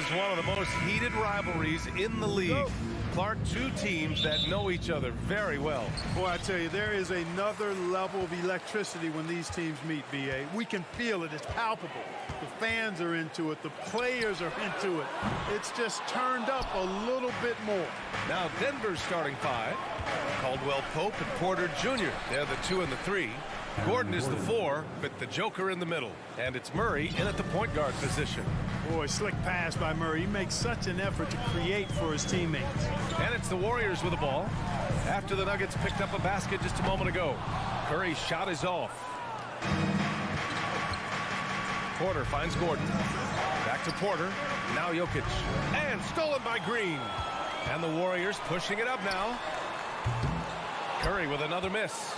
is one of the most heated rivalries in the league. Clark, two teams that know each other very well. Boy, I tell you, there is another level of electricity when these teams meet, B.A. We can feel it. It's palpable. The fans are into it. The players are into it. It's just turned up a little bit more. Now Denver's starting five. Caldwell Pope and Porter Jr. They're the 2 and the 3. Gordon is the 4, with the Joker in the middle. And it's Murray in at the point guard position. Boy, slick pass by Murray. He makes such an effort to create for his teammates. And it's the Warriors with the ball. After the Nuggets picked up a basket just a moment ago. Curry's shot is off. Porter finds Gordon. Back to Porter. Now Jokic. And stolen by Green. And the Warriors pushing it up now. Curry with another miss.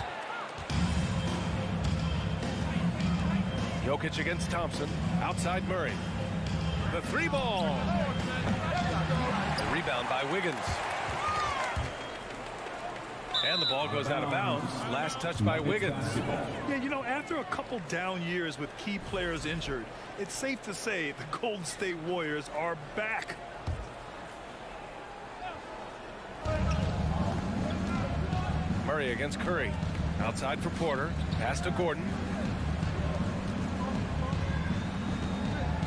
Jokic against Thompson. Outside Murray. The 3 ball. The rebound by Wiggins. And the ball goes out of bounds. Last touch by Wiggins. Yeah, you know, after a couple down years with key players injured, it's safe to say the Golden State Warriors are back. Murray against Curry. Outside for Porter. Pass to Gordon.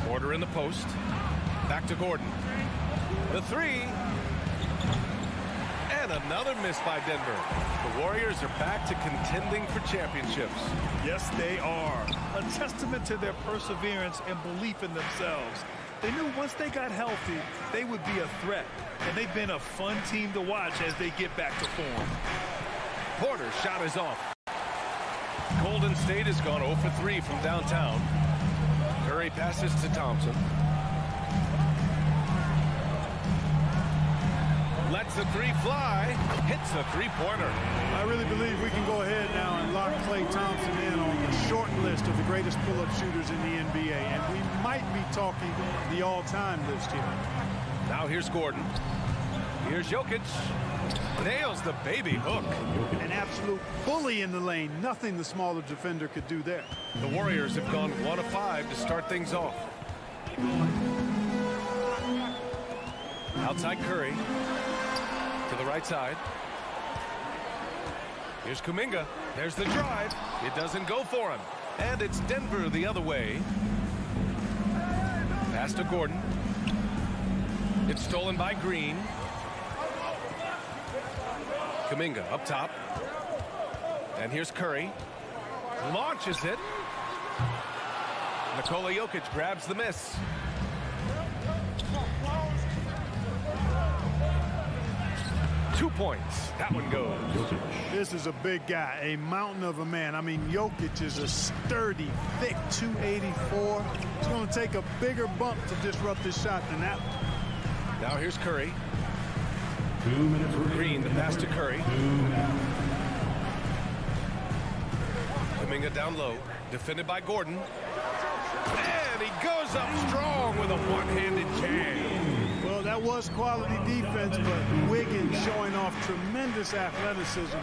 Porter in the post. Back to Gordon. The 3. And another miss by Denver. The Warriors are back to contending for championships. Yes, they are. A testament to their perseverance and belief in themselves. They knew once they got healthy, they would be a threat. And they've been a fun team to watch as they get back to form. Porter's shot is off. Golden State has gone 0 for 3 from downtown. Curry passes to Thompson. Lets the 3 fly. Hits a 3-pointer. I really believe we can go ahead now and lock Klay Thompson in on the short list of the greatest pull-up shooters in the NBA. And we might be talking the all-time list here. Now here's Gordon. Here's Jokic. Nails the baby hook. An absolute bully in the lane. Nothing the smaller defender could do there. The Warriors have gone 1 of 5 to start things off. Outside Curry. To the right side. Here's Kuminga. There's the drive. It doesn't go for him. And it's Denver the other way. Pass to Gordon. It's stolen by Green. Kuminga up top. And here's Curry. Launches it. Nikola Jokic grabs the miss. Two points. That one goes. This is a big guy, a mountain of a man. I mean, Jokic is a sturdy, thick 284. It's going to take a bigger bump to disrupt his shot than that one. Now here's Curry. Green, the pass to Curry. Kuminga down low. Defended by Gordon. And he goes up strong with a one-handed jam. Well, that was quality defense, but Wiggins showing off tremendous athleticism,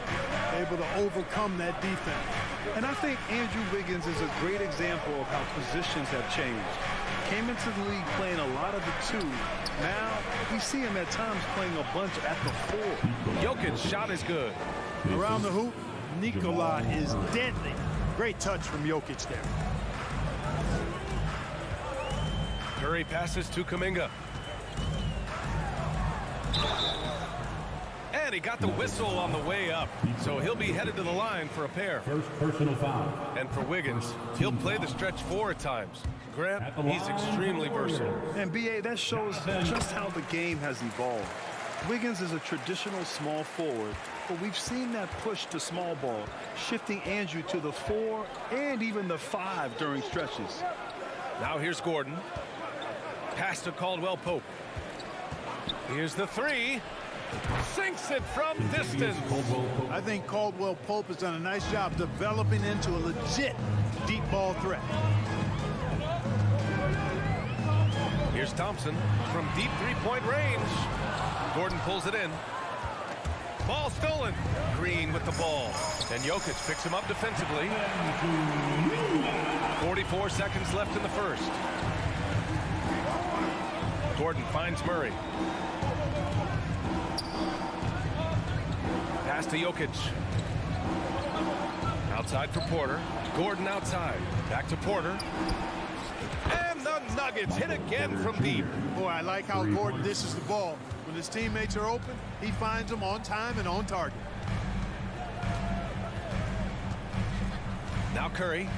able to overcome that defense. And I think Andrew Wiggins is a great example of how positions have changed. Came into the league playing a lot of the 2. Now, we see him at times playing a bunch at the 4. Jokic's shot is good. Around the hoop, Nikola is deadly. Great touch from Jokic there. Curry passes to Kuminga. And he got the whistle on the way up. So he'll be headed to the line for a pair. First personal foul. And for Wiggins, he'll play the stretch 4 at times. Grant, he's extremely versatile. And B.A., that shows just how the game has evolved. Wiggins is a traditional small forward, but we've seen that push to small ball, shifting Andrew to the 4 and even the 5 during stretches. Now here's Gordon. Pass to Caldwell Pope. Here's the 3. Sinks it from distance. I think Caldwell Pope has done a nice job developing into a legit deep ball threat. Here's Thompson from deep 3-point range. Gordon pulls it in. Ball stolen. Green with the ball. And Jokic picks him up defensively. 44 seconds left in the first. Gordon finds Murray. Pass to Jokic. Outside for Porter. Gordon outside. Back to Porter. And the Nuggets hit again from deep. Boy, I like how Gordon dishes the ball. When his teammates are open, he finds them on time and on target. Now Curry.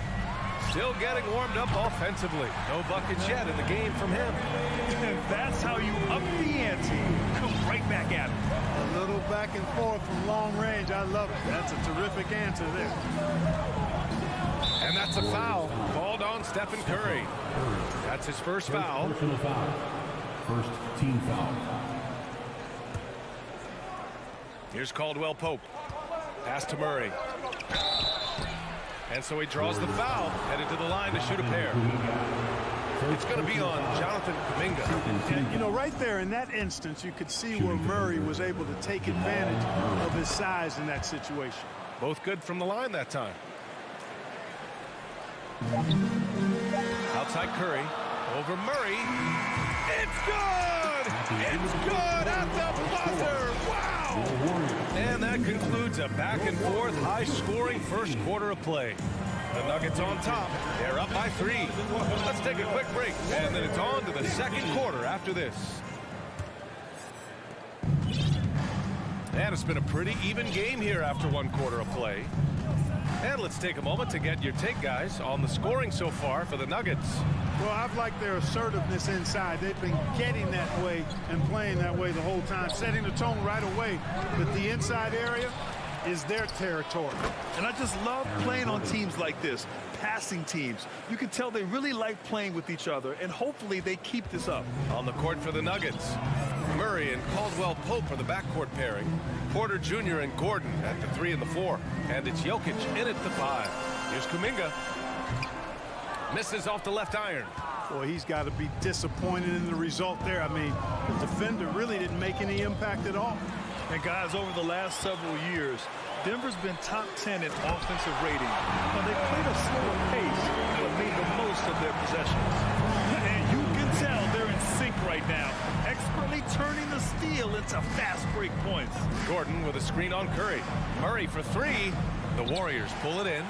Still getting warmed up offensively. No buckets yet in the game from him. And that's how you up the ante. Come right back at him. A little back and forth from long range. I love it. That's a terrific answer there. And that's a foul. Called on Stephen Curry. That's his first foul. Personal foul. First team foul. Here's Caldwell Pope. Pass to Murray. And so he draws the foul, headed to the line to shoot a pair. It's going to be on Jonathan Kuminga. And, you know, right there in that instance, you could see where Murray was able to take advantage of his size in that situation. Both good from the line that time. Outside Curry. Over Murray. It's good! It's good at the buzzer! Wow! And that concludes a back-and-forth, high-scoring first quarter of play. The Nuggets on top. They're up by 3. Let's take a quick break, and then it's on to the second quarter after this. And it's been a pretty even game here after one quarter of play. And let's take a moment to get your take, guys, on the scoring so far for the Nuggets. Well, I've liked their assertiveness inside. They've been getting that way and playing that way the whole time, setting the tone right away. But the inside area is their territory. And I just love playing on teams like this, passing teams. You can tell they really like playing with each other, and hopefully they keep this up. On the court for the Nuggets, Murray and Caldwell Pope are the backcourt pairing. Porter Jr. and Gordon at the 3 and the 4. And it's Jokic in at the 5. Here's Kuminga. Misses off the left iron. Boy, he's got to be disappointed in the result there. I mean, the defender really didn't make any impact at all. And guys, over the last several years, Denver's been top 10 in offensive rating. Now, they played a slower pace, but made the most of their possessions. And you can tell they're in sync right now, expertly turning the steal into fast break points. Gordon with a screen on Curry. Murray for 3. The Warriors pull it in.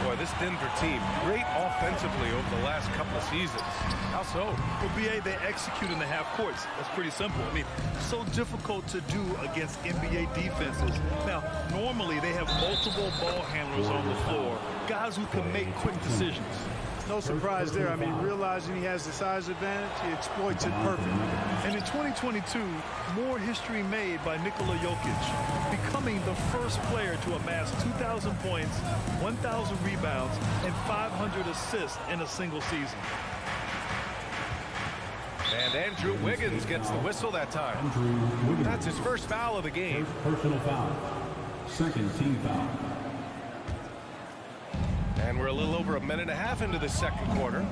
Boy, this Denver team, great offensively over the last couple of seasons. How so? Well, BA, they execute in the half courts. That's pretty simple. I mean, so difficult to do against NBA defenses. Now, normally they have multiple ball handlers on the floor, guys who can make quick decisions. No surprise there. I mean, realizing he has the size advantage, he exploits it perfectly. And in 2022, more history made by Nikola Jokic, becoming the first player to amass 2,000 points, 1,000 rebounds, and 500 assists in a single season. And Andrew Wiggins gets the whistle that time. That's his first foul of the game. Personal foul. Second team foul. And we're a little over a minute and a half into the second quarter.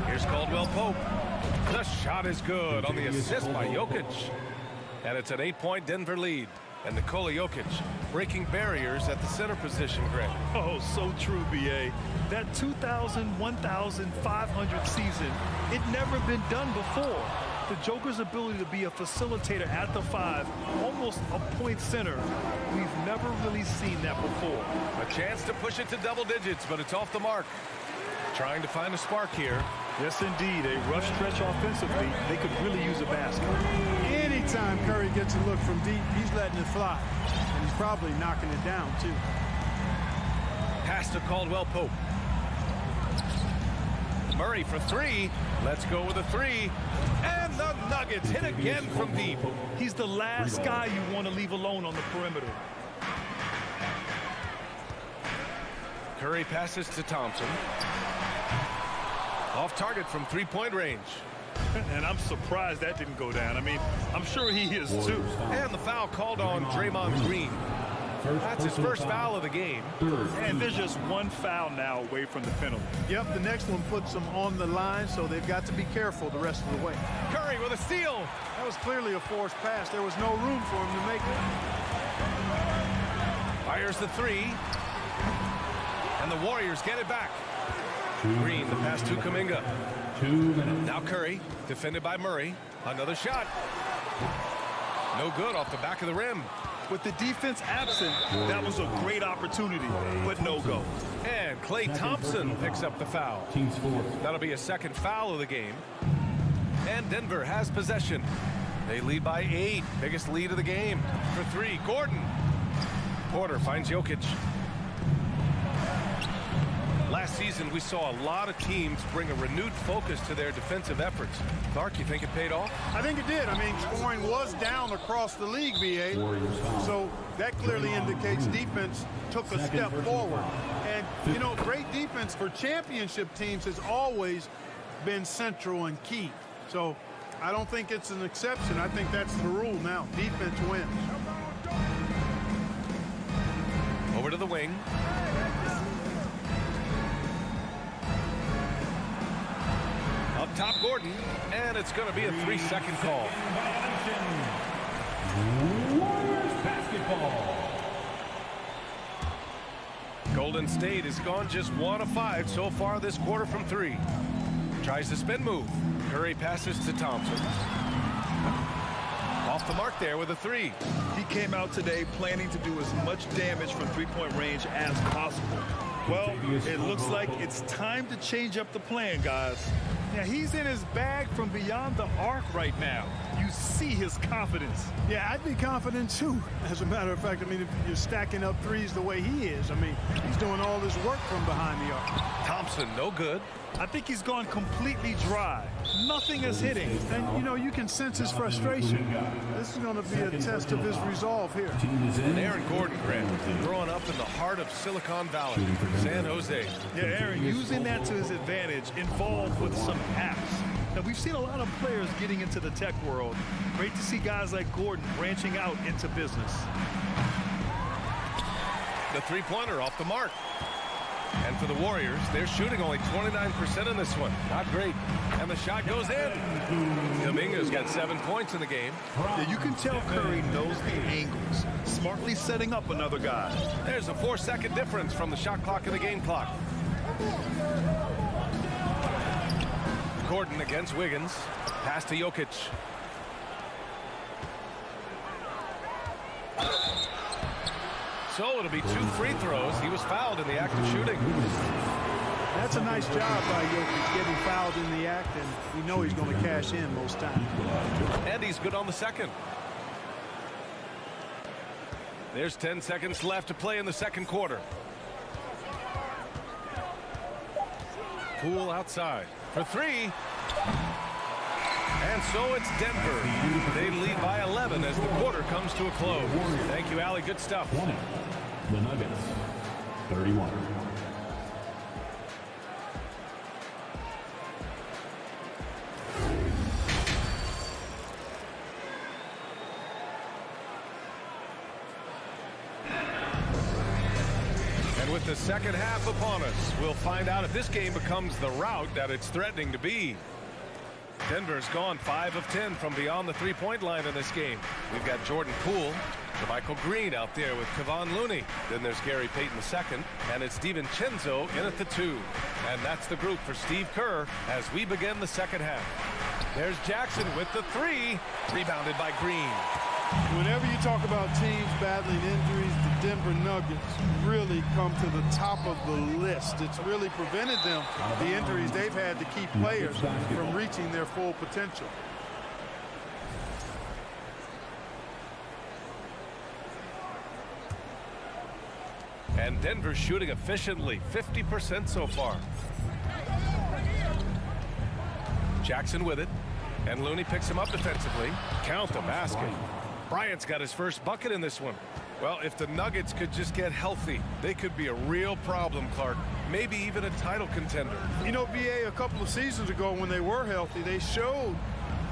Here's Caldwell Pope. The shot is good on the assist by Jokic. And it's an 8-point Denver lead. And Nikola Jokic breaking barriers at the center position, Greg. Oh, so true, BA. That 2,000, 1,500 season, it never been done before. The Joker's ability to be a facilitator at the 5, almost a point center, we've never really seen that before. A chance to push it to double digits, but it's off the mark. Trying to find a spark here. Yes, indeed. A rough stretch offensively. They could really use a basket. Anytime Curry gets a look from deep, he's letting it fly. And he's probably knocking it down, too. Pass to Caldwell Pope. Murray for 3. Let's go with a 3. And the Nuggets hit again from deep. He's the last guy you want to leave alone on the perimeter. Curry passes to Thompson. Off target from 3-point range. And I'm surprised that didn't go down. I mean, I'm sure he is too. And the foul called on Draymond Green. That's his first foul of the game. And there's just one foul now away from the penalty. Yep, the next one puts them on the line, so they've got to be careful the rest of the way. Curry with a steal. That was clearly a forced pass. There was no room for him to make it. Fires the 3. And the Warriors get it back. Green, the pass to Kuminga. 2 minutes. Now Curry, defended by Murray. Another shot. No good off the back of the rim. With the defense absent, that was a great opportunity, but no go. And Klay Thompson picks up the foul. Team score. That'll be a second foul of the game. And Denver has possession. They lead by 8. Biggest lead of the game. For 3, Gordon. Porter finds Jokic. Last season, we saw a lot of teams bring a renewed focus to their defensive efforts. Clark, you think it paid off? I think it did. I mean, scoring was down across the league, BA. So that clearly indicates defense took a step forward. And, you know, great defense for championship teams has always been central and key. So I don't think it's an exception. I think that's the rule now. Defense wins. Over to the wing. Up top, Gordon. And it's going to be a 3-second call. Warriors basketball. Golden State has gone just 1 of 5 so far this quarter from 3. Tries the spin move. Curry passes to Thompson. Off the mark there with a 3. He came out today planning to do as much damage from three-point range as possible. Well, it looks like it's time to change up the plan, guys. Yeah, he's in his bag from beyond the arc right now. You see his confidence. Yeah, I'd be confident too. As a matter of fact, I mean, if you're stacking up threes the way he is, I mean, he's doing all this work from behind the arc. Thompson, no good. I think he's gone completely dry. Nothing is hitting. And, you know, you can sense his frustration. This is going to be a test of his resolve here. And Aaron Gordon, Grant, growing up in the heart of Silicon Valley, San Jose. Yeah, Aaron, using that to his advantage, involved with some apps. Now, we've seen a lot of players getting into the tech world. Great to see guys like Gordon branching out into business. The three-pointer off the mark. And for the Warriors, they're shooting only 29% in this one. Not great. And the shot goes in. Dominguez got 7 points in the game. Yeah, you can tell Curry knows the angles, smartly setting up another guy. There's a 4-second difference from the shot clock and the game clock. Gordon against Wiggins. Pass to Jokic. So it'll be 2 free throws. He was fouled in the act of shooting. That's a nice job by Jokic getting fouled in the act, and we know he's going to cash in most times. And he's good on the second. There's 10 seconds left to play in the second quarter. Poole outside for 3. And so it's Denver. They lead by 11 as the quarter comes to a close. Thank you, Allie. Good stuff. The Nuggets, 31. And with the second half upon us, we'll find out if this game becomes the rout that it's threatening to be. Denver's gone 5 of 10 from beyond the three-point line in this game. We've got Jordan Poole, Michael Green out there with Kevon Looney. Then there's Gary Payton II, and it's DiVincenzo in at the 2. And that's the group for Steve Kerr as we begin the second half. There's Jackson with the 3, rebounded by Green. Whenever you talk about teams battling injuries, the Denver Nuggets really come to the top of the list. It's really prevented them, the injuries they've had to keep players from reaching their full potential. And Denver's shooting efficiently, 50% so far. Jackson with it, and Looney picks him up defensively. Count the basket. Bryant's got his first bucket in this one. Well, if the Nuggets could just get healthy, they could be a real problem, Clark. Maybe even a title contender. You know, BA, a couple of seasons ago when they were healthy, they showed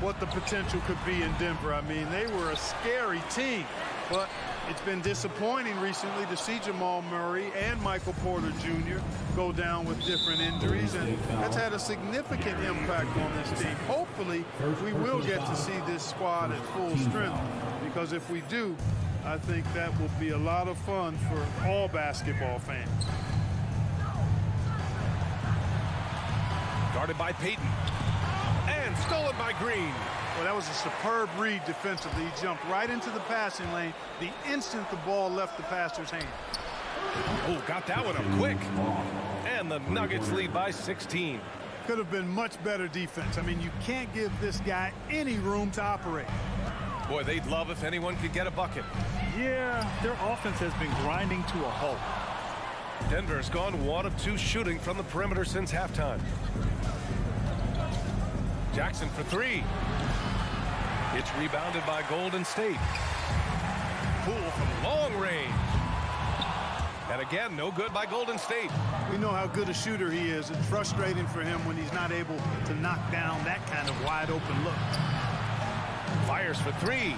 what the potential could be in Denver. I mean, they were a scary team, but it's been disappointing recently to see Jamal Murray and Michael Porter Jr. go down with different injuries, and that's had a significant impact on this team. Hopefully, we will get to see this squad at full strength, because if we do, I think that will be a lot of fun for all basketball fans. Guarded by Payton. And stolen by Green. Well, that was a superb read defensively. He jumped right into the passing lane the instant the ball left the passer's hand. Oh, got that one up quick. And the Nuggets lead by 16. Could have been much better defense. I mean, you can't give this guy any room to operate. Boy, they'd love if anyone could get a bucket. Yeah, their offense has been grinding to a halt. Denver's gone 1 of 2 shooting from the perimeter since halftime. Jackson for 3. It's rebounded by Golden State. Poole from long range. And again, no good by Golden State. We know how good a shooter he is. It's frustrating for him when he's not able to knock down that kind of wide open look. Fires for 3.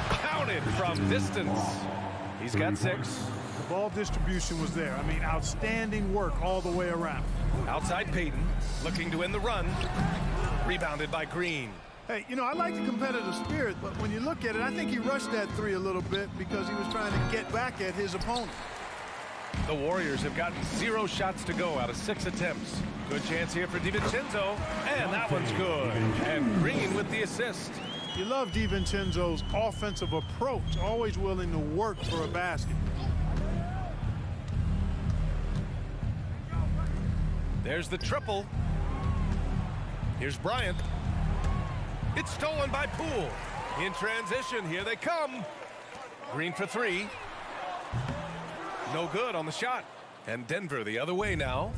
Counted from distance. He's got 6. The ball distribution was there. I mean, outstanding work all the way around. Outside Payton, looking to end the run. Rebounded by Green. Hey, you know, I like the competitive spirit, but when you look at it, I think he rushed that 3 a little bit because he was trying to get back at his opponent. The Warriors have gotten 0 shots to go out of 6 attempts. Good chance here for DiVincenzo, and that one's good. And Green with the assist. You love DiVincenzo's offensive approach, always willing to work for a basket. There's the triple. Here's Bryant. It's stolen by Poole. In transition, here they come. Green for 3. No good on the shot. And Denver the other way now.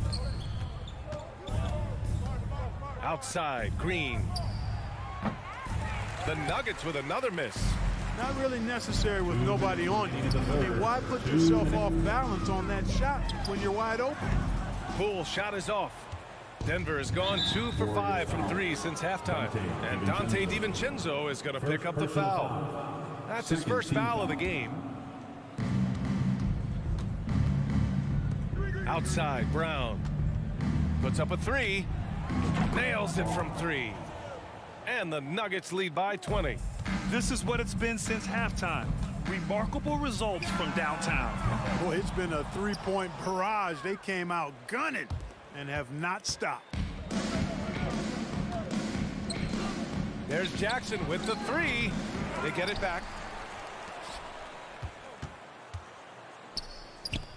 Outside, Green. The Nuggets with another miss. Not really necessary with nobody on you. I mean, why put yourself off balance on that shot when you're wide open? Poole shot is off. Denver has gone 2 for 5 from 3 since halftime. And Dante DiVincenzo is going to pick up the foul. That's his first foul of the game. Outside, Brown. Puts up a 3. Nails it from 3. And the Nuggets lead by 20. This is what it's been since halftime. Remarkable results from downtown. Boy, it's been a 3-point barrage. They came out gunning and have not stopped. There's Jackson with the 3. They get it back.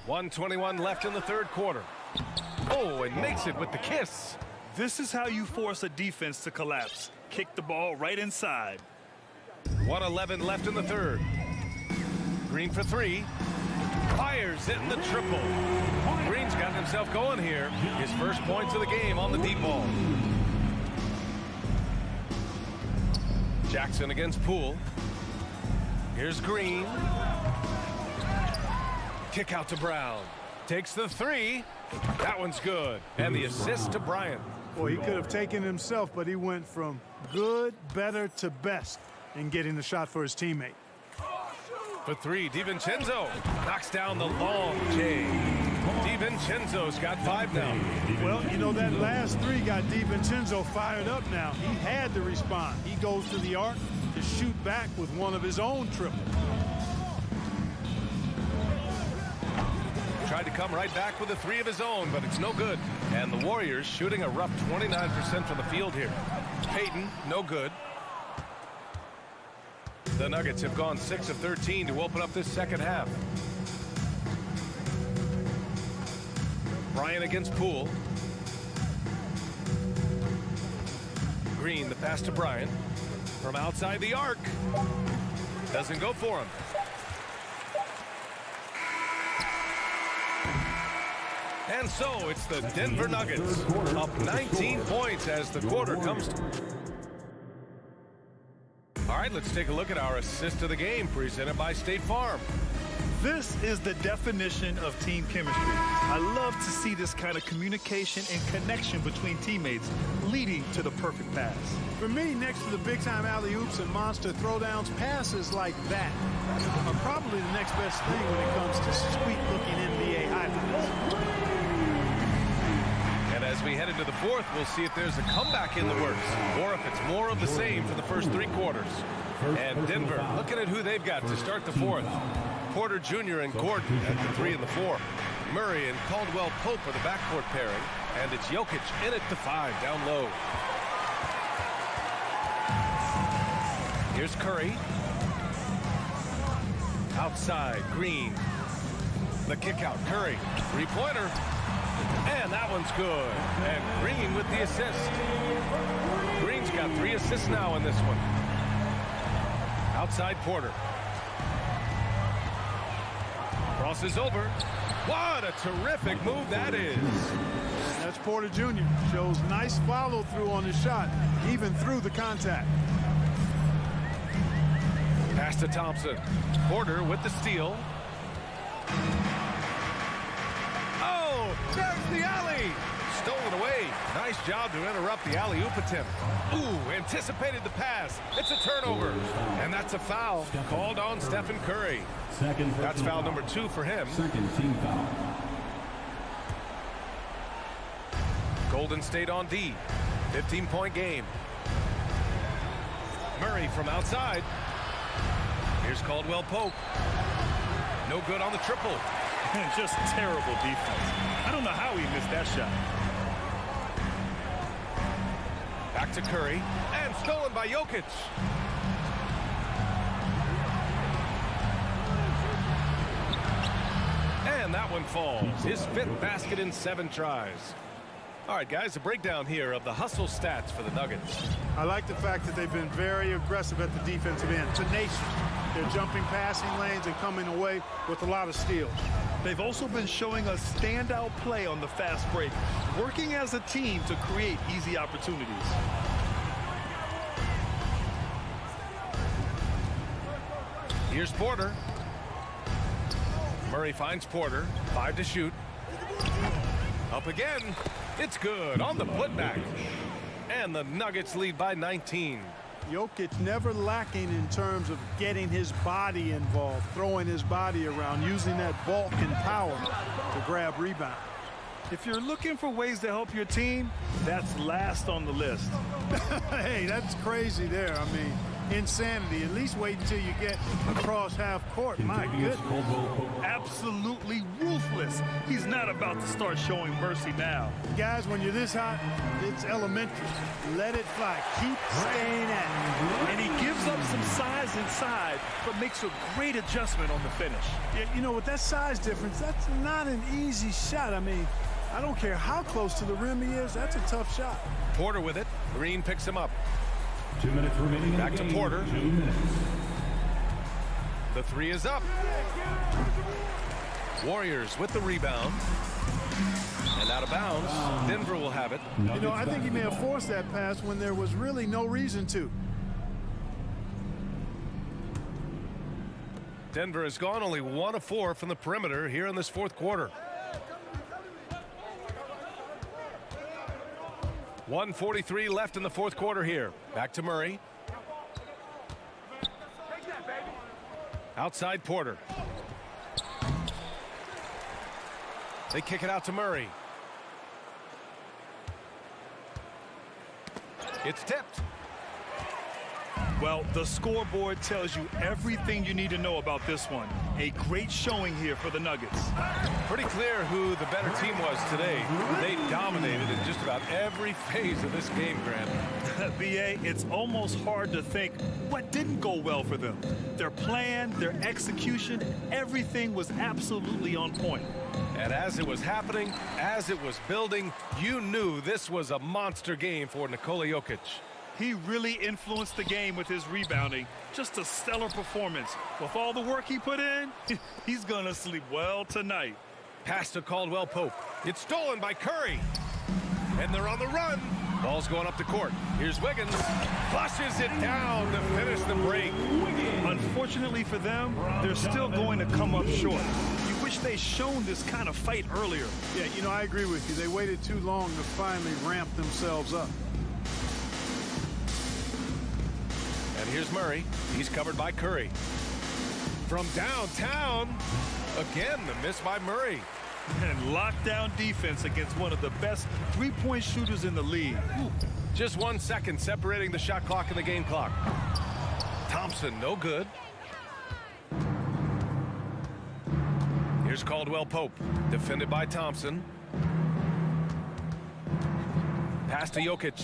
1:21 left in the third quarter. Oh, and makes it with the kiss. This is how you force a defense to collapse. Kick the ball right inside. 1:11 left in the third. Green for 3. Fires in the triple. Green's got himself going here. His first points of the game on the deep ball. Jackson against Poole. Here's Green. Kick out to Brown. Takes the 3. That one's good. And the assist to Bryant. Boy, he could have taken himself, but he went from good, better to best in getting the shot for his teammate. For 3, DiVincenzo knocks down the long J. DiVincenzo's got 5 now. Well, you know, that last 3 got DiVincenzo fired up now. He had to respond. He goes to the arc to shoot back with one of his own triples. Tried to come right back with a 3 of his own, but it's no good. And the Warriors shooting a rough 29% from the field here. Payton, no good. The Nuggets have gone 6 of 13 to open up this second half. Bryant against Poole. Green, the pass to Bryant. From outside the arc. Doesn't go for him. And so it's the Denver Nuggets up 19 points as the quarter comes to. All right, let's take a look at our assist of the game presented by State Farm. This is the definition of team chemistry. I love to see this kind of communication and connection between teammates leading to the perfect pass. For me, next to the big-time alley-oops and monster throwdowns, passes like that are probably the next best thing when it comes to sweet-looking NBA highlights. And as we head into the fourth, we'll see if there's a comeback in the works or if it's more of the same for the first 3 quarters. And Denver looking at who they've got to start the fourth. Porter Jr. and Gordon at the 3 and the 4. Murray and Caldwell Pope are the backcourt pairing. And it's Jokic in it to 5 down low. Here's Curry. Outside, Green. The kick out, Curry. Three-pointer. And that one's good. And Green with the assist. Green's got 3 assists now in this one. Outside Porter. Crosses over. What a terrific move that is. That's Porter Jr. Shows nice follow-through on his shot, even through the contact. Pass to Thompson. Porter with the steal. Oh, there's the alley. Stolen away. Nice job to interrupt the alley-oop attempt. Ooh, anticipated the pass. It's a turnover. And that's a foul called on Stephen Curry. That's foul number 2 for him. Second team foul. Golden State on D. 15-point game. Murray from outside. Here's Caldwell Pope. No good on the triple. Just terrible defense. I don't know how he missed that shot. Back to Curry. And stolen by Jokic. And that one falls. His 5th basket in 7 tries. All right, guys, a breakdown here of the hustle stats for the Nuggets. I like the fact that they've been very aggressive at the defensive end. Tenacious. They're jumping passing lanes and coming away with a lot of steals. They've also been showing a standout play on the fast break, working as a team to create easy opportunities. Here's Porter. Murray finds Porter. 5 to shoot. Up again. It's good on the putback. And the Nuggets lead by 19. Jokic never lacking in terms of getting his body involved, throwing his body around, using that bulk and power to grab rebound. If you're looking for ways to help your team, that's last on the list. Hey, that's crazy there. I mean, insanity. At least wait until you get across half court. My goodness. Absolutely ruthless. He's not about to start showing mercy now. Guys, when you're this hot, it's elementary. Let it fly. Keep staying at it. And he gives up some size inside, but makes a great adjustment on the finish. Yeah, you know, with that size difference, that's not an easy shot. I mean, I don't care how close to the rim he is. That's a tough shot. Porter with it. Green picks him up. 2 minutes remaining. Back to Porter. 2 minutes. The 3 is up. Warriors with the rebound. And out of bounds. Denver will have it. You know, I think he may have forced that pass when there was really no reason to. Denver has gone only 1 of 4 from the perimeter here in this 4th quarter. 1:43 left in the 4th quarter here. Back to Murray. Outside Porter. They kick it out to Murray. It's tipped. Well, the scoreboard tells you everything you need to know about this one. A great showing here for the Nuggets. Pretty clear who the better team was today. They dominated in just about every phase of this game, Grant. BA, it's almost hard to think what didn't go well for them. Their plan, their execution, everything was absolutely on point. And as it was happening, as it was building, you knew this was a monster game for Nikola Jokic. He really influenced the game with his rebounding. Just a stellar performance. With all the work he put in, he's gonna sleep well tonight. Pass to Caldwell Pope. It's stolen by Curry. And they're on the run. Ball's going up the court. Here's Wiggins. Flushes it down to finish the break. Unfortunately for them, they're still going to come up short. You wish they'd shown this kind of fight earlier. Yeah, you know, I agree with you. They waited too long to finally ramp themselves up. And here's Murray. He's covered by Curry. From downtown, again, the miss by Murray. And lockdown defense against one of the best three-point shooters in the league. Ooh. Just 1 second separating the shot clock and the game clock. Thompson, no good. Here's Caldwell Pope, defended by Thompson. Pass to Jokic.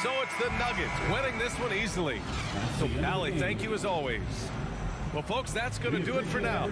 So it's the Nuggets winning this one easily. So, Allie, thank you as always. Well, folks, that's going to do it for now.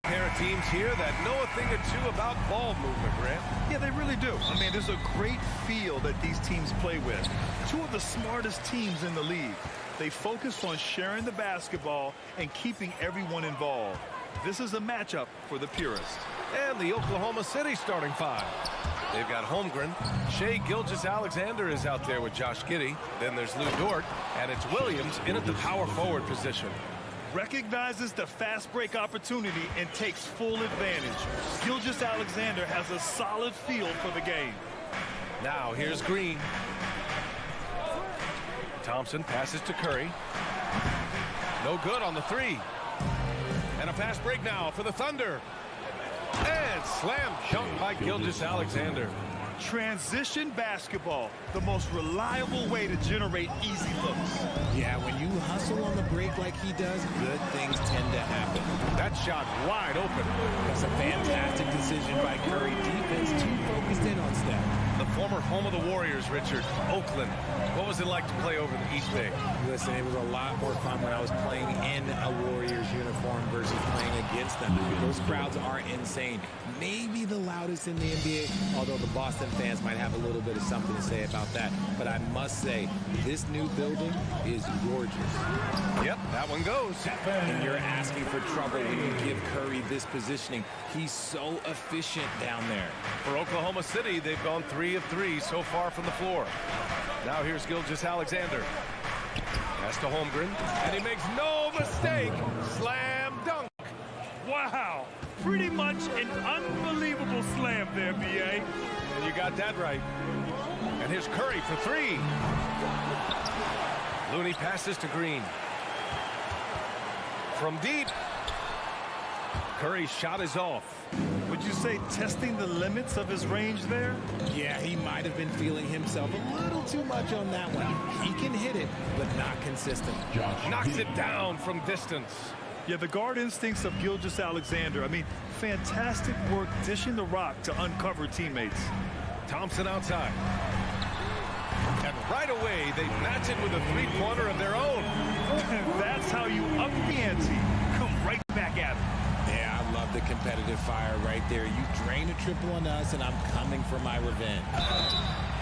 Pair of teams here that know a thing or two about ball movement, Grant. Yeah, they really do. I mean, there's a great feel that these teams play with. Two of the smartest teams in the league. They focus on sharing the basketball and keeping everyone involved. This is a matchup for the purists. And the Oklahoma City starting five. They've got Holmgren. Shai Gilgeous-Alexander is out there with Josh Giddey. Then there's Lou Dort. And it's Williams in at the power forward position. Recognizes the fast break opportunity and takes full advantage. Gilgeous-Alexander has a solid feel for the game. Now here's Green. Thompson passes to Curry. No good on the three. And a fast break now for the Thunder. And slam dunk by Gilgeous-Alexander. Transition basketball, the most reliable way to generate easy looks. Yeah, when you hustle on the break like he does, good things tend to happen. That shot wide open. That's a fantastic decision by Curry. Defense too focused in on Steph. The former home of the Warriors, Richard, Oakland. What was it like to play over the East Bay? Listen, it was a lot more fun when I was playing in a Warriors uniform versus playing against them. Those crowds are insane. Maybe the loudest in the NBA, although the Boston fans might have a little bit of something to say about that. But I must say, this new building is gorgeous. Yep, that one goes. And you're asking for trouble when you give Curry this positioning. He's so efficient down there. For Oklahoma City, they've gone 3 of 3 so far from the floor. Now here's Gilgeous-Alexander. Pass to Holmgren, and he makes no mistake. Slam dunk. Wow, pretty much an unbelievable slam there, B.A. And you got that right. And here's Curry for 3. Looney passes to Green. From deep. Curry's shot is off. Would you say testing the limits of his range there? Yeah, he might have been feeling himself a little too much on that one. He can hit it, but not consistent. Knocks it down from distance. Yeah, the guard instincts of Gilgeous-Alexander. I mean, fantastic work dishing the rock to uncover teammates. Thompson outside. And right away, they match it with a three-pointer of their own. That's how you up the ante. Come right back at him. Yeah, I love the competitive fire right there. You drain a triple on us, and I'm coming for my revenge.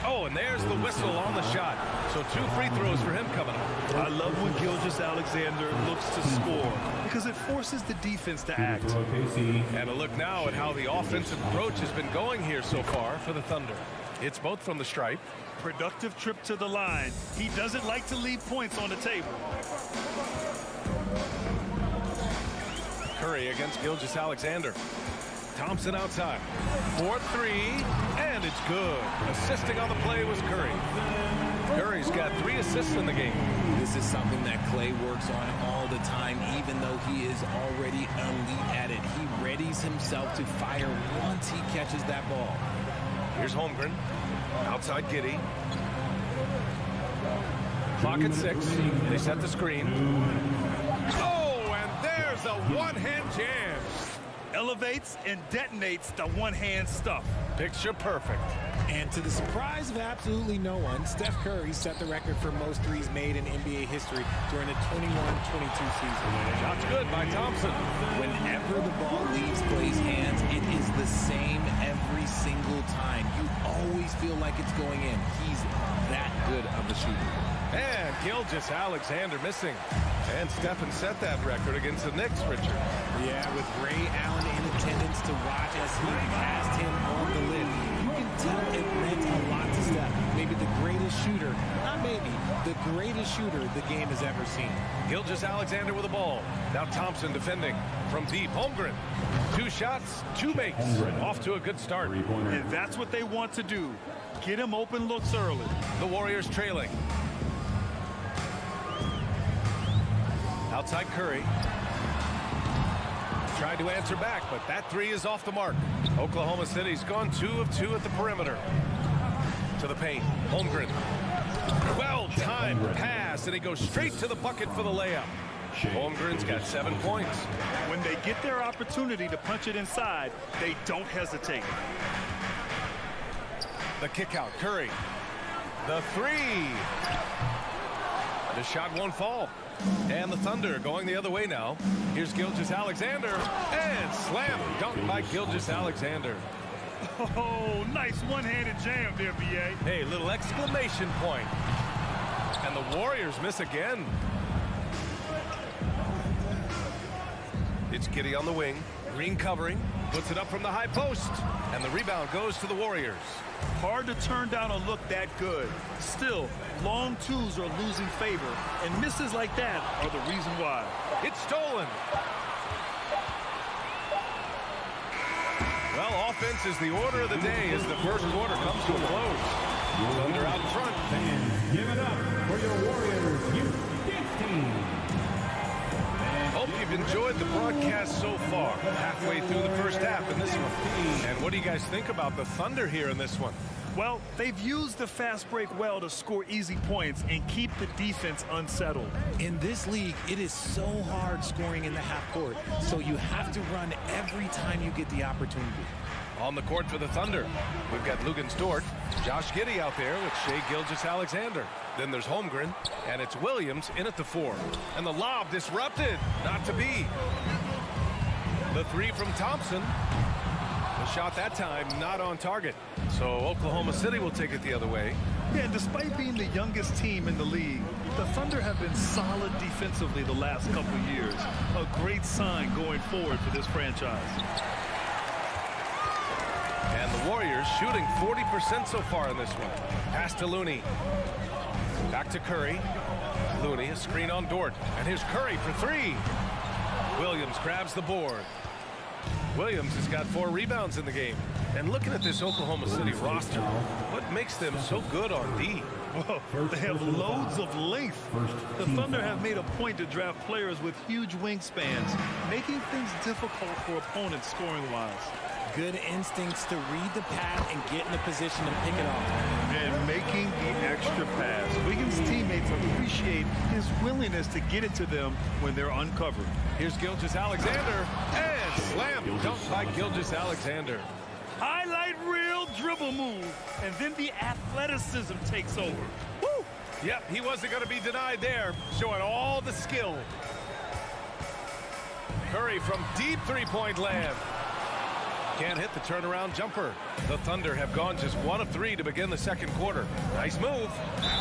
Oh, and there's the whistle on the shot. So 2 free throws for him coming up. I love when Gilgeous-Alexander looks to score because it forces the defense to act. And a look now at how the offensive approach has been going here so far for the Thunder. It's both from the stripe. Productive trip to the line. He doesn't like to leave points on the table. Curry against Gilgeous-Alexander. Thompson outside. 4-3, and it's good. Assisting on the play was Curry. Curry's got 3 assists in the game. This is something that Clay works on all the time, even though he is already elite at it. He readies himself to fire once he catches that ball. Here's Holmgren. Outside Giddey. Clock at 6. They set the screen. Oh, and there's a one-hand jam. Elevates and detonates the one-hand stuff. Picture perfect. And to the surprise of absolutely no one, Steph Curry set the record for most threes made in NBA history during the 21-22 season. Shot's good by Thompson. Whenever the ball leaves Clay's hands, it is the same every single time. You always feel like it's going in. He's that good of a shooter. And Gilgeous-Alexander missing. And Stephen set that record against the Knicks, Richard. Yeah, with Ray Allen in attendance to watch as he passed him on the lid. You can tell it meant a lot to Steph. Maybe the greatest shooter, not maybe, the greatest shooter the game has ever seen. Gilgeous-Alexander with the ball. Now Thompson defending from deep. Holmgren. 2 shots, 2 makes. Off to a good start. And that's what they want to do. Get him open looks early. The Warriors trailing. Outside Curry. Tried to answer back, but that 3 is off the mark. Oklahoma City's gone 2 of 2 at the perimeter. To the paint. Holmgren. Well-timed pass, and he goes straight to the bucket for the layup. Holmgren's got 7 points. When they get their opportunity to punch it inside, they don't hesitate. The kick out. Curry. The 3. The shot won't fall. And the Thunder going the other way now. Here's Gilgeous-Alexander. And slam dunk by Gilgeous-Alexander. Oh, nice one-handed jam there, BA. Hey, little exclamation point. And the Warriors miss again. It's Giddey on the wing. Green covering. Puts it up from the high post. And the rebound goes to the Warriors. Hard to turn down a look that good. Still, long twos are losing favor, and misses like that are the reason why. It's stolen. Well, offense is the order of the day as the first quarter comes to a close. Thunder out in front. And give it up for your Warriors youth team. Hope you've enjoyed the broadcast so far. Halfway through the first half in this one. And what do you guys think about the Thunder here in this one? Well, they've used the fast break well to score easy points and keep the defense unsettled. In this league, it is so hard scoring in the half court, so you have to run every time you get the opportunity. On the court for the Thunder, we've got Luguentz Dort, Josh Giddey out there with Shai Gilgeous-Alexander. Then there's Holmgren, and it's Williams in at the 4. And the lob disrupted, not to be. The 3 from Thompson. The shot that time not on target. So Oklahoma City will take it the other way. Yeah, and despite being the youngest team in the league, the Thunder have been solid defensively the last couple of years. A great sign going forward for this franchise. And the Warriors shooting 40% so far in this one. Pass to Looney. Back to Curry. Looney, a screen on Dort. And here's Curry for 3. Williams grabs the board. Williams has got 4 rebounds in the game. And looking at this Oklahoma City roster, what makes them so good on D? Well, they have loads of length. The Thunder have made a point to draft players with huge wingspans, making things difficult for opponents scoring-wise. Good instincts to read the path and get in a position to pick it off. And making the extra pass. Wiggins' teammates appreciate his willingness to get it to them when they're uncovered. Here's Gilgeous-Alexander, and slam dunk by Gilgeous-Alexander. Highlight reel dribble move, and then the athleticism takes over. Woo! Yep, he wasn't going to be denied there, showing all the skill. Curry from deep three-point land. Can't hit the turnaround jumper. The Thunder have gone just 1 of 3 to begin the second quarter. Nice move.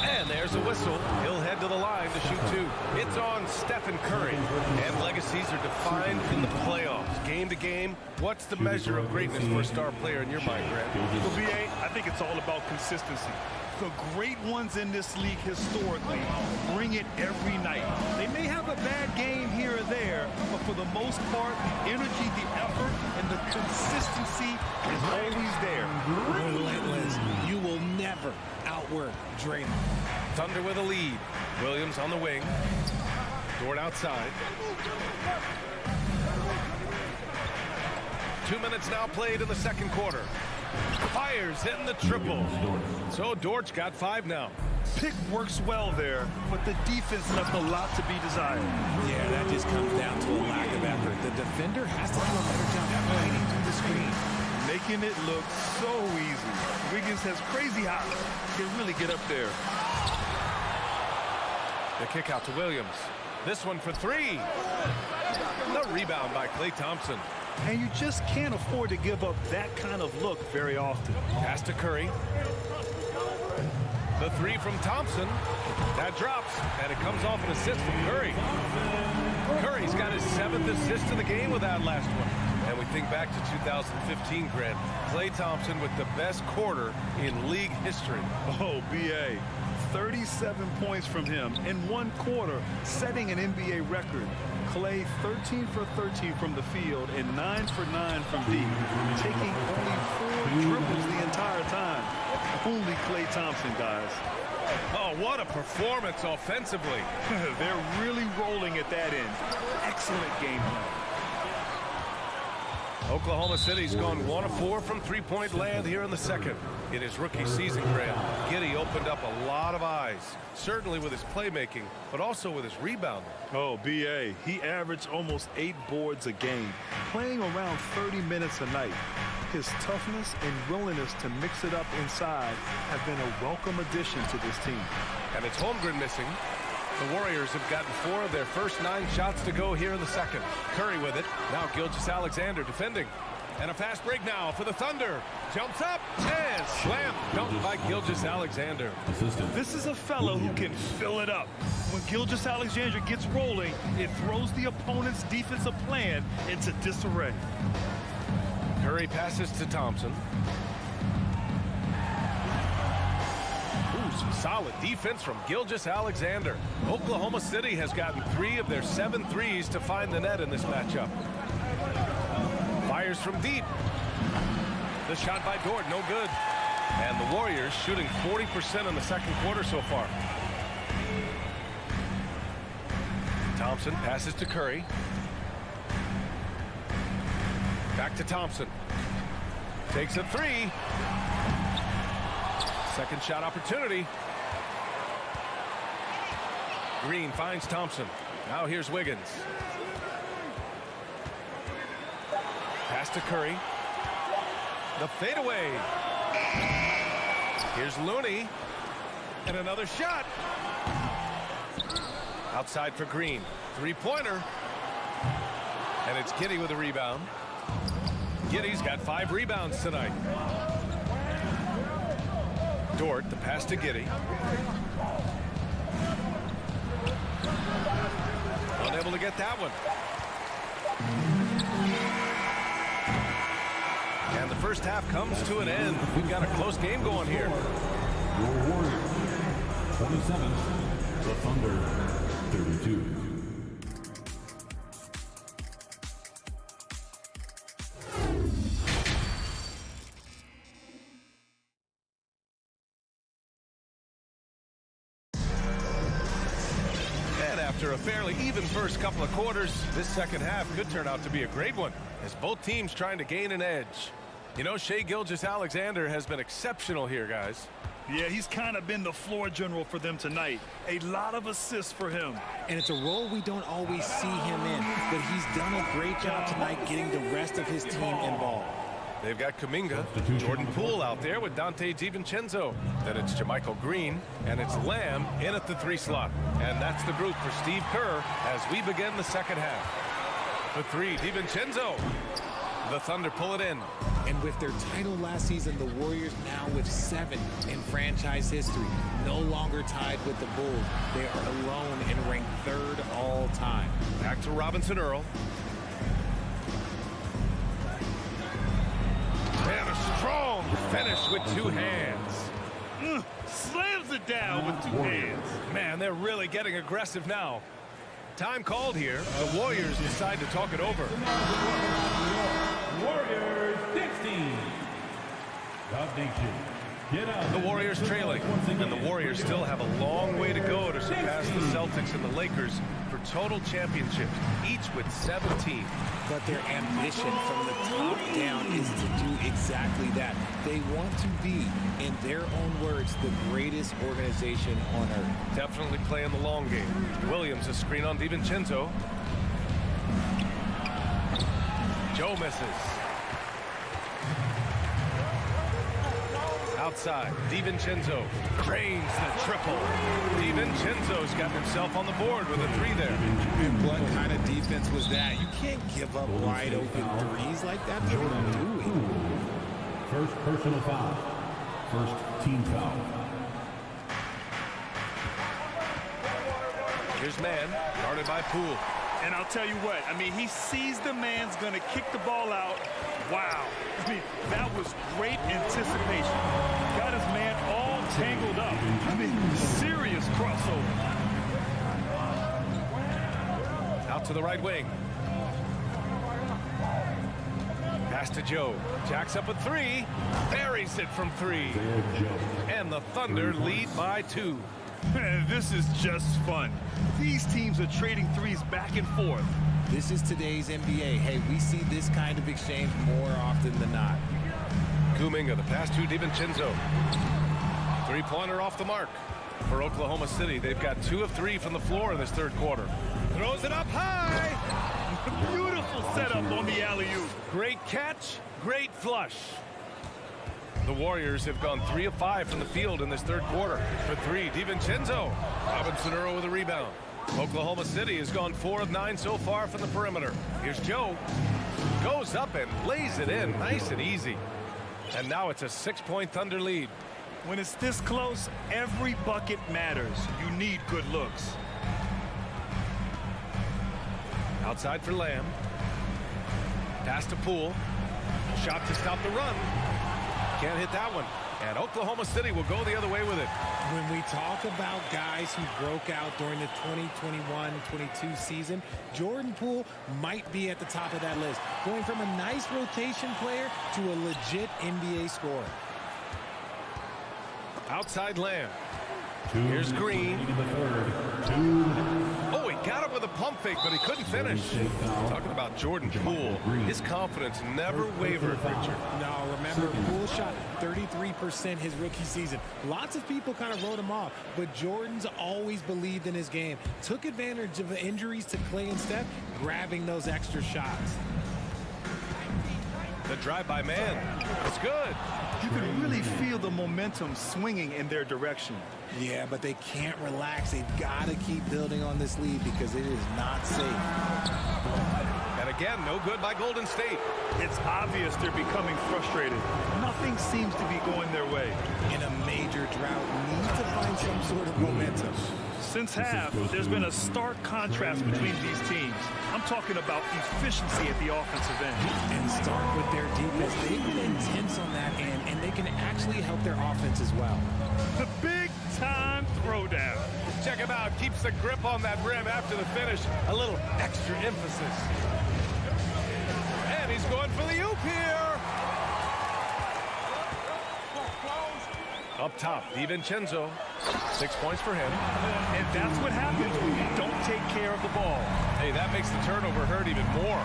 And there's a whistle. He'll head to the line to shoot 2. It's on Stephen Curry. And legacies are defined in the playoffs. Game to game, what's the measure of greatness for a star player in your mind, Grant? For BA, I think it's all about consistency. The great ones in this league historically bring it every night. They may have a bad game here or there, but for the most part, the energy, the effort, and the consistency is always there. Relentless. You will never outwork Draymond. Thunder with a lead. Williams on the wing. Dort outside. 2 minutes now played in the second quarter. Fires hitting the triple. So Dort's got 5 now. Pick works well there, but the defense left a lot to be desired. Yeah, that just comes down to a lack of effort. The defender has to do a better job fighting through the screen. Making it look so easy. Wiggins has crazy hops. Can really get up there. The kick out to Williams. This one for 3. The rebound by Klay Thompson. And you just can't afford to give up that kind of look very often. Pass to Curry. The 3 from Thompson. That drops, and it comes off an assist from Curry. Curry's got his 7th assist of the game with that last one. And we think back to 2015, Grant. Klay Thompson with the best quarter in league history. Oh, BA. 37 points from him in 1 quarter, setting an NBA record. Klay 13 for 13 from the field and 9 for 9 from deep, taking only 4 dribbles the entire time. Only Klay Thompson, guys. Oh, what a performance offensively. They're really rolling at that end. Excellent game plan. Oklahoma City's gone 1 of 4 from three-point land here in the second. In his rookie season, Grant, Giddey opened up a lot of eyes, certainly with his playmaking, but also with his rebounding. Oh, BA, he averaged almost 8 boards a game, playing around 30 minutes a night. His toughness and willingness to mix it up inside have been a welcome addition to this team. And it's Holmgren missing. The Warriors have gotten 4 of their first 9 shots to go here in the second. Curry with it. Now Gilgeous-Alexander defending. And a fast break now for the Thunder. Jumps up and slam dunked by Gilgeous-Alexander. This is a fellow who can fill it up. When Gilgeous-Alexander gets rolling, it throws the opponent's defensive plan into disarray. Curry passes to Thompson. Ooh, some solid defense from Gilgeous-Alexander. Oklahoma City has gotten 3 of their 7 threes to find the net in this matchup. Fires from deep. The shot by Dort, no good. And the Warriors shooting 40% in the second quarter so far. Thompson passes to Curry. Back to Thompson. Takes a 3. Second shot opportunity. Green finds Thompson. Now here's Wiggins. Pass to Curry. The fadeaway. Here's Looney. And another shot. Outside for Green. 3-pointer. And it's Giddey with a rebound. Giddey's got 5 rebounds tonight. Dort, the pass to Giddey. Unable to get that one. And the first half comes to an end. We've got a close game going here. Your Warriors, 27. The Thunder, 32. And after a fairly even first couple of quarters, this second half could turn out to be a great one, as both teams trying to gain an edge. You know, Shai Gilgeous-Alexander has been exceptional here, guys. Yeah, he's kind of been the floor general for them tonight. A lot of assists for him. And it's a role we don't always see him in, but he's done a great job tonight getting the rest of his team involved. They've got Kuminga, Jordan Poole out there with Dante DiVincenzo. Then it's Jermichael Green, and it's Lamb in at the 3 slot. And that's the group for Steve Kerr as we begin the second half. The 3, DiVincenzo. The Thunder pull it in. And with their title last season, the Warriors now with 7 in franchise history. No longer tied with the Bulls. They are alone and ranked 3rd all time. Back to Robinson Earl. And a strong finish with 2 hands. Slams it down with 2 hands. Man, they're really getting aggressive now. Time called here. The Warriors decide to talk it over. Warriors 16. The Warriors trailing, and the Warriors still have a long way to go to surpass the Celtics and the Lakers for total championships, each with 17. But their ambition from the top down is to do exactly that. They want to be, in their own words, the greatest organization on earth. Definitely playing the long game. Williams, a screen on DiVincenzo. Joe misses. Outside, DiVincenzo cranes the triple. DiVincenzo's got himself on the board with a 3 there. And what kind of defense was that? You can't give up wide open threes like that. What are you doing? First personal foul. First team foul. Here's man, guarded by Poole. And I'll tell you what, I mean, he sees the man's going to kick the ball out. Wow. I mean, that was great anticipation. Got his man all tangled up. I mean, serious crossover. Out to the right wing. Pass to Joe. Jacks up a 3. Buries it from 3. And the Thunder lead by 2. Man, this is just fun. These teams are trading threes back and forth. This is today's NBA. Hey, we see this kind of exchange more often than not. Kuminga, the pass to DiVincenzo. 3-pointer off the mark. For Oklahoma City, they've got 2 of 3 from the floor in this third quarter. Throws it up high. Beautiful setup on the alley-oop. Great catch, great flush. The Warriors have gone 3 of 5 from the field in this third quarter. For 3, DiVincenzo. Robinson Earl with a rebound. Oklahoma City has gone 4 of 9 so far from the perimeter. Here's Joe. Goes up and lays it in. Nice and easy. And now it's a 6-point Thunder lead. When it's this close, every bucket matters. You need good looks. Outside for Lamb. Pass to Poole. Shot to stop the run. Can't hit that one. And Oklahoma City will go the other way with it. When we talk about guys who broke out during the 2021-22 season, Jordan Poole might be at the top of that list, going from a nice rotation player to a legit NBA scorer. Outside Lamb. Here's Green. Oh, he got it with a pump fake, but he couldn't finish. Talking about Jordan Poole, his confidence never wavered, Richard. No, remember, Poole shot 33% his rookie season. Lots of people kind of wrote him off, but Jordan's always believed in his game. Took advantage of injuries to Clay and Steph, grabbing those extra shots. The drive-by man. It's good. You can really feel the momentum swinging in their direction. Yeah, but they can't relax. They've got to keep building on this lead because it is not safe. And again, no good by Golden State. It's obvious they're becoming frustrated. Nothing seems to be going their way. In a major drought, need to find some sort of momentum. Since half, there's been a stark contrast between these teams. I'm talking about efficiency at the offensive end. And start with their defense. They've been intense on that end, and they can actually help their offense as well. The big-time throwdown. Check him out. Keeps the grip on that rim after the finish. A little extra emphasis. And he's going for the oop here. Up top, DiVincenzo. 6 points for him. And that's what happens when you don't take care of the ball. Hey, that makes the turnover hurt even more.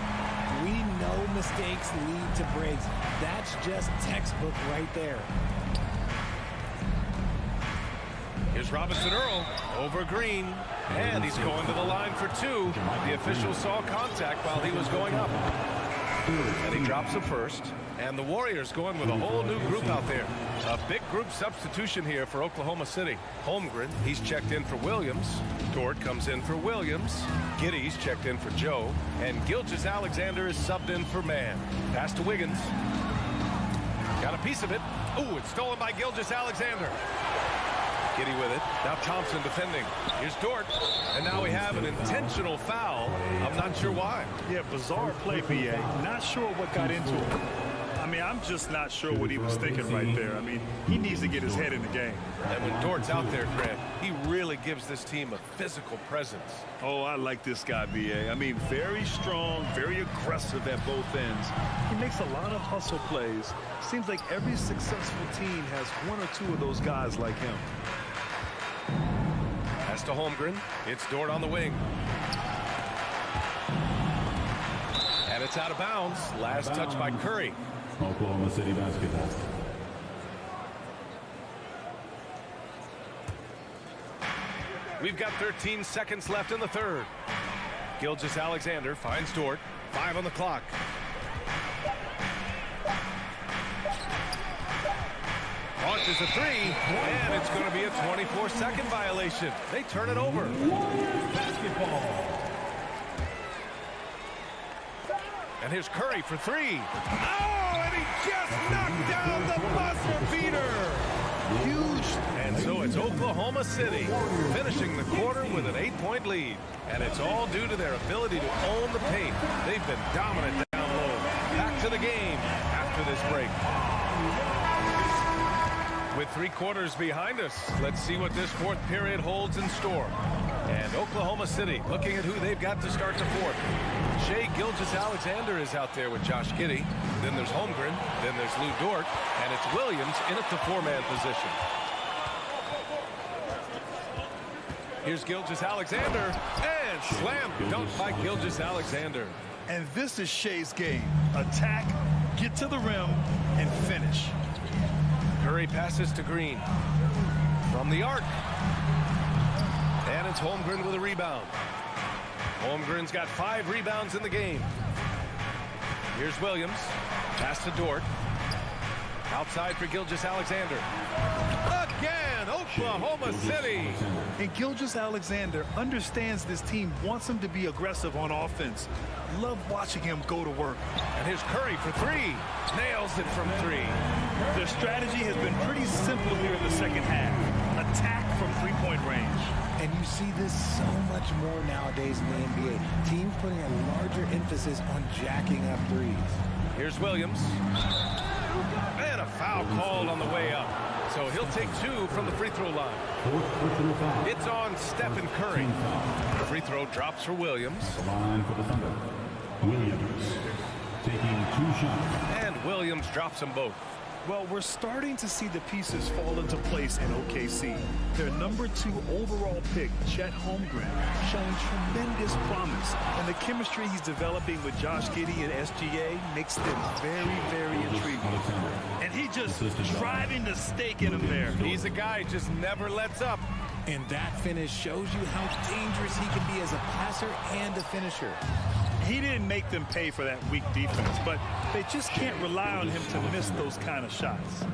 We know mistakes lead to breaks. That's just textbook right there. Here's Robinson Earl over Green. And he's going to the line for 2. The official saw contact while he was going up. And he drops the first. And the Warriors going with a whole new group out there. A big group substitution here for Oklahoma City. Holmgren, he's checked in for Williams. Dort comes in for Williams. Giddey's checked in for Joe. And Gilgeous-Alexander is subbed in for Mann. Pass to Wiggins. Got a piece of it. Ooh, it's stolen by Gilgeous-Alexander. Giddey with it. Now Thompson defending. Here's Dort. And now we have an intentional foul. I'm not sure why. Yeah, bizarre play, B.A. Not sure what got into it. I mean, I'm just not sure what he was thinking right there. I mean, he needs to get his head in the game. And when Dort's out there, Grant, he really gives this team a physical presence. Oh, I like this guy, B.A. I mean, very strong, very aggressive at both ends. He makes a lot of hustle plays. Seems like every successful team has 1 or 2 of those guys like him. Pass to Holmgren. It's Dort on the wing. And it's out of bounds. Last touch by Curry. Oklahoma City basketball. We've got 13 seconds left in the third. Gilgeous-Alexander finds Dort. 5 on the clock. Launches a 3, and it's going to be a 24-second violation. They turn it over. Basketball. And here's Curry for 3. Oh, and he just knocked down the buzzer beater. Huge. And so it's Oklahoma City finishing the quarter with an 8-point lead. And it's all due to their ability to own the paint. They've been dominant down low. Back to the game after this break. With 3 quarters behind us, let's see what this fourth period holds in store. And Oklahoma City looking at who they've got to start the fourth. Shai Gilgeous-Alexander is out there with Josh Giddey. Then there's Holmgren. Then there's Lou Dort. And it's Williams in at the 4-man position. Here's Gilgeous-Alexander. And slam dunk by Gilgeous-Alexander. And this is Shai's game. Attack, get to the rim, and finish. Curry passes to Green. From the arc. And it's Holmgren with a rebound. Holmgren's got 5 rebounds in the game. Here's Williams. Pass to Dort. Outside for Gilgeous-Alexander. Again, Oklahoma City. And Gilgeous-Alexander understands this team wants him to be aggressive on offense. Love watching him go to work. And here's Curry for three. Nails it from three. Their strategy has been pretty simple here in the second half. Attack from three-point range. And you see this so much more nowadays in the NBA. Teams putting a larger emphasis on jacking up threes. Here's Williams. And a foul called on the way up. So he'll take two from the free throw line. It's on Stephen Curry. The free throw drops for Williams. The line for the Thunder. Williams taking 2 shots. And Williams drops them both. Well, we're starting to see the pieces fall into place in OKC. Their number 2 overall pick, Chet Holmgren, showing tremendous promise. And the chemistry he's developing with Josh Giddey and SGA makes them very, very intriguing. And he just driving the stake in him there. He's a guy who just never lets up. And that finish shows you how dangerous he can be as a passer and a finisher. He didn't make them pay for that weak defense, but they just can't rely on him to miss those kind of shots.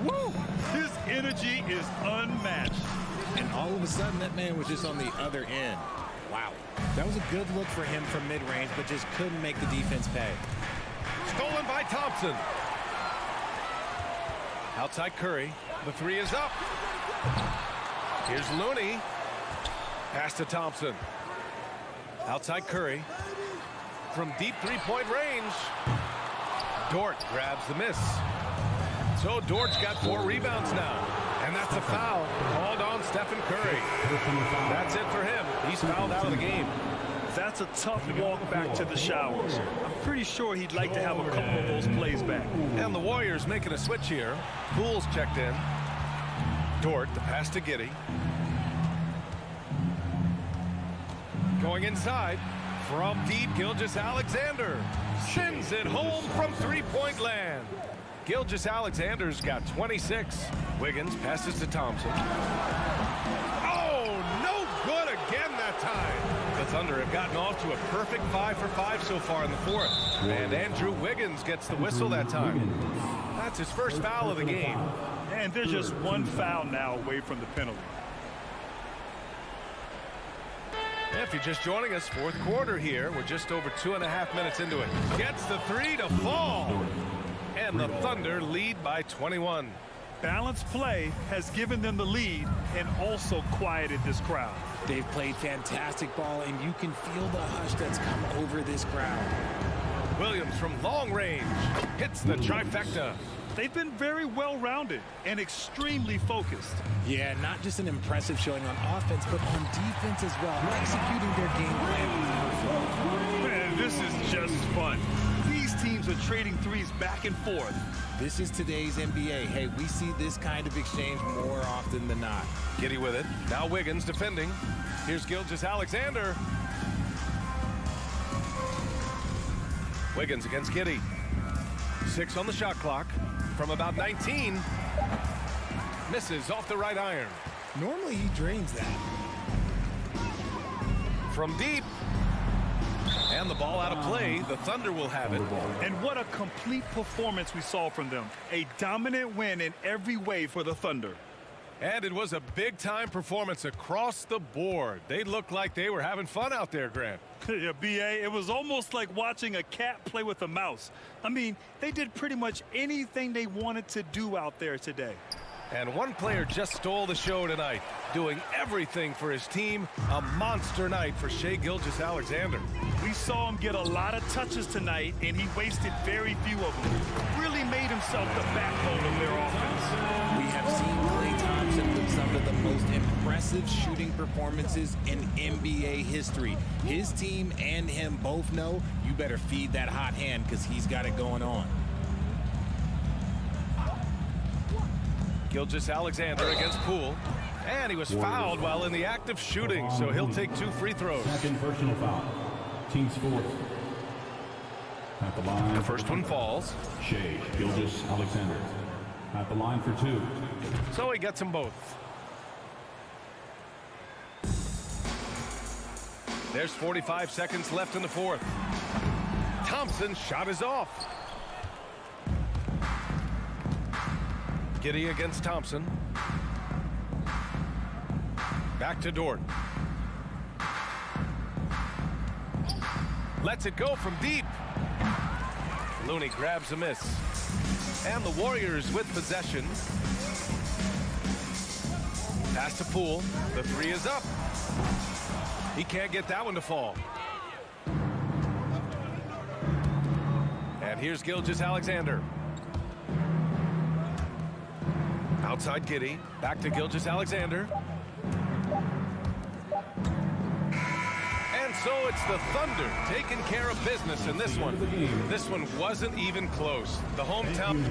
Woo! His energy is unmatched. And all of a sudden, that man was just on the other end. Wow. That was a good look for him from mid-range, but just couldn't make the defense pay. Stolen by Thompson. Outside Curry. The three is up. Here's Looney. Pass to Thompson. Outside Curry. From deep three-point range. Dort grabs the miss. So Dort's got 4 rebounds now. And that's a foul called on Stephen Curry. That's it for him. He's fouled out of the game. That's a tough walk back to the showers. I'm pretty sure he'd like to have a couple of those plays back. And the Warriors making a switch here. Poole's checked in. Dort, the pass to Giddey. Going inside. From deep, Gilgeous-Alexander sends it home from three-point land. Gilgeous-Alexander's got 26. Wiggins passes to Thompson. Oh, no good again that time. The Thunder have gotten off to a perfect 5 for 5 so far in the fourth. And Andrew Wiggins gets the whistle that time. That's his first foul of the game. And they're just one foul now away from the penalty. If you're just joining us, fourth quarter here. We're just over 2.5 minutes into it. Gets the three to fall. And the Thunder lead by 21. Balanced play has given them the lead and also quieted this crowd. They've played fantastic ball, and you can feel the hush that's come over this crowd. Williams from long range hits the trifecta. They've been very well-rounded and extremely focused. Yeah, not just an impressive showing on offense, but on defense as well, executing their game plan. Man, this is just fun. These teams are trading threes back and forth. This is today's NBA. Hey, we see this kind of exchange more often than not. Giddey with it. Now Wiggins defending. Here's Gilgeous-Alexander. Wiggins against Giddey. 6 on the shot clock. From about 19. Misses off the right iron. Normally he drains that. From deep. And the ball out of play. The Thunder will have it. And what a complete performance we saw from them. A dominant win in every way for the Thunder. And it was a big-time performance across the board. They looked like they were having fun out there, Grant. Yeah, B.A., it was almost like watching a cat play with a mouse. I mean, they did pretty much anything they wanted to do out there today. And one player just stole the show tonight, doing everything for his team. A monster night for Shai Gilgeous-Alexander. We saw him get a lot of touches tonight, and he wasted very few of them. Really made himself the backbone of their offense. We have seen Klay Thompson with some of the most impressive shooting performances in NBA history. His team and him both know you better feed that hot hand because he's got it going on. Gilgeous-Alexander against Poole. And he was fouled while in the act of shooting, so he'll take 2 free throws. Second personal foul. Team's fourth. At the line. The first one falls. Shai Gilgeous-Alexander. At the line for 2. So he gets them both. There's 45 seconds left in the fourth. Thompson's shot is off. Giddy against Thompson. Back to Dort. Lets it go from deep. Looney grabs a miss. And the Warriors with possession. Pass to Poole. The three is up. He can't get that one to fall. And here's Gilgeous-Alexander. Outside Giddy. Back to Gilgeous-Alexander. And so it's the Thunder taking care of business in this one. This one wasn't even close. The hometown...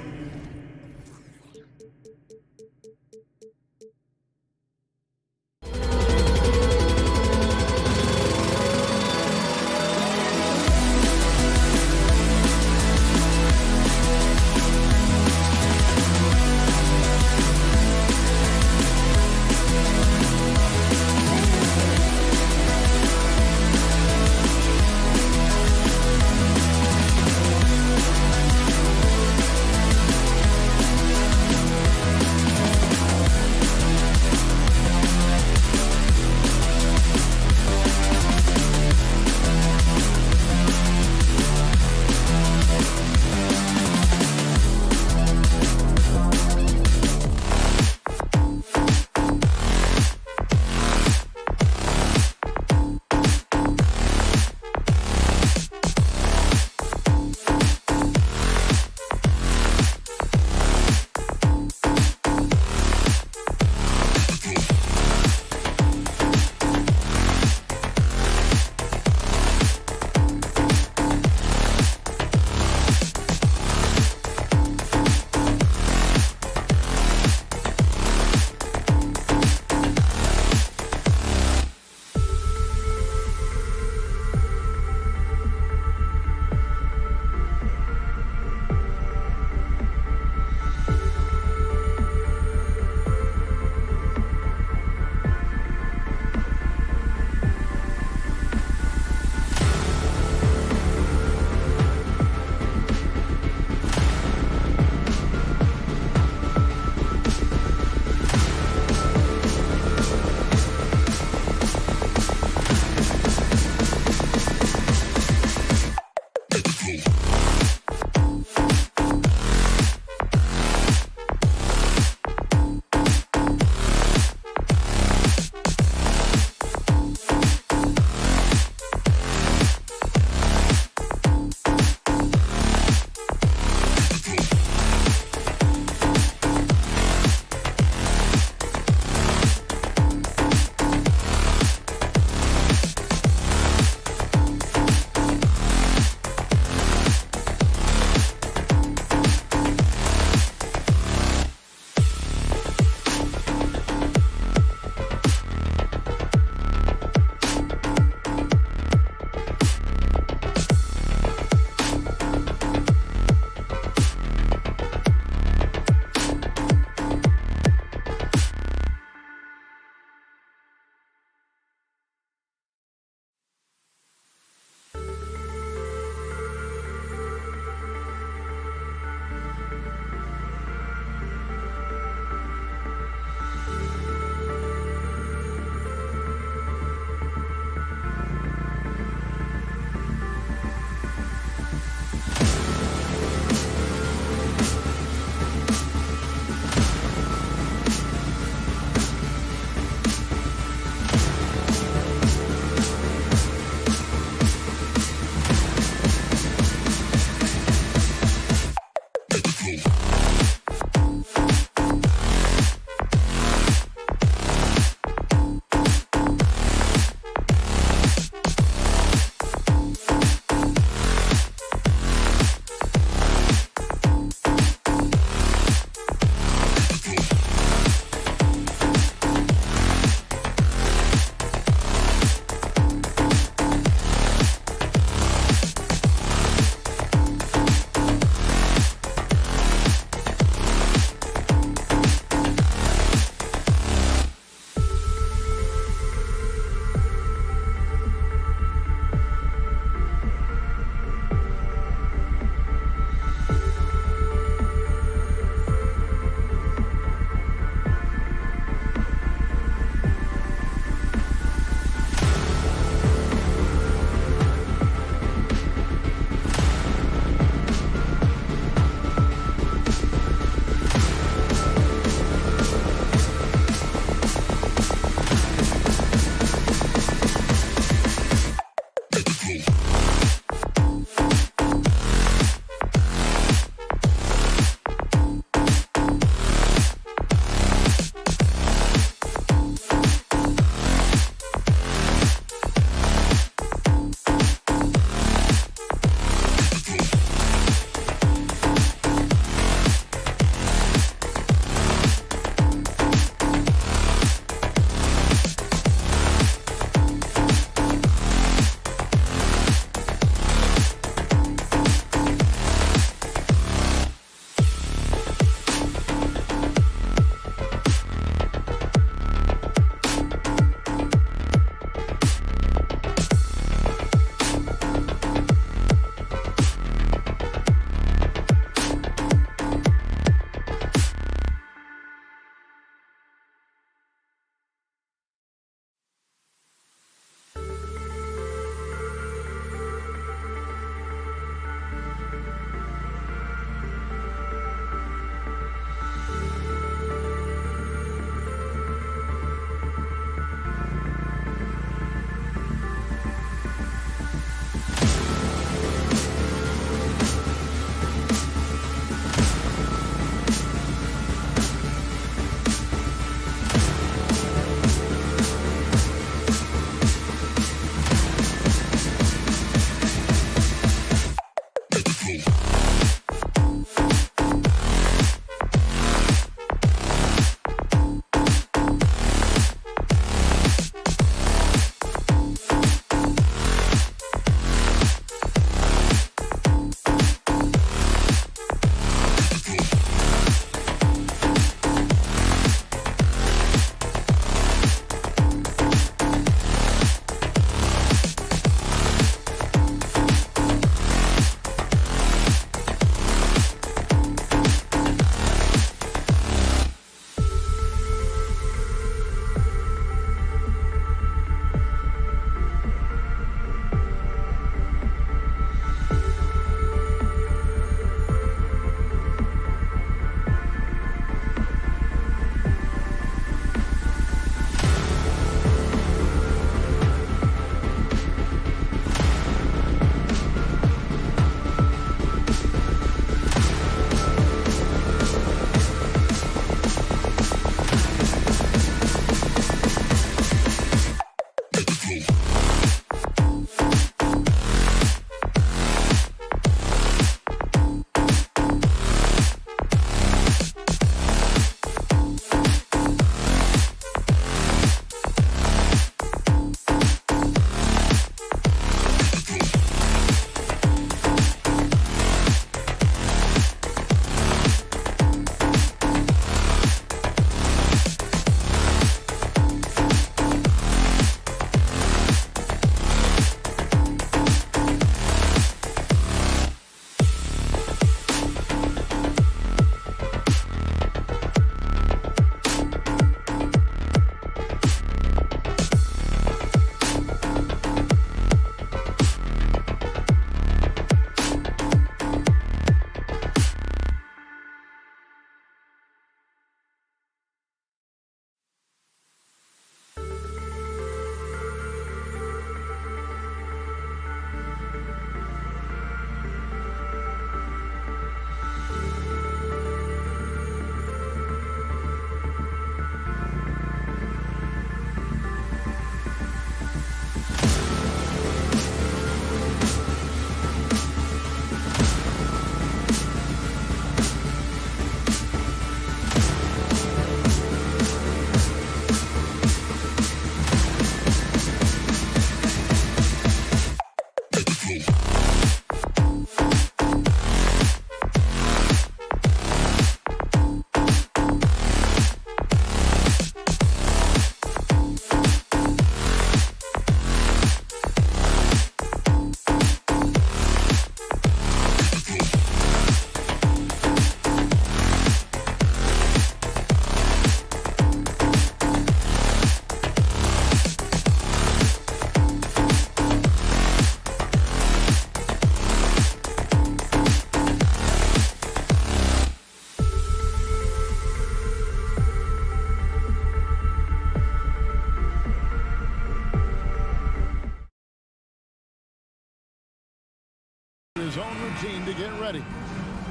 his own routine to get ready.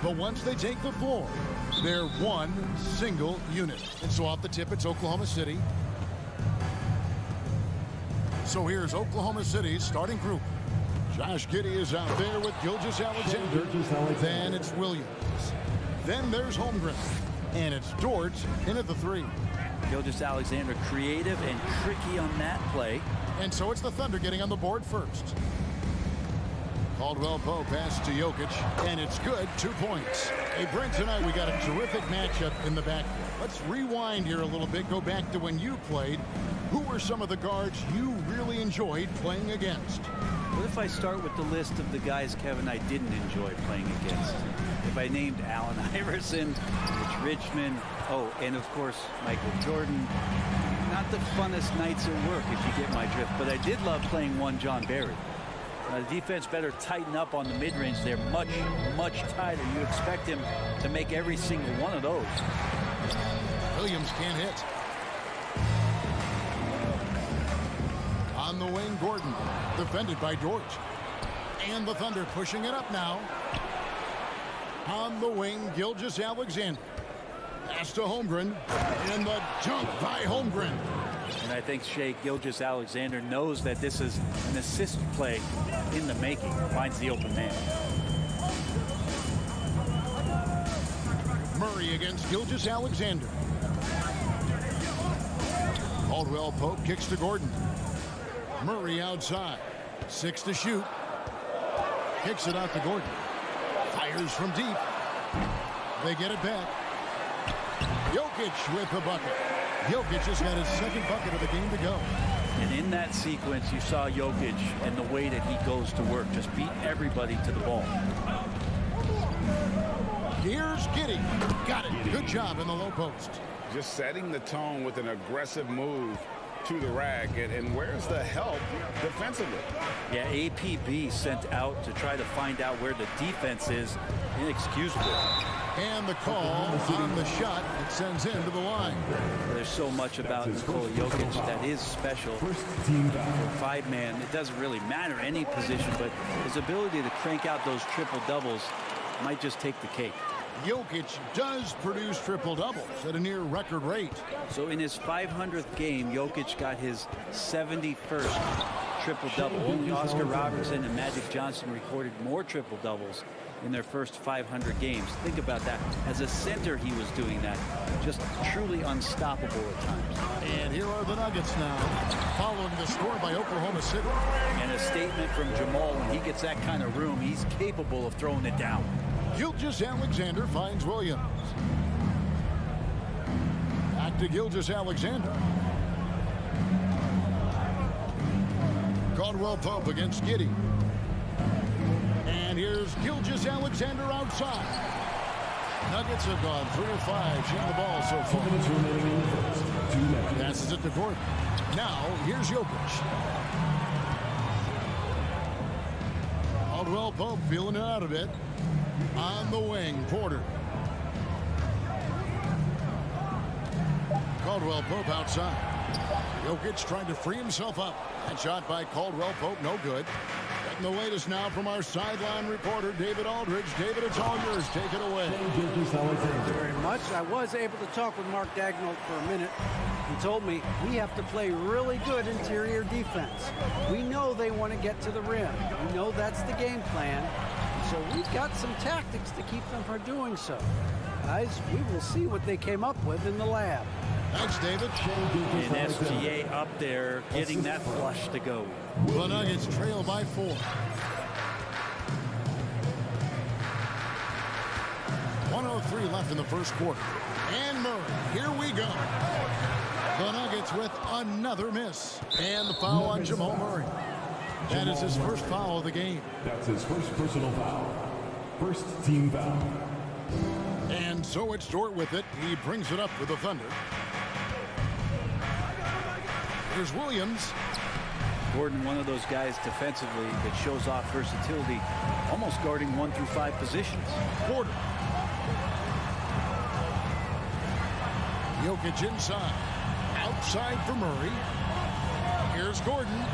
But once they take the floor, they're one single unit. And so off the tip, it's Oklahoma City. So here's Oklahoma City's starting group. Josh Giddey is out there with Gilgeous-Alexander. Then it's Williams. Then there's Holmgren. And it's Dort in at the 3. Gilgeous-Alexander creative and tricky on that play. And so it's the Thunder getting on the board first. Caldwell Pope pass to Jokic, and it's good, 2 points. Hey, Brent, tonight we got a terrific matchup in the backcourt. Let's rewind here a little bit, go back to when you played. Who were some of the guards you really enjoyed playing against? What if I start with the list of the guys, Kevin, I didn't enjoy playing against? If I named Allen Iverson, Mitch Richmond, oh, and of course, Michael Jordan. Not the funnest nights at work, if you get my drift, but I did love playing one John Barry. The defense better tighten up on the mid-range. They're much, much tighter. You expect him to make every single one of those. Williams can't hit. On the wing, Gordon, defended by Dort. And the Thunder pushing it up now. On the wing, Gilgeous-Alexander. Pass to Holmgren, and the dunk by Holmgren. And I think Shea Gilgeous-Alexander knows that this is an assist play in the making. Finds the open man. Murray against Gilgeous-Alexander. Caldwell Pope kicks to Gordon. Murray outside. 6 to shoot. Kicks it out to Gordon. Fires from deep. They get it back. Jokic with the bucket. Jokic has got his second bucket of the game to go. And in that sequence, you saw Jokic and the way that he goes to work. Just beat everybody to the ball. Here's Giddey. Got it. Good job in the low post. Just setting the tone with an aggressive move to the rack. And where's the help defensively? Yeah, APB sent out to try to find out where the defense is. Inexcusable. And the call on the shot that sends him to the line. There's so much about Nikola Jokic that is special. For 5-man, it doesn't really matter any position, but his ability to crank out those triple-doubles might just take the cake. Jokic does produce triple-doubles at a near record rate. So in his 500th game, Jokic got his 71st triple-double. Only Oscar Robertson and Magic Johnson recorded more triple-doubles in their first 500 games. Think about that. As a center, he was doing that. Just truly unstoppable at times. And here are the Nuggets now, following the score by Oklahoma City. And a statement from Jamal, when he gets that kind of room, he's capable of throwing it down. Gilgeous-Alexander finds Williams. Back to Gilgeous-Alexander. Caldwell Pope against Giddey. And here's Gilgeous-Alexander outside. Nuggets have gone 3 of 5 shooting the ball so far. Passes it to Gordon. Now here's Jokic. Caldwell Pope feeling it out a bit. On the wing, Porter. Caldwell Pope outside. Jokic trying to free himself up. That shot by Caldwell Pope, no good. Getting the latest now from our sideline reporter, David Aldridge. David, it's all yours. Take it away. Thank you very much. I was able to talk with Mark Daigneault for a minute. He told me we have to play really good interior defense. We know they want to get to the rim. We know that's the game plan. So we've got some tactics to keep them from doing so. Guys, we will see what they came up with in the lab. Thanks, David. And SGA up there getting that flush to go. The Nuggets trail by 4. 1:03 left in the first quarter. And Murray, here we go. The Nuggets with another miss. And the foul on Jamal Murray. That is his first foul of the game. That's his first personal foul. First team foul. And so it's Dort with it. He brings it up for the Thunder. Here's Williams. Gordon, one of those guys defensively that shows off versatility, almost guarding 1 through 5 positions. Porter. Jokic inside. Outside for Murray. Here's Gordon.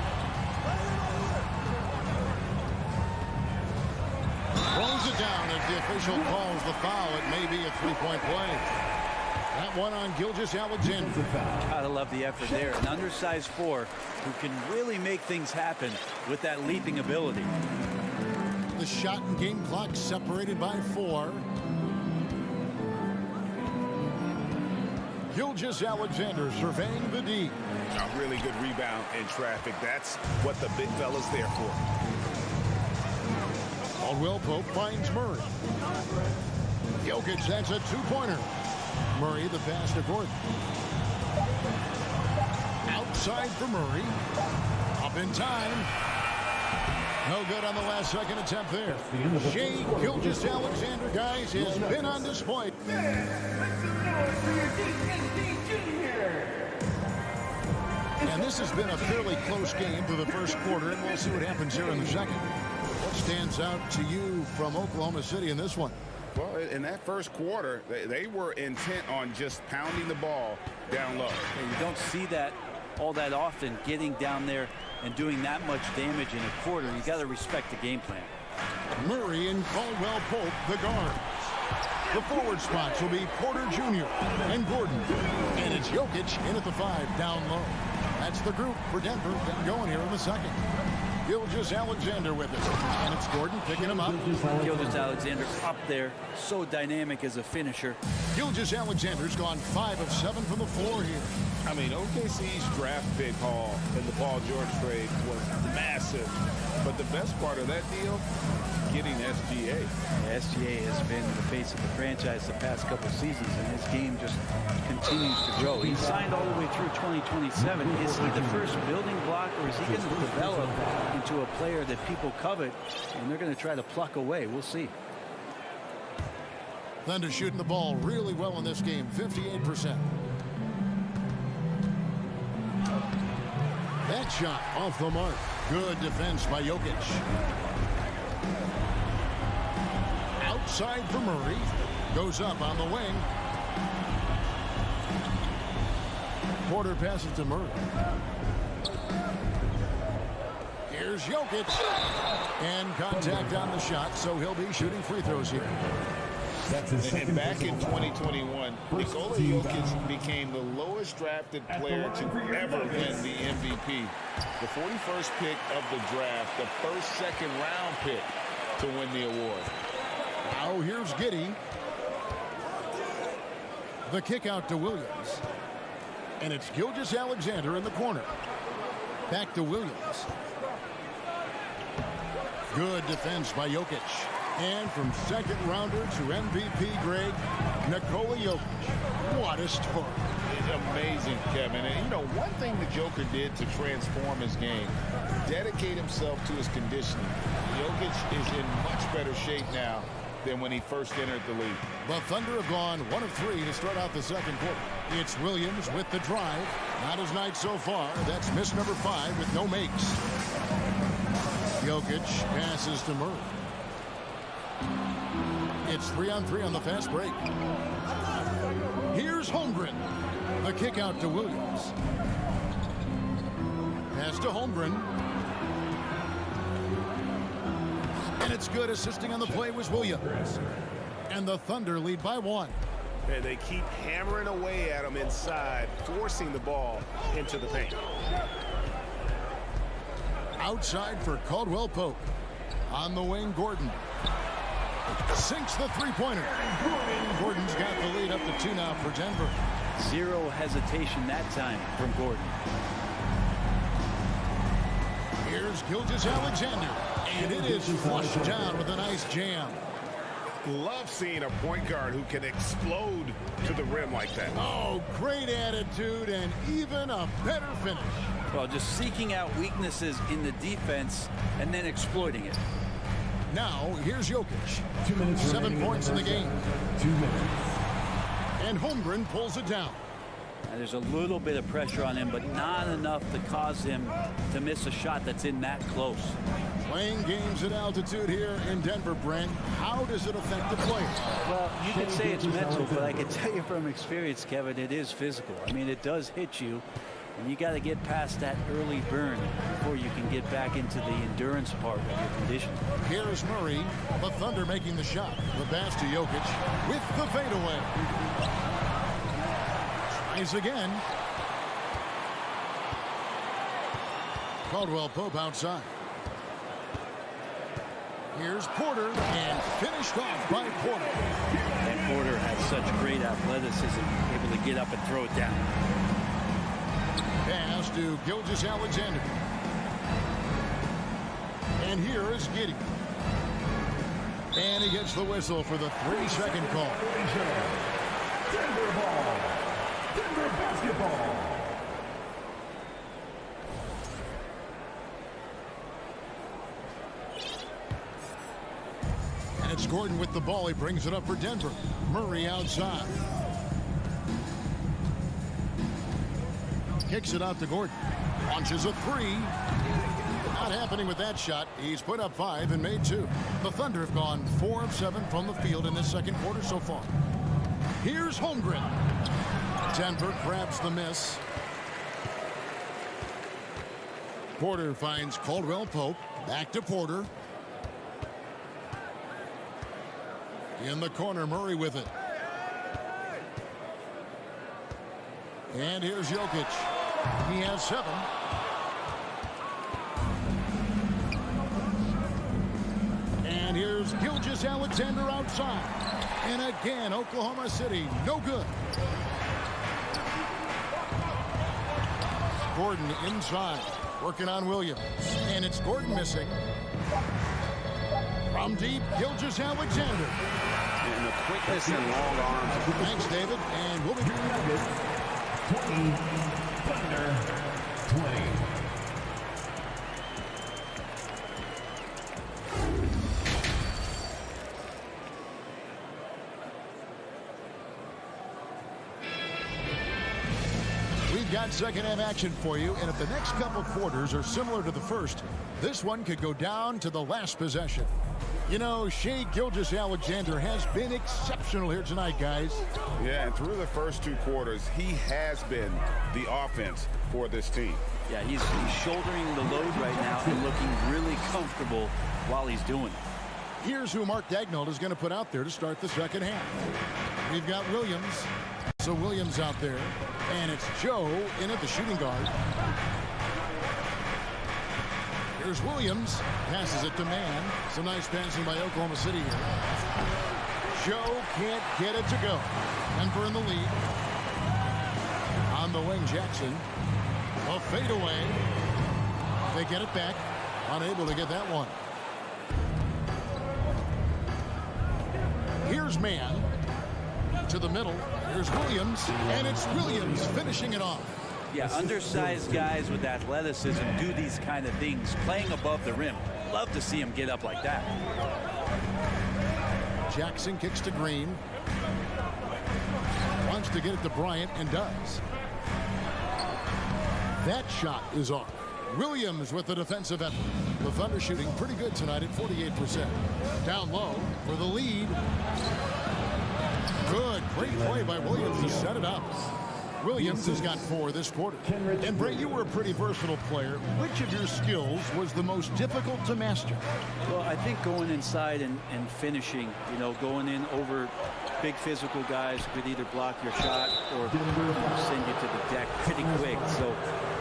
down as the official calls the foul. It may be a three-point play. That one on Gilgeous-Alexander. Gotta love the effort there. An undersized 4 who can really make things happen with that leaping ability. The shot and game clock separated by 4. Gilgeous-Alexander surveying the D. A really good rebound in traffic. That's what the big fella's there for. Caldwell Pope finds Murray. Jokic, that's a two-pointer. Murray, the pass to Gordon. Outside for Murray. Up in time. No good on the last second attempt there. Shea Gilgeous-Alexander, guys, has been on display. And this has been a fairly close game through the first quarter, and we'll see what happens here in the second. What stands out to you from Oklahoma City in this one? Well, in that first quarter, they were intent on just pounding the ball down low. And you don't see that all that often, getting down there and doing that much damage in a quarter. You got to respect the game plan. Murray and Caldwell Pope, the guards. The forward spots will be Porter Jr. and Gordon. And it's Jokic in at the 5, down low. That's the group for Denver getting going here in the second. Gilgeous-Alexander with it. And it's Gordon picking him up. Gilgeous-Alexander up there, so dynamic as a finisher. Gilgeous-Alexander's gone 5 of 7 from the floor here. I mean, OKC's draft pick haul in the Paul George trade was massive. But the best part of that deal, getting SGA. SGA has been the face of the franchise the past couple seasons, and his game just continues to grow. He's signed all the way through 2027. Is he the first building block, or is he going to develop into a player that people covet, and they're going to try to pluck away? We'll see. Thunder shooting the ball really well in this game, 58%. That shot off the mark. Good defense by Jokic. Outside for Murray. Goes up on the wing. Porter passes to Murray. Here's Jokic. And contact on the shot, so he'll be shooting free throws here. And back in 2021, Nikola Jokic became the lowest drafted player to ever win the MVP. The 41st pick of the draft, the first second-round pick to win the award. Now here's Giddey. The kick out to Williams. And it's Gilgeous-Alexander in the corner. Back to Williams. Good defense by Jokic. And from second rounder to MVP grade, Nikola Jokic. What a story. It's amazing, Kevin. And, you know, one thing the Joker did to transform his game, dedicate himself to his conditioning. Jokic is in much better shape now than when he first entered the league. The Thunder have gone 1 of 3 to start out the second quarter. It's Williams with the drive. Not his night so far. That's miss number 5 with no makes. Jokic passes to Murray. It's 3-on-3 on the fast break. Here's Holmgren. The kick out to Williams. Pass to Holmgren. And it's good. Assisting on the play was Williams. And the Thunder lead by 1. And they keep hammering away at him inside, forcing the ball into the paint. Outside for Caldwell Pope. On the wing, Gordon. Sinks the three-pointer. Gordon's got the lead up to 2 now for Denver. Zero hesitation that time from Gordon. Here's Gilgeous-Alexander. And it is flushed down with a nice jam. Love seeing a point guard who can explode to the rim like that. Oh, great attitude and even a better finish. Well, just seeking out weaknesses in the defense and then exploiting it. Now, here's Jokic. 2 minutes 7 points in the game. 2 minutes. And Holmgren pulls it down. And there's a little bit of pressure on him, but not enough to cause him to miss a shot that's in that close. Playing games at altitude here in Denver, Brent. How does it affect the player? Well, you could say it's mental, but I can tell you from experience, Kevin, it is physical. I mean, it does hit you. And you got to get past that early burn before you can get back into the endurance part of your conditioning. Here's Murray. The Thunder making the shot. The pass to Jokic with the fadeaway. Tries again. Caldwell Pope outside. Here's Porter, and finished off by Porter. And Porter has such great athleticism, able to get up and throw it down. Pass to Gilgeous-Alexander. And here is Giddey. And he gets the whistle for the 3-second call. Denver ball. Denver basketball. And it's Gordon with the ball. He brings it up for Denver. Murray outside. Kicks it out to Gordon. Launches a three. Not happening with that shot. He's put up 5 and made 2. The Thunder have gone 4 of 7 from the field in this second quarter so far. Here's Holmgren. Denver grabs the miss. Porter finds Caldwell Pope. Back to Porter. In the corner, Murray with it. And here's Jokic. He has 7. And here's Gilgeous-Alexander outside. And again, Oklahoma City, no good. Gordon inside, working on Williams. And it's Gordon missing. From deep, Gilgeous-Alexander. And the quickness and long arms. Thanks, David. And we'll be 20, Thunder, 20. We've got second half action for you, and if the next couple quarters are similar to the first, this one could go down to the last possession. You know, Shai Gilgeous-Alexander has been exceptional here tonight, guys. Yeah, and through the first 2 quarters, he has been the offense for this team. Yeah, he's shouldering the load right now and looking really comfortable while he's doing it. Here's who Mark Daigneault is going to put out there to start the second half. We've got Williams. So Williams out there. And it's Joe in at the shooting guard. Here's Williams. Passes it to Mann. Some nice passing by Oklahoma City here. Joe can't get it to go. Denver in the lead. On the wing, Jackson. A fadeaway. They get it back. Unable to get that one. Here's Mann. To the middle. Here's Williams. And it's Williams finishing it off. Yeah, undersized guys with athleticism do these kind of things, playing above the rim. Love to see him get up like that. Jackson kicks to Green. Wants to get it to Bryant and does. That shot is off. Williams with the defensive effort. The Thunder shooting pretty good tonight at 48%. Down low for the lead. Good, great play by Williams to set it up. Williams has got 4 this quarter. And Bray, you were a pretty versatile player. Which of your skills was the most difficult to master? Well, I think going inside and finishing, you know, going in over big physical guys who could either block your shot or send you to the deck pretty quick. So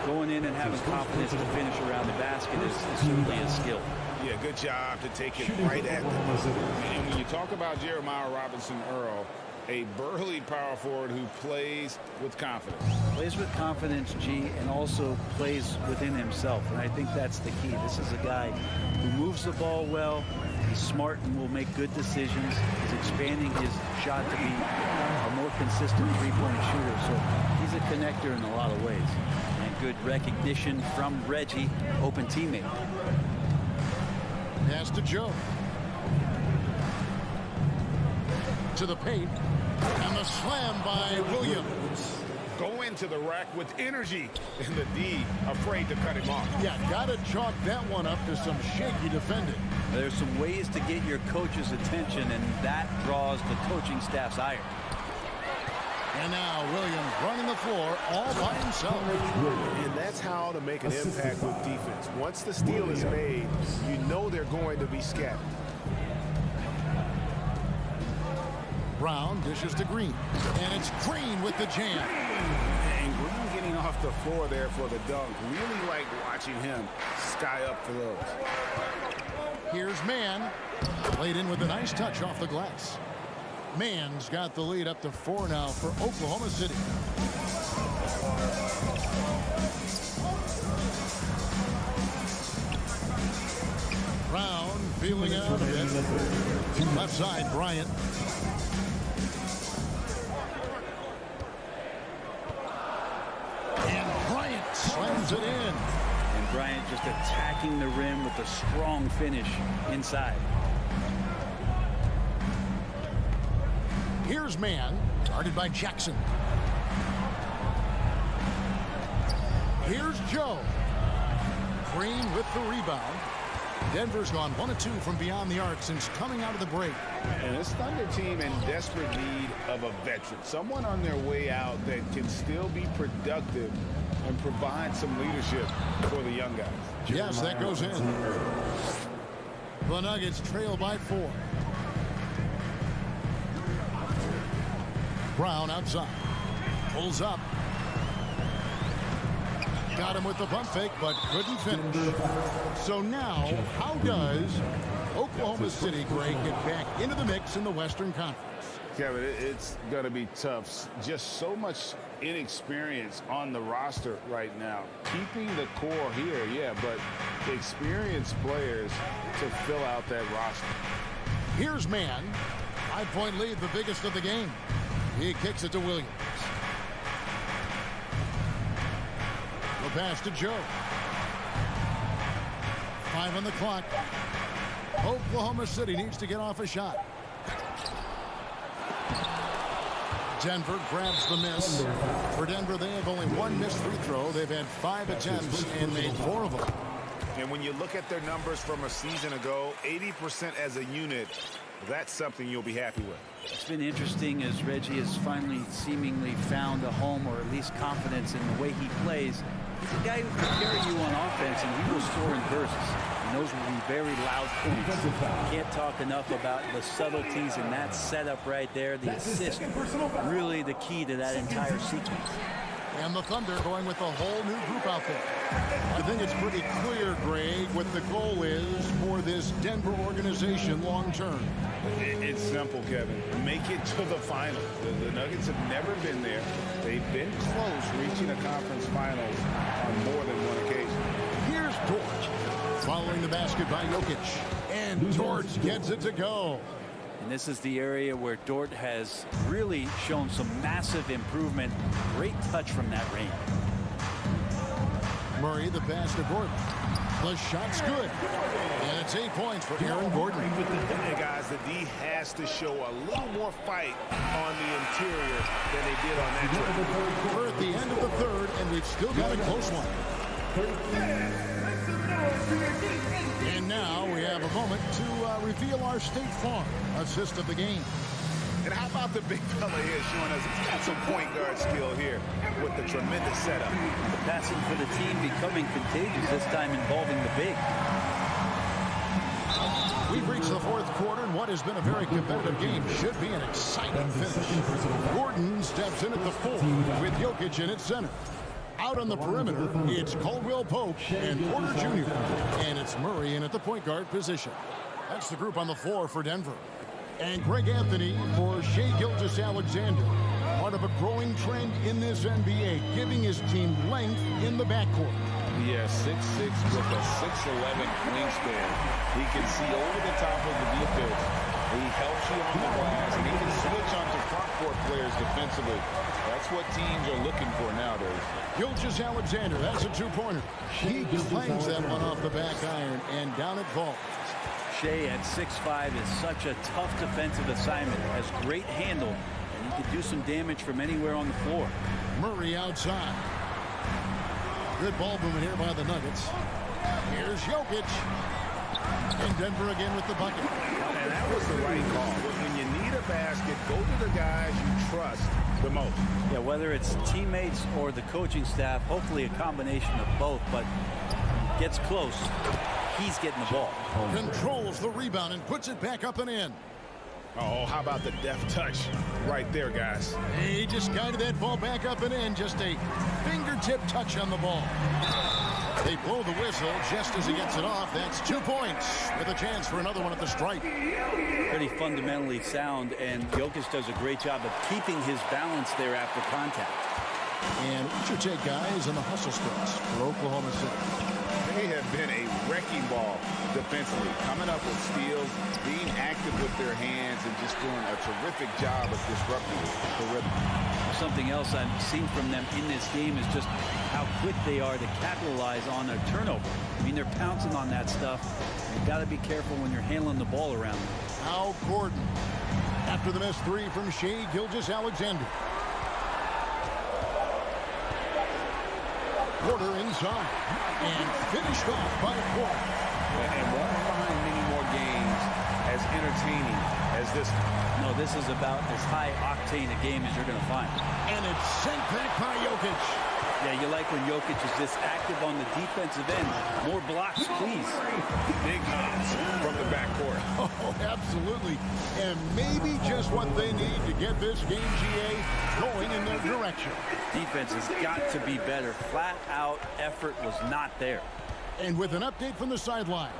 going in and having confidence to finish around the basket is certainly a skill. Yeah, good job to take it right at them. And when you talk about Jeremiah Robinson-Earl, a burly power forward who plays with confidence. Plays with confidence, G, and also plays within himself. And I think that's the key. This is a guy who moves the ball well. He's smart and will make good decisions. He's expanding his shot to be a more consistent three-point shooter. So he's a connector in a lot of ways. And good recognition from Reggie, open teammate. Pass to Joe. To the paint. And the slam by Williams. Go into the rack with energy. And the D afraid to cut him off. Yeah, got to chalk that one up to some shaky defending. There's some ways to get your coach's attention, and that draws the coaching staff's ire. And now Williams running the floor all by himself. And that's how to make an impact with defense. Once the steal is made, you know they're going to be scattered. Brown dishes to Green. And it's Green with the jam. And Green getting off the floor there for the dunk. Really like watching him sky up for those. Here's Mann. Played in with a nice touch off the glass. Mann's got the lead up to 4 now for Oklahoma City. Brown feeling out of it. Left side, Bryant. And Bryant slams it in. And Bryant just attacking the rim with a strong finish inside. Here's Mann, guarded by Jackson. Here's Joe. Green with the rebound. Denver's gone 1 of 2 from beyond the arc since coming out of the break. And this Thunder team in desperate need of a veteran. Someone on their way out that can still be productive and provide some leadership for the young guys. Yes, that goes in. The Nuggets trail by 4. Brown outside. Pulls up. Got him with the pump fake, but couldn't finish. So now, how does Oklahoma City, Greg, get back into the mix in the Western Conference? Kevin, it's going to be tough. Just so much inexperience on the roster right now. Keeping the core here, yeah, but experienced players to fill out that roster. Here's Mann. 5-point lead, the biggest of the game. He kicks it to Williams. The pass to Joe. 5 on the clock. Oklahoma City needs to get off a shot. Denver grabs the miss. For Denver, they have only 1 missed free throw. They've had 5 attempts and made 4 of them. And when you look at their numbers from a season ago, 80% as a unit, that's something you'll be happy with. It's been interesting as Reggie has finally seemingly found a home, or at least confidence in the way he plays. He's a guy who can carry you on offense, and he will score in bursts. And those will be very loud points. Can't talk enough about the subtleties in that setup right there. The assist, really the key to that entire sequence. And the Thunder going with a whole new group out there. I think it's pretty clear, Greg, what the goal is for this Denver organization long term. It's simple, Kevin. Make it to the finals. The Nuggets have never been there. They've been close reaching a conference finals on more than one occasion. Here's Dort. Following the basket by Jokic. And Dort gets it to go. And this is the area where Dort has really shown some massive improvement. Great touch from that range. Murray, the pass to Gordon. The shot's good. And it's 8 points for Aaron Gordon. Hey guys, the D has to show a little more fight on the interior than they did on that drive. We're at the end of the third, and we've still got a close one. And now we have a moment to reveal our State Farm assist of the game. And how about the big fella here showing us he's got some point guard skill here with the tremendous setup. The passing for the team becoming contagious, this time involving the big. We've reached the fourth quarter, and what has been a very competitive game should be an exciting finish. Gordon steps in at the 4 with Jokic in at center. Out on the perimeter, it's Caldwell Pope and Porter Jr. And it's Murray in at the point guard position. That's the group on the floor for Denver. And Greg Anthony for Shai Gilgeous-Alexander. Part of a growing trend in this NBA, giving his team length in the backcourt. Yeah, 6'6" with a 6'11" wingspan. He can see over the top of the defense. He helps you on the glass, and he can switch onto front court players defensively. That's what teams are looking for nowadays. Gilgeous-Alexander, that's a two-pointer. He clangs that one off the back iron, and down it falls. Shai at 6'5" is such a tough defensive assignment. Has great handle, and he can do some damage from anywhere on the floor. Murray outside. Good ball movement here by the Nuggets. Here's Jokic. And Denver again with the bucket. And that was the right call. When you need a basket, go to the guys you trust the most. Yeah, whether it's teammates or the coaching staff, hopefully a combination of both, but gets close, he's getting the ball. Controls the rebound and puts it back up and in. Oh, how about the deft touch right there, guys? He just guided that ball back up and in. Just a fingertip touch on the ball. They blow the whistle just as he gets it off. That's 2 points with a chance for another one at the stripe. Pretty fundamentally sound, and Jokic does a great job of keeping his balance there after contact. And what's your take, guys, on the hustle splits for Oklahoma City? They have been a wrecking ball defensively, coming up with steals, being active with their hands, and just doing a terrific job of disrupting the rhythm. Something else I've seen from them in this game is just how quick they are to capitalize on a turnover. I mean, they're pouncing on that stuff. You've got to be careful when you're handling the ball around them. Now Gordon, after the missed three from Shea Gilgeous-Alexander. Porter inside and finished off by Porter. And won't find many more games as entertaining as this one. No, this is about as high octane a game as you're going to find. And it's sent back by Jokic. Yeah, you like when Jokic is this active on the defensive end. More blocks, please. Big hops from the backcourt. Oh, absolutely. And maybe just what they need to get this game, GA, going in their direction. Defense has got to be better. Flat out effort was not there. And with an update from the sidelines,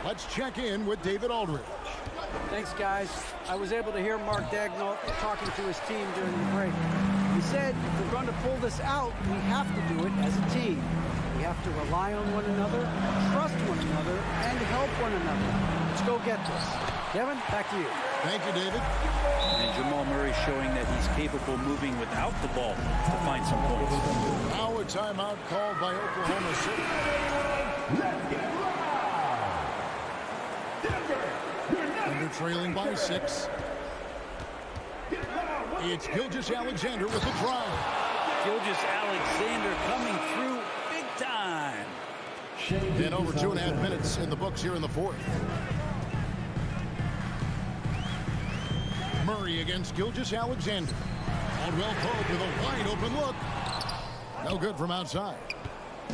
let's check in with David Aldridge. Thanks, guys. I was able to hear Mark Daigneault talking to his team during the break. He said, if we're going to pull this out, we have to do it as a team. We have to rely on one another, trust one another, and help one another. Let's go get this. Kevin, back to you. Thank you, David. And Jamal Murray showing that he's capable moving without the ball to find some points. Now a timeout called by Oklahoma City. Thunder trailing by 6. It's Gilgeous-Alexander with the drive. Gilgeous-Alexander coming through big time. Then over 2.5 minutes in the books here in the fourth. Murray against Gilgeous-Alexander. Caldwell Pope with a wide open look. No good from outside.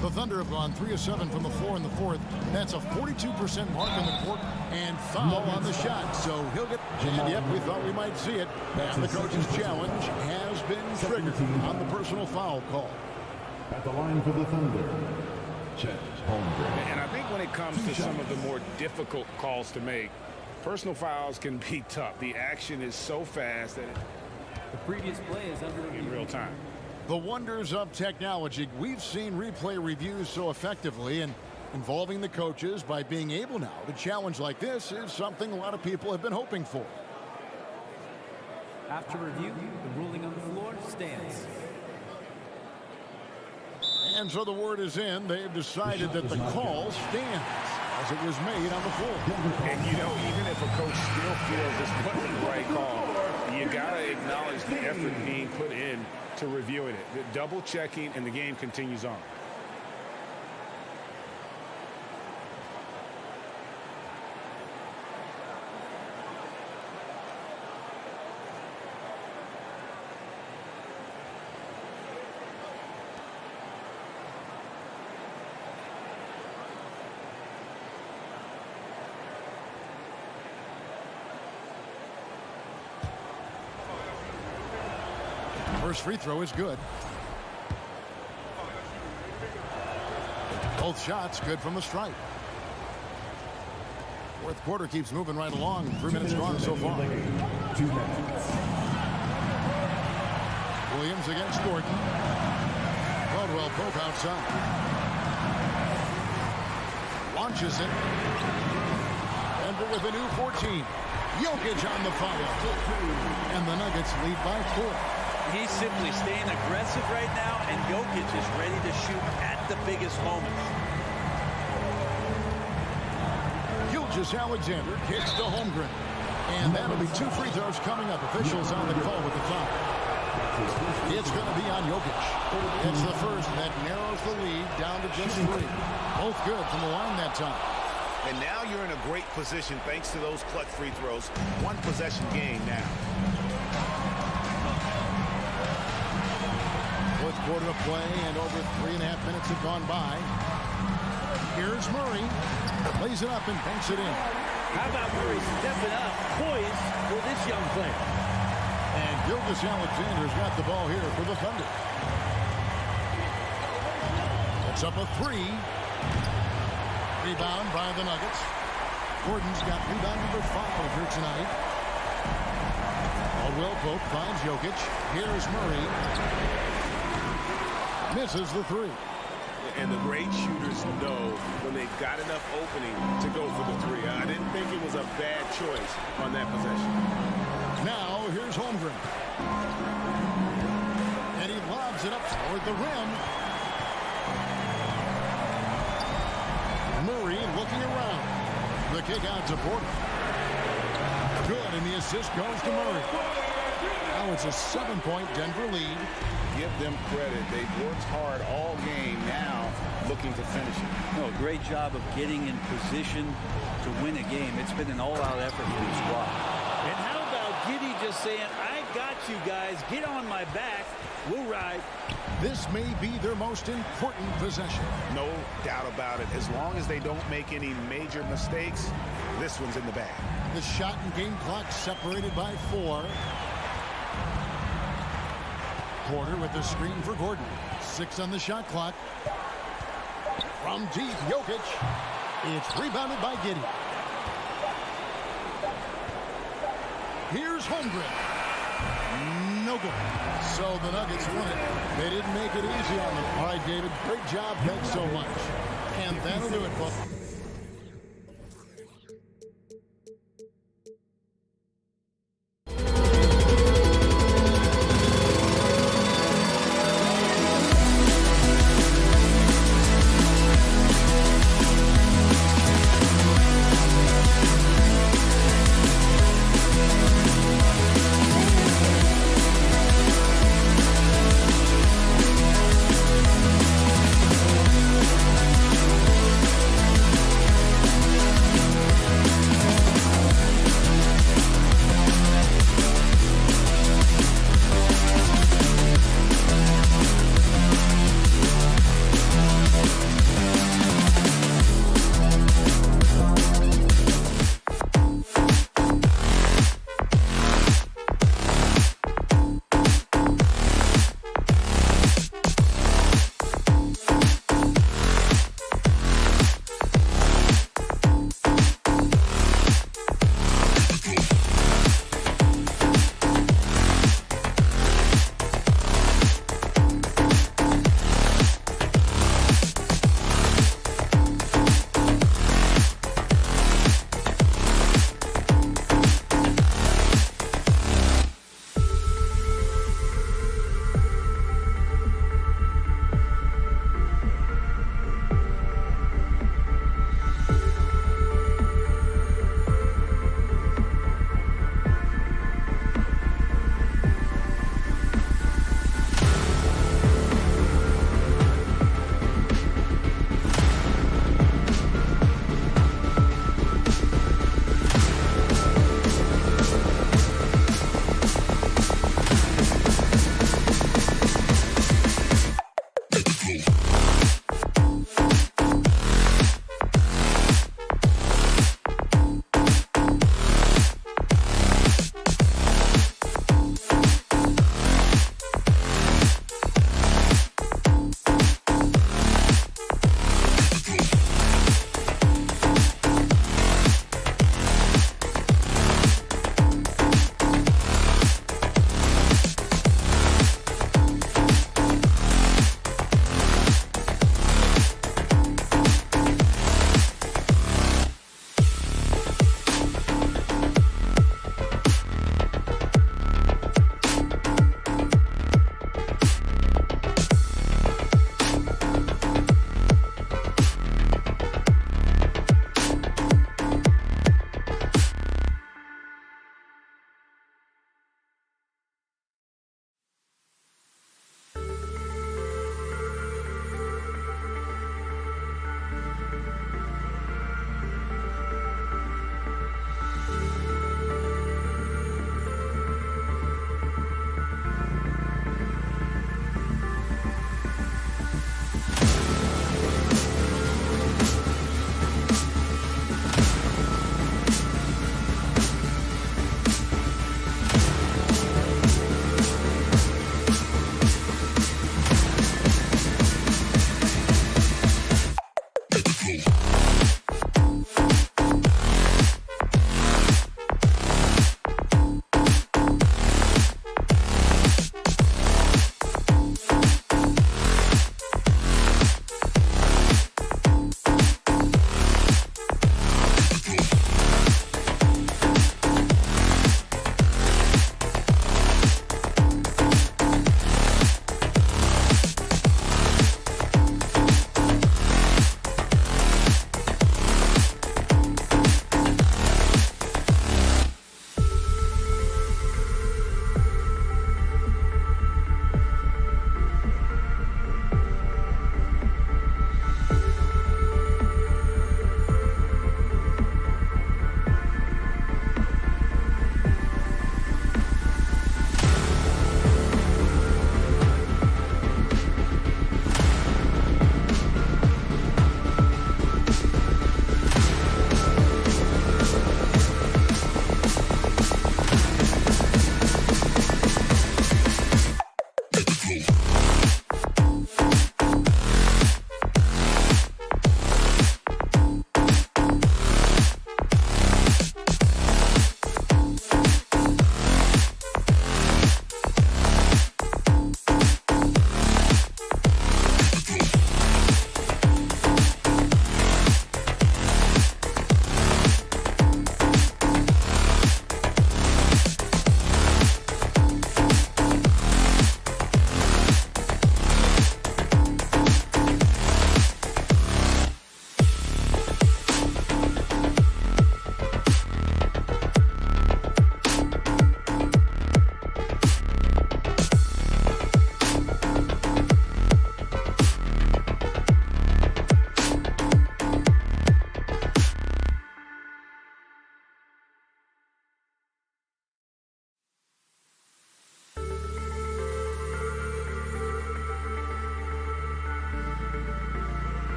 The Thunder have gone 3 of 7 from the floor in the fourth. That's a 42% mark in the court. And foul on the shot. So he'll get... And yep, we thought we might see it. And the coach's challenge has been triggered on the personal foul call. At the line for the Thunder, Chet Holmgren. And I think when it comes to some of the more difficult calls to make, personal fouls can be tough. The action is so fast that the previous play is under in real time. The wonders of technology. We've seen replay reviews so effectively, and involving the coaches by being able now to challenge like this is something a lot of people have been hoping for. After review, the ruling on the floor stands. And so the word is in. They've decided that the call stands as it was made on the floor. And, you know, even if a coach still feels this wasn't the right call, you got to acknowledge the effort being put in to reviewing it. The double checking, and the game continues on. First free throw is good. Both shots good from the stripe. Fourth quarter keeps moving right along. 3 minutes gone so far. 2 minutes. Williams against Gordon. Caldwell Pope outside. Launches it. Denver with a new 14. Jokic on the foul. And the Nuggets lead by 4. He's simply staying aggressive right now, and Jokic is ready to shoot at the biggest moments. Gilgeous-Alexander kicks to Holmgren. And that'll be 2 free throws coming up. Officials on the call with the foul. It's going to be on Jokic. It's the first that narrows the lead down to just 3. Both good from the line that time. And now you're in a great position thanks to those clutch free throws. 1 possession game now. Quarter of play and over 3.5 minutes have gone by. Here's Murray. Plays it up and banks it in. How about Murray stepping up, poised for this young player? And Gilgeous Alexander's got the ball here for the Thunder. It's up a 3. Rebound by the Nuggets. Gordon's got rebound number 5 here tonight. Caldwell Pope finds Jokic. Here's Murray. Misses the 3. And the great shooters know when they've got enough opening to go for the 3. I didn't think it was a bad choice on that possession. Now here's Holmgren. And he lobs it up toward the rim. Murray looking around. The kick out to Porter. Good, and the assist goes to Murray. Now it's a 7-point Denver lead. Give them credit. They've worked hard all game, now looking to finish it. No, great job of getting in position to win a game. It's been an all-out effort for the squad. And how about Giddey just saying, I got you guys, get on my back, we'll ride. This may be their most important possession. No doubt about it. As long as they don't make any major mistakes, this one's in the bag. The shot and game clock separated by 4. Porter with the screen for Gordon. 6 on the shot clock. From deep, Jokic. It's rebounded by Giddey. Here's Holmgren. No good. So the Nuggets won it. They didn't make it easy on them. All right, David, great job. Thanks so much. And that'll do it, folks.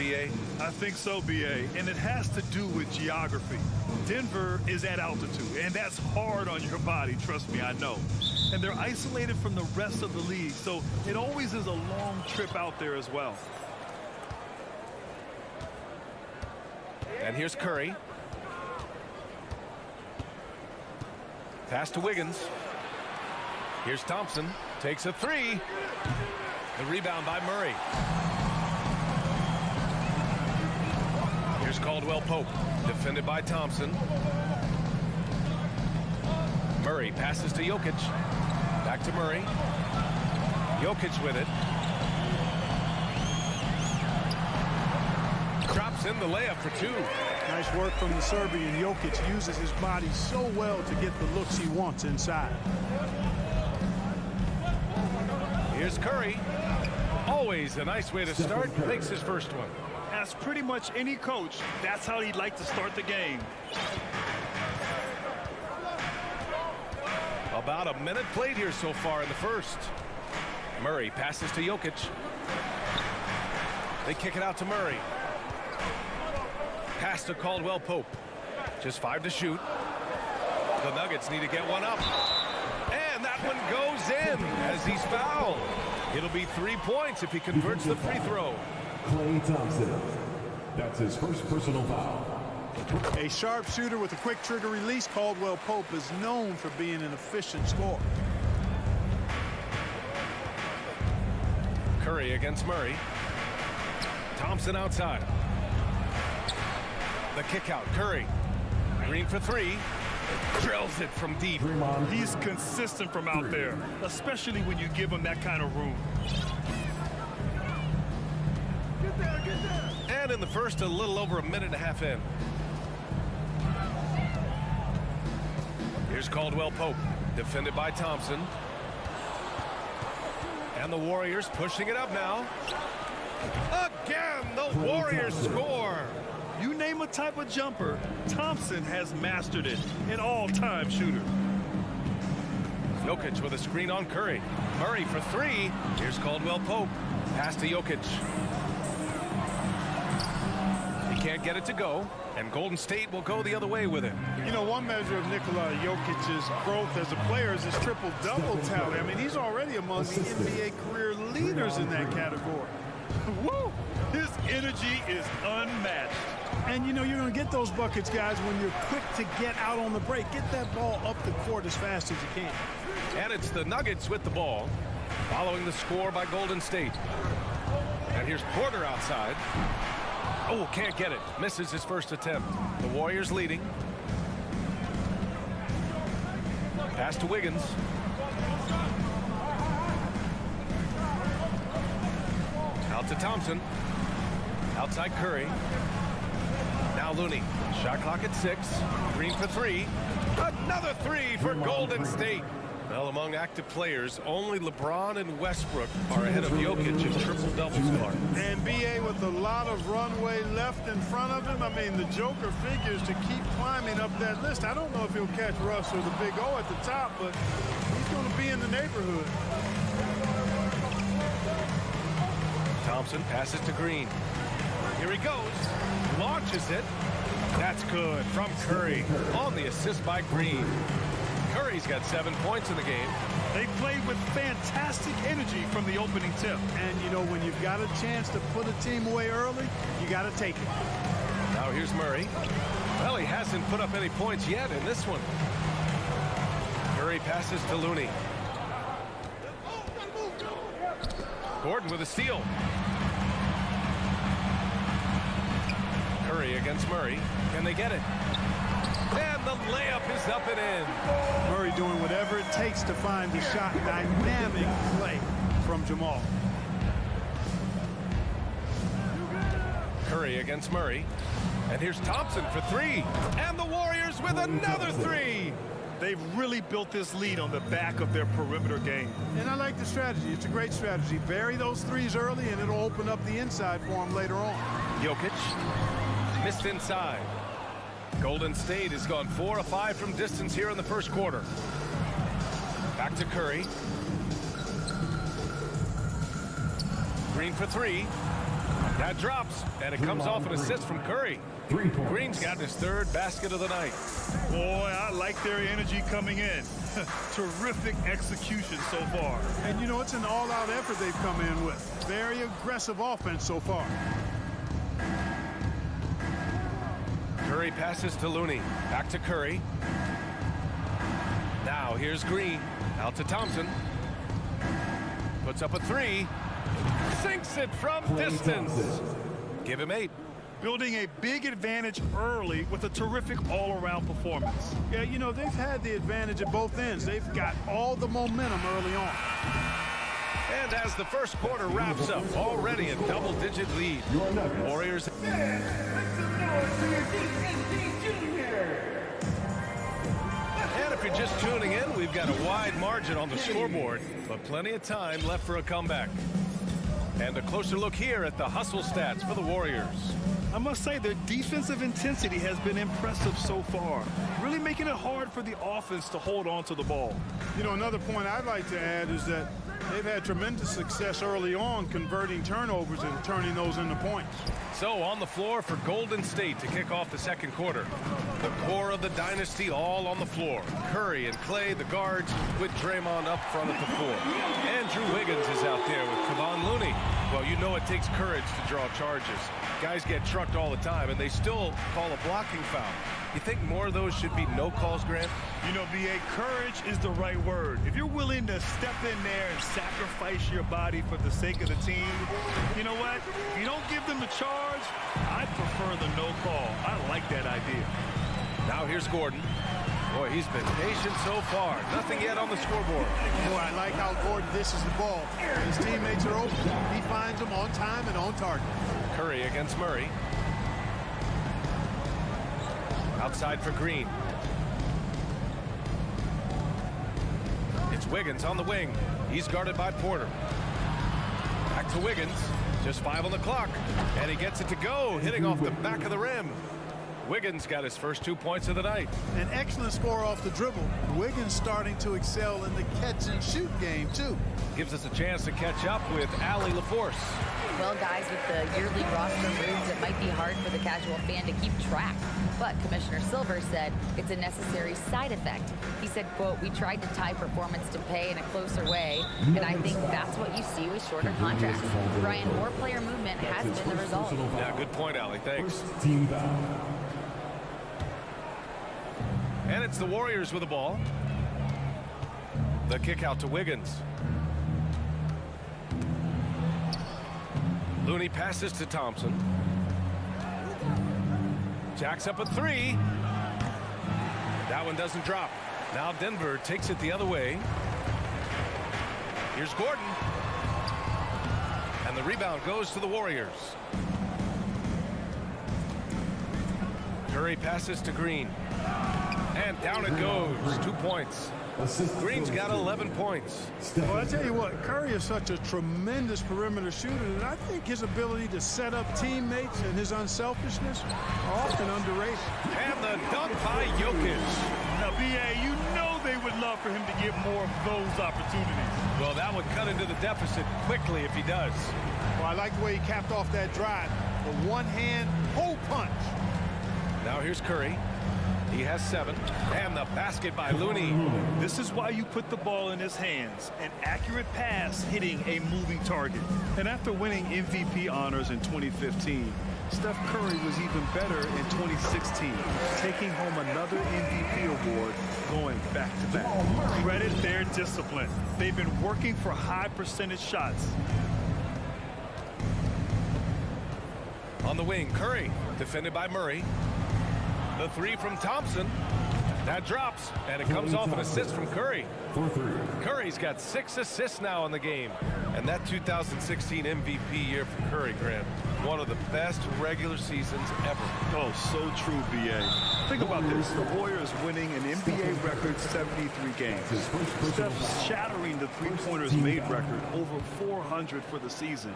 B.A.? I think so, B.A., and it has to do with geography. Denver is at altitude, and that's hard on your body, trust me, I know. And they're isolated from the rest of the league, so it always is a long trip out there as well. And here's Curry. Pass to Wiggins. Here's Thompson. Takes a three. The rebound by Murray. Here's Caldwell Pope. Defended by Thompson. Murray passes to Jokic. Back to Murray. Jokic with it. Drops in the layup for two. Nice work from the Serbian. Jokic uses his body so well to get the looks he wants inside. Here's Curry. Always a nice way to start. Makes his first one. As pretty much any coach, that's how he'd like to start the game. About a minute played here so far in the first. Murray passes to Jokic. They kick it out to Murray. Pass to Caldwell Pope. Just 5 to shoot. The Nuggets need to get one up. And that one goes in as he's fouled. It'll be 3 points if he converts the free throw. Klay Thompson. That's his first personal foul. A sharp shooter with a quick trigger release. Caldwell Pope is known for being an efficient scorer. Curry against Murray. Thompson outside. The kick out. Curry. Green for three. Drills it from deep. He's consistent from out there, especially when you give him that kind of room. And in the first, a little over a minute and a half in. Here's Caldwell Pope, defended by Thompson. And the Warriors pushing it up now. Again, the Warriors score. You name a type of jumper, Thompson has mastered it. An all-time shooter. Jokic with a screen on Curry. Murray for three. Here's Caldwell Pope. Pass to Jokic. He can't get it to go, and Golden State will go the other way with it. You know, one measure of Nikola Jokic's growth as a player is his triple-double tally. I mean, he's already among the NBA career leaders in that category. Woo! His energy is unmatched. And, you know, you're going to get those buckets, guys, when you're quick to get out on the break. Get that ball up the court as fast as you can. And it's the Nuggets with the ball, following the score by Golden State. And here's Porter outside. Oh, can't get it. Misses his first attempt. The Warriors leading. Pass to Wiggins. Out to Thompson. Outside Curry. Now Looney. Shot clock at 6. Green for three. Another three for Golden State. Well, among active players, only LeBron and Westbrook are ahead of Jokic in triple-doubles mark. And B.A. with a lot of runway left in front of him. I mean, the Joker figures to keep climbing up that list. I don't know if he'll catch Russ or the Big O at the top, but he's going to be in the neighborhood. Thompson passes to Green. Here he goes. Launches it. That's good from Curry on the assist by Green. Curry's got 7 points in the game. They played with fantastic energy from the opening tip. And, you know, when you've got a chance to put a team away early, you got to take it. Now here's Murray. Well, he hasn't put up any points yet in this one. Curry passes to Looney. Gordon with a steal. Curry against Murray. Can they get it? And the layup is up and in. Murray doing whatever it takes to find the shot. Dynamic play from Jamal. Curry against Murray. And here's Thompson for three. And the Warriors with another three. They've really built this lead on the back of their perimeter game. And I like the strategy. It's a great strategy. Bury those threes early, and it'll open up the inside for them later on. Jokic missed inside. Golden State has gone 4 of 5 from distance here in the first quarter. Back to Curry. Green for three. That drops, and it comes off an assist from Curry. Green's got his third basket of the night. Boy, I like their energy coming in. Terrific execution so far. And, you know, it's an all-out effort they've come in with. Very aggressive offense so far. Curry passes to Looney. Back to Curry. Now here's Green. Out to Thompson. Puts up a three. Sinks it from distance. Give him 8. Building a big advantage early with a terrific all-around performance. Yeah, you know, they've had the advantage at both ends. They've got all the momentum early on. And as the first quarter wraps up, already a double-digit lead. Warriors. And if you're just tuning in, we've got a wide margin on the scoreboard, but plenty of time left for a comeback. And a closer look here at the hustle stats for the Warriors. I must say their defensive intensity has been impressive so far, really making it hard for the offense to hold on to the ball. You know, another point I'd like to add is that they've had tremendous success early on converting turnovers and turning those into points. So on the floor for Golden State to kick off the second quarter. The core of the dynasty all on the floor. Curry and Clay, the guards, with Draymond up front at the 4. Andrew Wiggins is out there with Kevon Looney. Well, you know it takes courage to draw charges. Guys get trucked all the time, and they still call a blocking foul. You think more of those should be no calls, Grant? You know, B.A., courage is the right word. If you're willing to step in there and sacrifice your body for the sake of the team, you know what? If you don't give them the charge, I prefer the no call. I like that idea. Now here's Gordon. Boy, he's been patient so far. Nothing yet on the scoreboard. Boy, I like how Gordon dishes the ball. His teammates are open. He finds them on time and on target. Curry against Murray. Outside for Green. It's Wiggins on the wing. He's guarded by Porter. Back to Wiggins. Just 5 on the clock. And he gets it to go, hitting off the back of the rim. Wiggins got his first 2 points of the night. An excellent score off the dribble. Wiggins starting to excel in the catch-and-shoot game, too. Gives us a chance to catch up with Allie LaForce. Well, guys, with the yearly roster moves, it might be hard for the casual fan to keep track. But Commissioner Silver said it's a necessary side effect. He said, quote, "We tried to tie performance to pay in a closer way, and I think that's what you see with shorter contracts." Brian, more player movement has been the result. Yeah, good point, Allie. Thanks. And it's the Warriors with the ball. The kick out to Wiggins. Looney passes to Thompson. Jacks up a 3. That one doesn't drop. Now Denver takes it the other way. Here's Gordon. And the rebound goes to the Warriors. Curry passes to Green. And down it goes. 2 points. Green's got 11 points. Well, I tell you what, Curry is such a tremendous perimeter shooter, and I think his ability to set up teammates and his unselfishness are often underrated. And the dunk by Jokic. Now, B.A., you know they would love for him to get more of those opportunities. Well, that would cut into the deficit quickly if he does. Well, I like the way he capped off that drive. The one-hand hole punch. Now here's Curry. He has 7. And the basket by Looney. This is why you put the ball in his hands. An accurate pass hitting a moving target. And after winning MVP honors in 2015, Steph Curry was even better in 2016, taking home another MVP award going back-to-back. Credit their discipline. They've been working for high percentage shots. On the wing, Curry, defended by Murray. The 3 from Thompson. That drops, and it comes off an assist from Curry. Curry's got 6 assists now in the game. And that 2016 MVP year for Curry, Grant, one of the best regular seasons ever. Oh, so true, B.A. Think about this. The Warriors winning an NBA record 73 games. Steph shattering the three-pointers made record, over 400 for the season.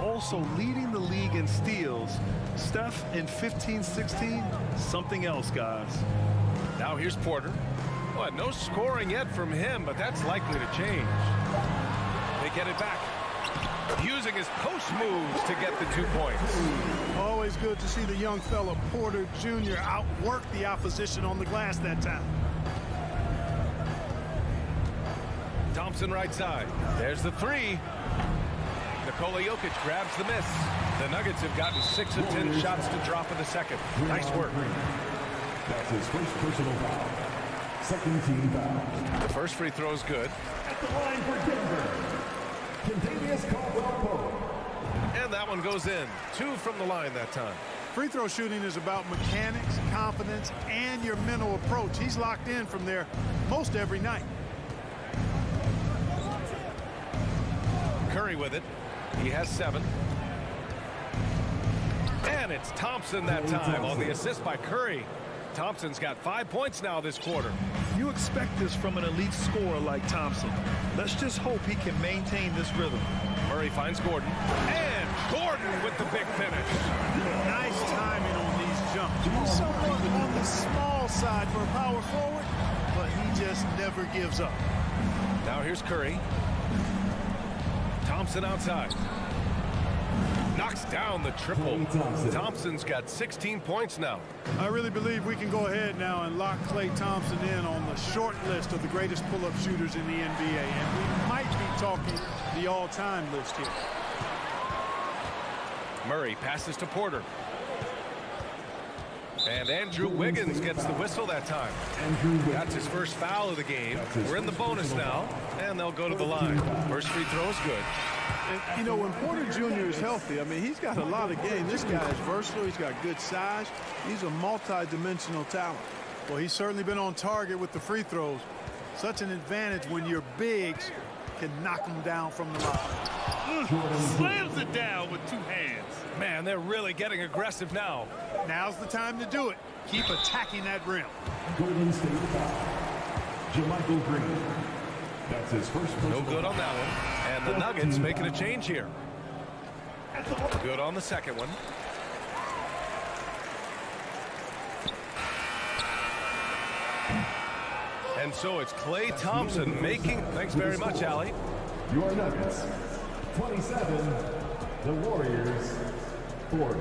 Also leading the league in steals. Steph in 15-16, something else, guys. Now here's Porter. Well, no scoring yet from him, but that's likely to change. They get it back. using his post moves to get the 2 points. Always good to see the young fella Porter Jr. outwork the opposition on the glass that time. Thompson right side. There's the three. Nikola Jokic grabs the miss. The Nuggets have gotten 6 of 10 shots to drop in the second. Nice work. That's his first personal foul. Second team foul. The first free throw is good. At the line for Denver, Kentavious Caldwell-Pope. And that one goes in. 2 from the line that time. Free throw shooting is about mechanics, confidence, and your mental approach. He's locked in from there most every night. Curry with it. He has 7. And it's Thompson that time on the assist by Curry. Thompson's got 5 points now this quarter. You expect this from an elite scorer like Thompson. Let's just hope he can maintain this rhythm. Murray finds Gordon. And Gordon with the big finish. Nice timing on these jumps. He's somewhat on the small side for a power forward, but he just never gives up. Now here's Curry. Thompson outside. Knocks down the triple. Thompson's got 16 points now. I really believe we can go ahead now and lock Klay Thompson in on the short list of the greatest pull-up shooters in the NBA. And we might be talking the all-time list here. Murray passes to Porter. And Andrew Wiggins gets the whistle that time. That's his first foul of the game. We're in the bonus now, and they'll go to the line. First free throw is good. And, you know, when Porter Jr. is healthy, I mean, he's got a lot of game. This guy is versatile. He's got good size. He's a multi-dimensional talent. Well, he's certainly been on target with the free throws. Such an advantage when your bigs can knock them down from the line. Slams it down with 2 hands. Man, they're really getting aggressive now. Now's the time to do it. Keep attacking that rim. Golden State foul. JaMychal Green. That's his first personal No good on that one. And the Nuggets making a change here. Good on the second one. And so it's Klay Thompson making... Thanks very much, Allie. Your Nuggets, 27. The Warriors, 40.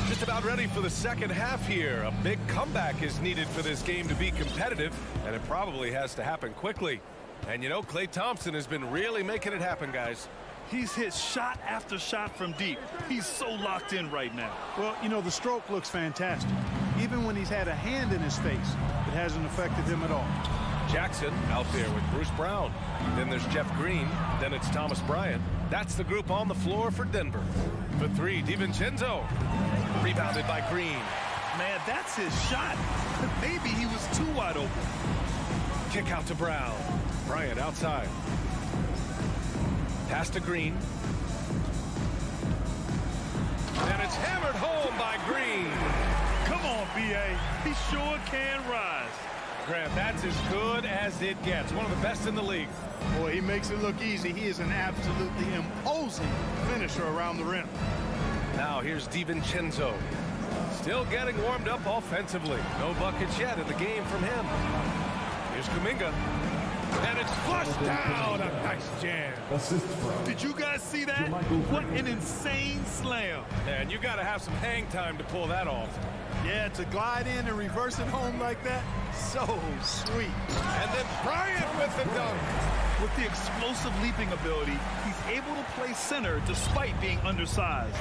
Just about ready for the second half here. A big comeback is needed for this game to be competitive, and it probably has to happen quickly. And you know, Klay Thompson has been really making it happen, guys. He's hit shot after shot from deep. He's so locked in right now. Well, you know, the stroke looks fantastic. Even when he's had a hand in his face, it hasn't affected him at all. Jackson out there with Bruce Brown. Then there's Jeff Green. Then it's Thomas Bryant. That's the group on the floor for Denver. For 3, DiVincenzo. Rebounded by Green. Man, that's his shot. Maybe he was too wide open. Kick out to Brown. Bryant outside. Pass to Green. And it's hammered home by Green. Come on, B.A. He sure can rise. Grant, that's as good as it gets. One of the best in the league. Boy, he makes it look easy. He is an absolutely imposing finisher around the rim. Now here's DiVincenzo. Still getting warmed up offensively. No buckets yet in the game from him. Here's Kuminga. And it's flushed down. A nice jam. Did you guys see that? What an insane slam. Man, you got to have some hang time to pull that off. Yeah, to glide in and reverse it home like that, so sweet. And then Bryant with the dunk. With the explosive leaping ability, he's able to play center despite being undersized.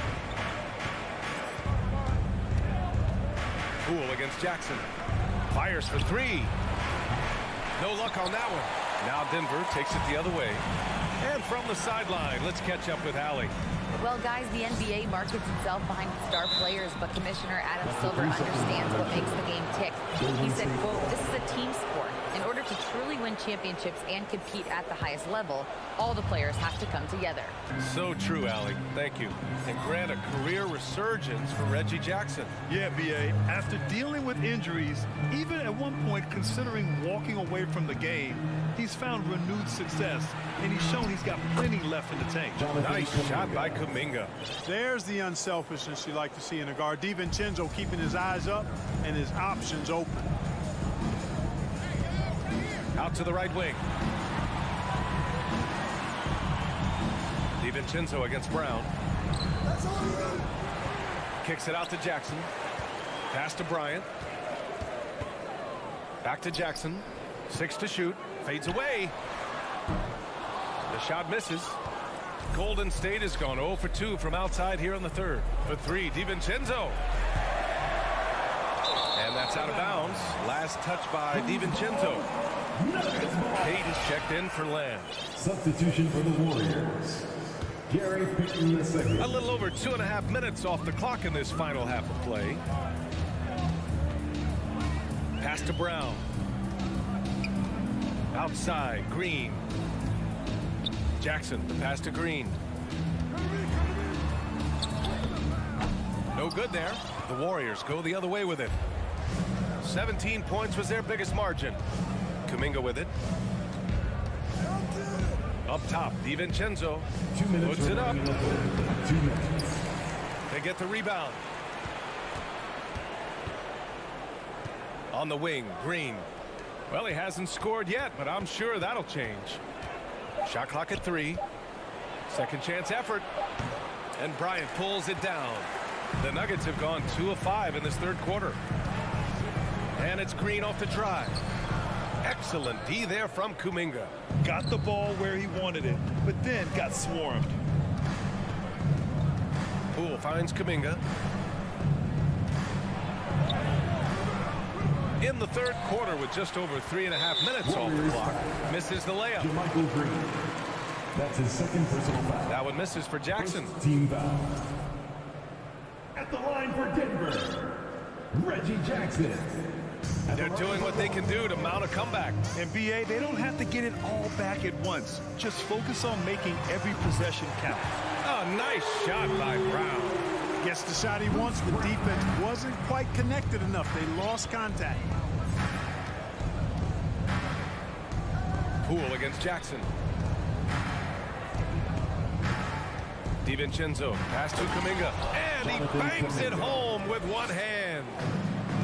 Poole against Jackson. Fires for 3. No luck on that one. Now Denver takes it the other way. And from the sideline, let's catch up with Allie. Well, guys, the NBA markets itself behind star players, but Commissioner Adam Silver understands what makes the game tick. He said, quote, "This is a team sport. In order to truly win championships and compete at the highest level, all the players have to come together. So true, Allie. Thank you. And grant a career resurgence for Reggie Jackson. Yeah, B.A., after dealing with injuries, even at one point considering walking away from the game, he's found renewed success, and he's shown he's got plenty left in the tank. Nice shot by Kuminga. There's the unselfishness you like to see in a guard. DiVincenzo keeping his eyes up and his options open. Out to the right wing. DiVincenzo against Brown. Kicks it out to Jackson. Pass to Bryant. Back to Jackson. 6 to shoot. Fades away. The shot misses. Golden State has gone 0 for 2 from outside here in the third. For 3, DiVincenzo. And that's out of bounds. Last touch by DiVincenzo. Payton's checked in for Lamb. Substitution for the Warriors. Gary Payton II. A little over 2.5 minutes off the clock in this final half of play. Pass to Brown. Outside, Green. Jackson, the pass to Green. No good there. The Warriors go the other way with it. 17 points was their biggest margin. Kuminga with it. Up top, DiVincenzo 2 minutes puts it up. 2 minutes. They get the rebound. On the wing, Green. Well, he hasn't scored yet, but I'm sure that'll change. Shot clock at 3. Second chance effort. And Bryant pulls it down. The Nuggets have gone 2 of 5 in this third quarter. And it's Green off the drive. Excellent D there from Kuminga. Got the ball where he wanted it, but then got swarmed. Poole finds Kuminga. In the third quarter with just over 3.5 minutes off the clock. Misses the layup. JaMychal Green. That's his second personal foul. That one misses for Jackson. First team foul. At the line for Denver, Reggie Jackson. They're doing what they can do to mount a comeback. And B.A., they don't have to get it all back at once. Just focus on making every possession count. Oh, nice shot by Brown. Gets the shot he wants. The defense wasn't quite connected enough. They lost contact. Poole against Jackson. DiVincenzo, pass to Kuminga. And he bangs it home with one hand.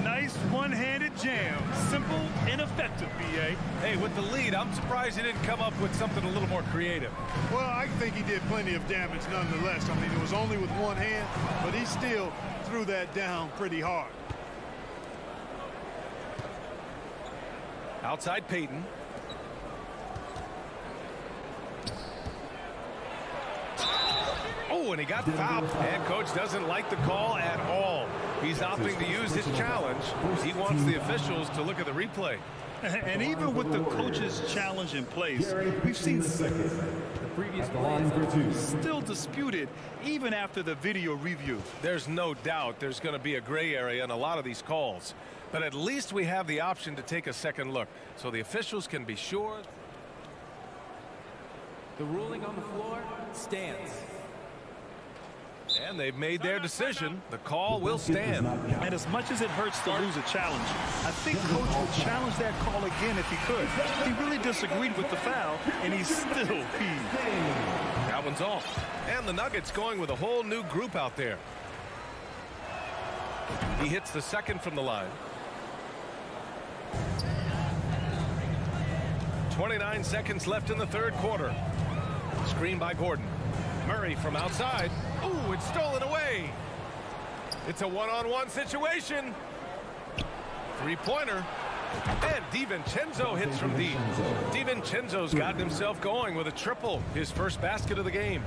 Nice one-handed jam. Simple and effective, B.A. Hey, with the lead, I'm surprised he didn't come up with something a little more creative. Well, I think he did plenty of damage nonetheless. I mean, it was only with one hand, but he still threw that down pretty hard. Outside Payton. Oh, and he got fouled. And coach doesn't like the call at all. He's opting to use his challenge. He wants the officials to look at the replay. And even with the coach's challenge in place, we've seen The previous play still disputed even after the video review. There's no doubt there's going to be a gray area in a lot of these calls. But at least we have the option to take a second look so the officials can be sure. The ruling on the floor stands. And they've made their decision. The call will stand. And as much as it hurts to lose a challenge, I think coach would challenge that call again if he could. He really disagreed with the foul, and he's still peeved. That one's off. And the Nuggets going with a whole new group out there. He hits the second from the line. 29 seconds left in the third quarter. Screen by Gordon. Murray from outside. Ooh, it's stolen away. It's a one-on-one situation. Three-pointer. And DiVincenzo hits from deep. DiVincenzo's gotten himself going with a triple. His first basket of the game.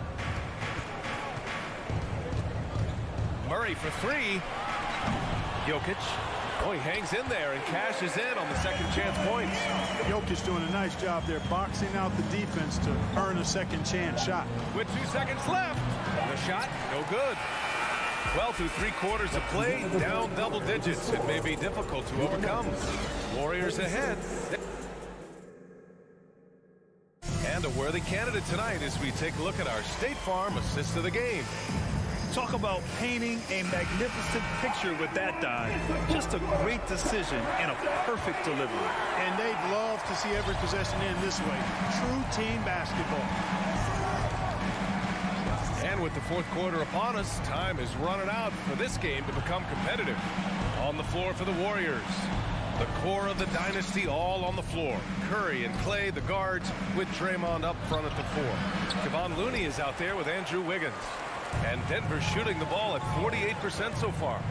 Murray for 3. Jokic. Oh, he hangs in there and cashes in on the second chance points. Jokic doing a nice job there, boxing out the defense to earn a second chance shot. With 2 seconds left, the shot, no good. Well, through 3 quarters of play, down double digits. It may be difficult to overcome. Warriors ahead. And a worthy candidate tonight as we take a look at our State Farm assist of the game. Talk about painting a magnificent picture with that dive. Just a great decision and a perfect delivery. And they'd love to see every possession end this way. True team basketball. And with the fourth quarter upon us, time is running out for this game to become competitive. On the floor for the Warriors. The core of the dynasty all on the floor. Curry and Clay, the guards, with Draymond up front at the 4. Kevon Looney is out there with Andrew Wiggins. And Denver shooting the ball at 48% so far.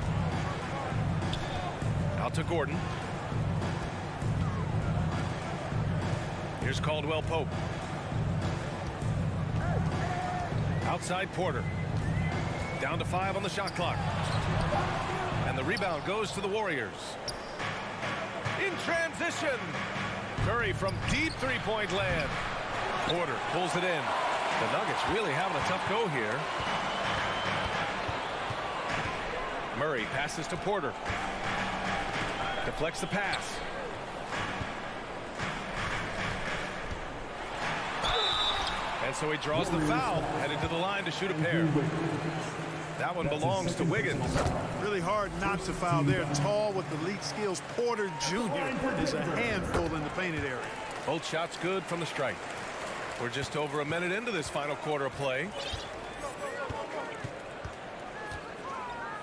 Out to Gordon. Here's Caldwell Pope. Outside Porter. Down to 5 on the shot clock. And the rebound goes to the Warriors. In transition. Curry from deep three-point land. Porter pulls it in. The Nuggets really having a tough go here. Murray passes to Porter. Deflects the pass. And so he draws the foul, headed to the line to shoot a pair. That one belongs to Wiggins. Really hard not to foul there. Tall with elite skills. Porter Jr. is a handful in the painted area. Both shots good from the stripe. We're just over a minute into this final quarter of play.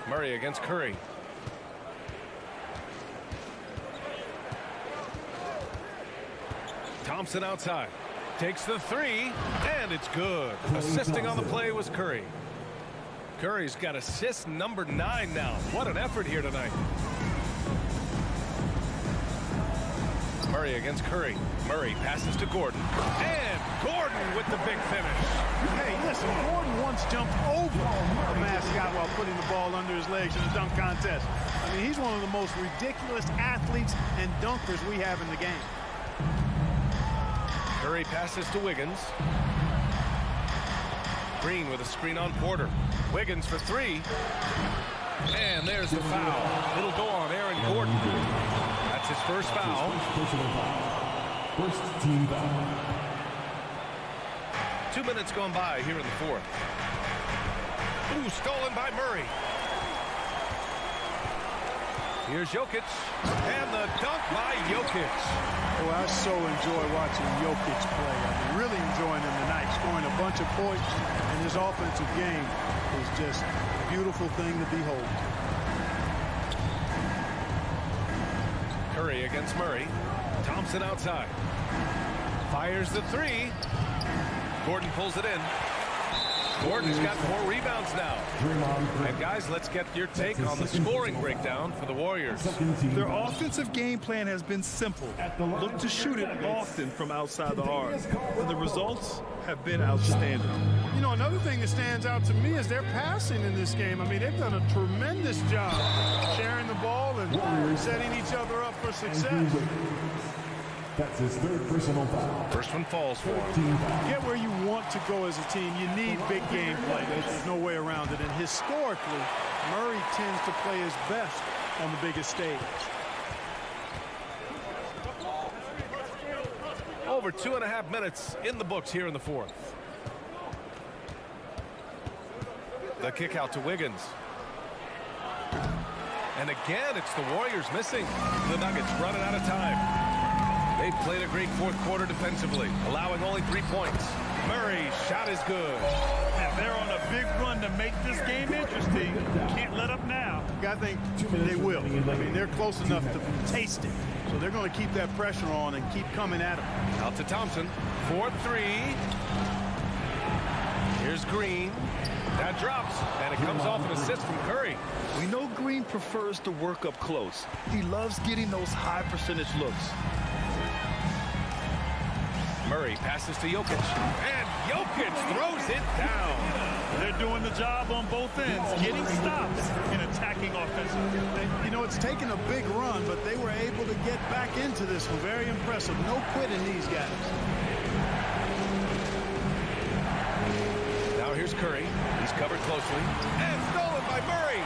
Murray against Curry. Thompson outside. Takes the 3, and it's good. Assisting on the play was Curry. Curry's got assist number 9 now. What an effort here tonight. Murray against Curry. Murray passes to Gordon. And Gordon with the big finish. Hey, listen, Gordon once jumped over the mascot while putting the ball under his legs in a dunk contest. I mean, he's one of the most ridiculous athletes and dunkers we have in the game. Curry passes to Wiggins. Green with a screen on Porter. Wiggins for 3. And there's the foul. It'll go on Aaron Gordon. That's his first foul. First team foul. 2 minutes gone by here in the fourth. Ooh, stolen by Murray. Here's Jokic. And the dunk by Jokic. Oh, I so enjoy watching Jokic play. I'm really enjoying him tonight, scoring a bunch of points, and his offensive game is just a beautiful thing to behold. Curry against Murray. Thompson outside. Fires the 3. Gordon pulls it in. Gordon's got 4 rebounds now. And guys, let's get your take on the scoring breakdown for the Warriors. Their offensive game plan has been simple. Look to shoot it often from outside the arc. And the results have been outstanding. You know, another thing that stands out to me is their passing in this game. I mean, they've done a tremendous job sharing the ball and setting each other up for success. That's his 3rd personal foul. First one falls for him. Get where you want to go as a team. You need big game play. There's no way around it. And historically, Murray tends to play his best on the biggest stage. Over 2.5 minutes in the books here in the fourth. The kick out to Wiggins. And again, it's the Warriors missing. The Nuggets running out of time. They played a great fourth quarter defensively, allowing only 3 points. Murray's shot is good. And they're on a big run to make this game interesting. Can't let up now. I think they will. I mean, they're close enough to taste it. So they're going to keep that pressure on and keep coming at him. Out to Thompson. 4-3. Here's Green. That drops, and it comes off an assist from Curry. We know Green prefers to work up close. He loves getting those high percentage looks. Murray passes to Jokic, and Jokic throws it down. They're doing the job on both ends, getting stops and attacking offensively. You know, it's taken a big run, but they were able to get back into this one. Very impressive. No quitting these guys. Now here's Curry. He's covered closely, and stolen by Murray.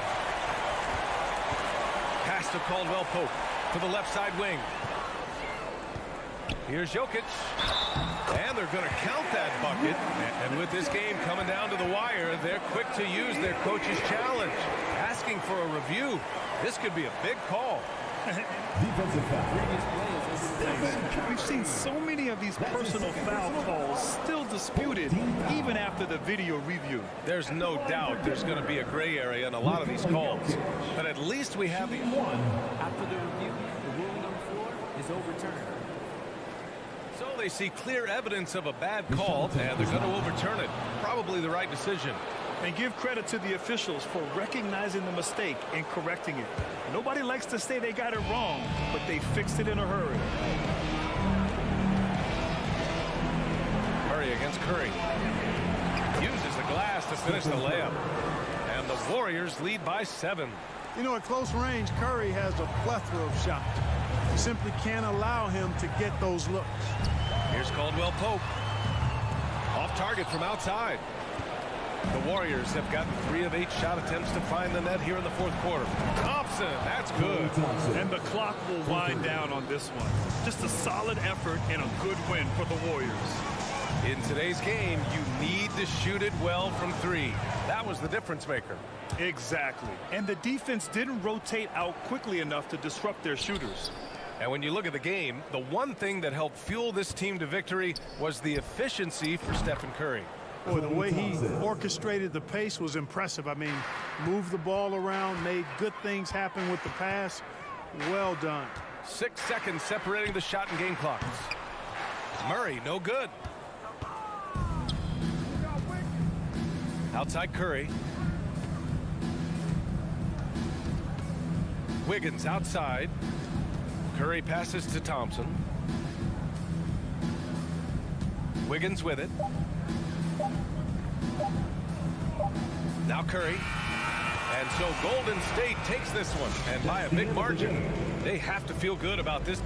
Pass to Caldwell Pope to the left side wing. Here's Jokic. And they're going to count that bucket. And with this game coming down to the wire, they're quick to use their coach's challenge. Asking for a review. This could be a big call. Defensive foul. We've seen so many of these personal foul calls still disputed even after the video review. There's no doubt there's going to be a gray area in a lot of these calls. But at least we have the one. After the review, the ruling on the floor is overturned. So they see clear evidence of a bad call, and they're going to overturn it. Probably the right decision. And give credit to the officials for recognizing the mistake and correcting it. Nobody likes to say they got it wrong, but they fixed it in a hurry. Murray against Curry. Uses the glass to finish the layup. And the Warriors lead by 7. You know, at close range, Curry has a plethora of shots. You simply can't allow him to get those looks. Here's Caldwell Pope. Off target from outside. The Warriors have gotten 3 of 8 shot attempts to find the net here in the fourth quarter. Thompson, that's good. And the clock will wind down on this one. Just a solid effort and a good win for the Warriors. In today's game, you need to shoot it well from 3. That was the difference maker. Exactly. And the defense didn't rotate out quickly enough to disrupt their shooters. And when you look at the game, the one thing that helped fuel this team to victory was the efficiency for Stephen Curry. Boy, the way he orchestrated the pace was impressive. I mean, moved the ball around, made good things happen with the pass. Well done. 6 seconds separating the shot and game clocks. Murray, no good. Outside Curry. Wiggins outside. Curry passes to Thompson. Wiggins with it. Now Curry. And so Golden State takes this one, and by a big margin. They have to feel good about this.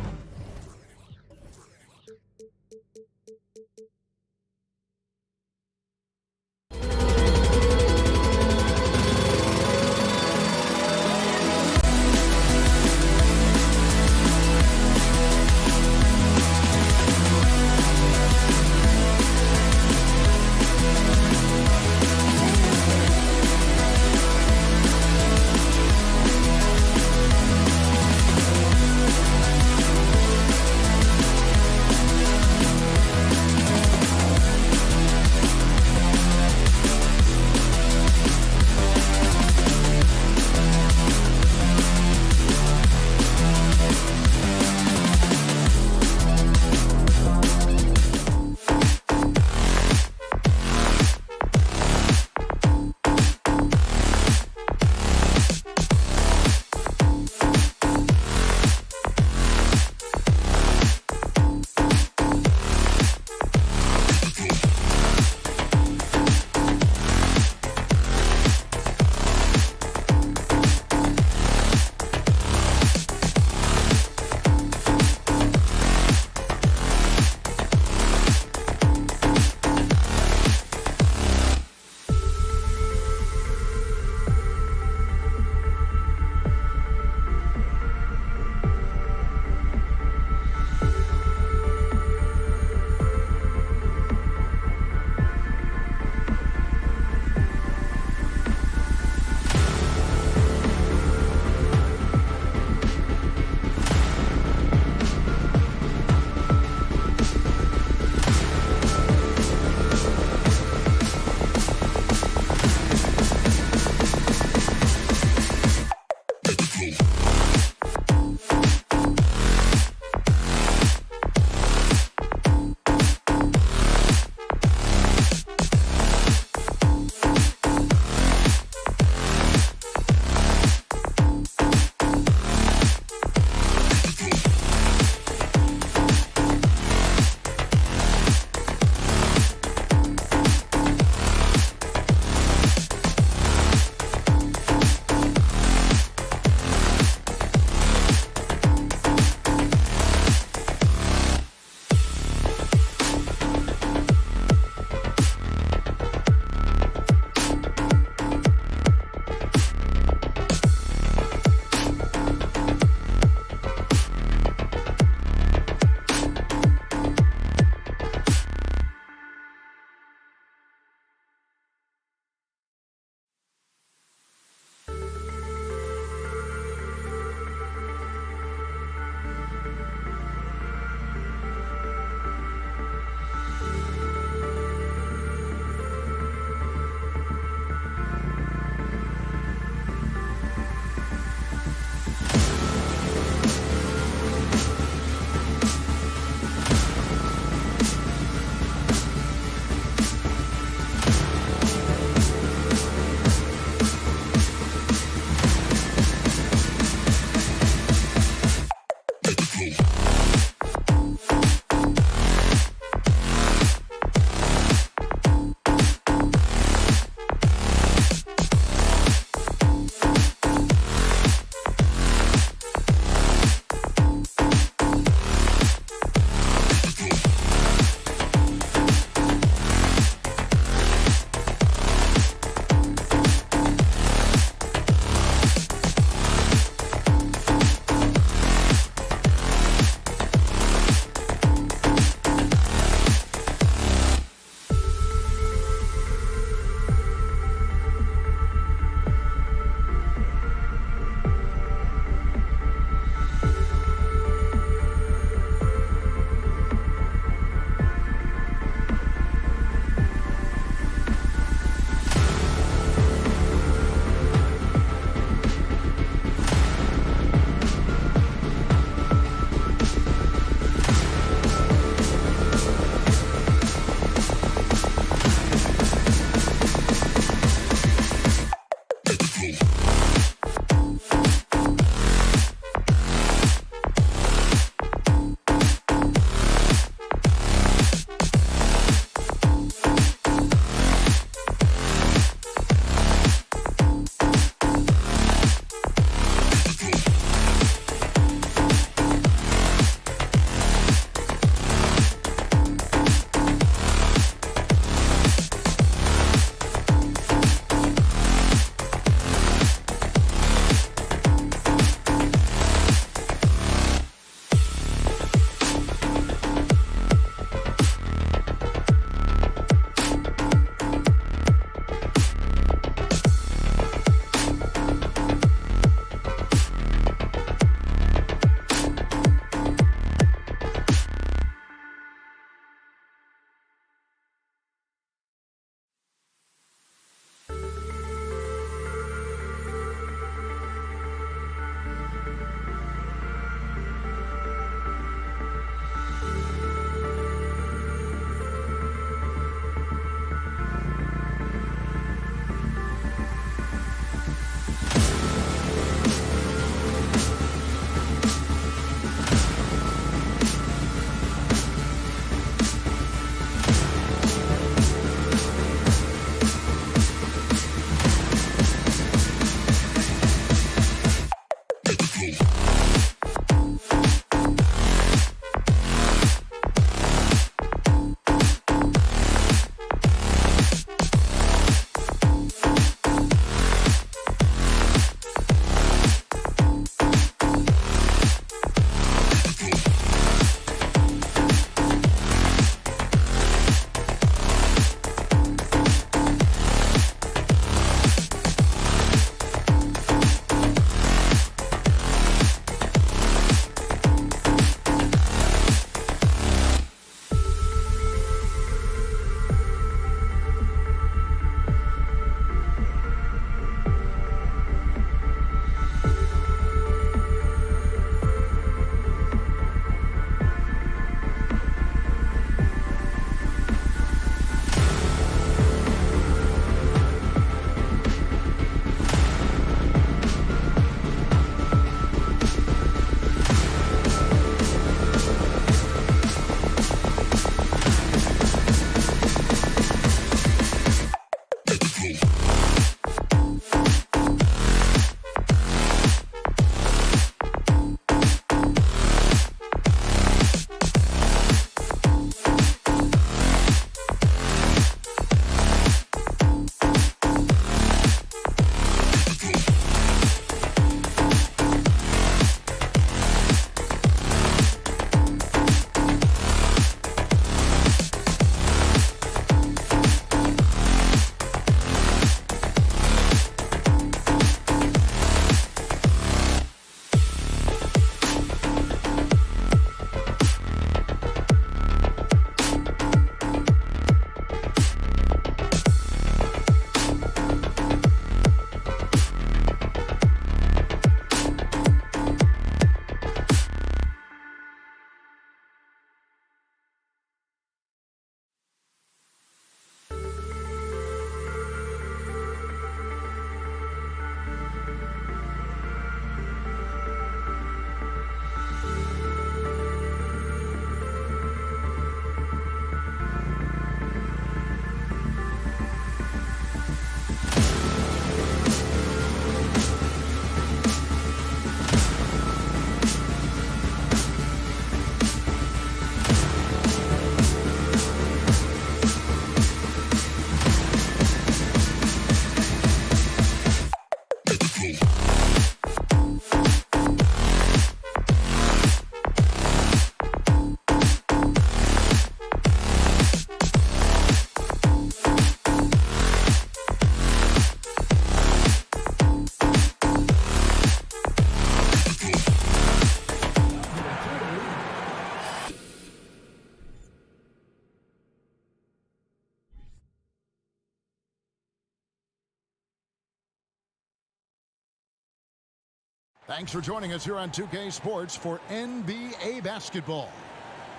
Thanks for joining us here on 2K Sports for NBA basketball.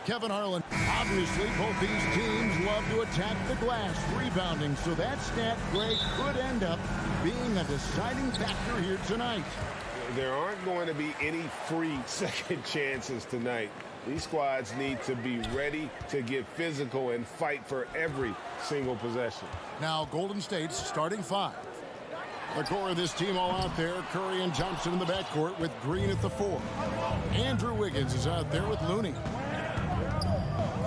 Kevin Harlan. Obviously, both these teams love to attack the glass, rebounding, so that stat play could end up being a deciding factor here tonight. There aren't going to be any free second chances tonight. These squads need to be ready to get physical and fight for every single possession. Now, Golden State's starting five. The core of this team all out there. Curry and Thompson in the backcourt with Green at the 4. Andrew Wiggins is out there with Looney.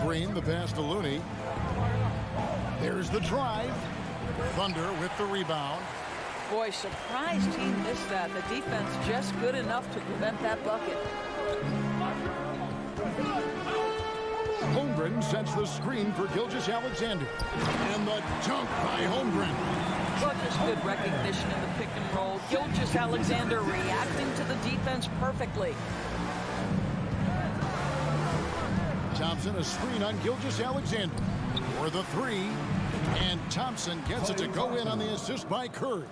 Green, the pass to Looney. There's the drive. Thunder with the rebound. Boy, surprised he missed that. The defense just good enough to prevent that bucket. Holmgren sets the screen for Gilgeous-Alexander. And the dunk by Holmgren. Well, just good recognition in the pick and roll. Gilgeous-Alexander reacting to the defense perfectly. Thompson, a screen on Gilgeous-Alexander for the 3. And Thompson gets it to go in on the assist by Curry.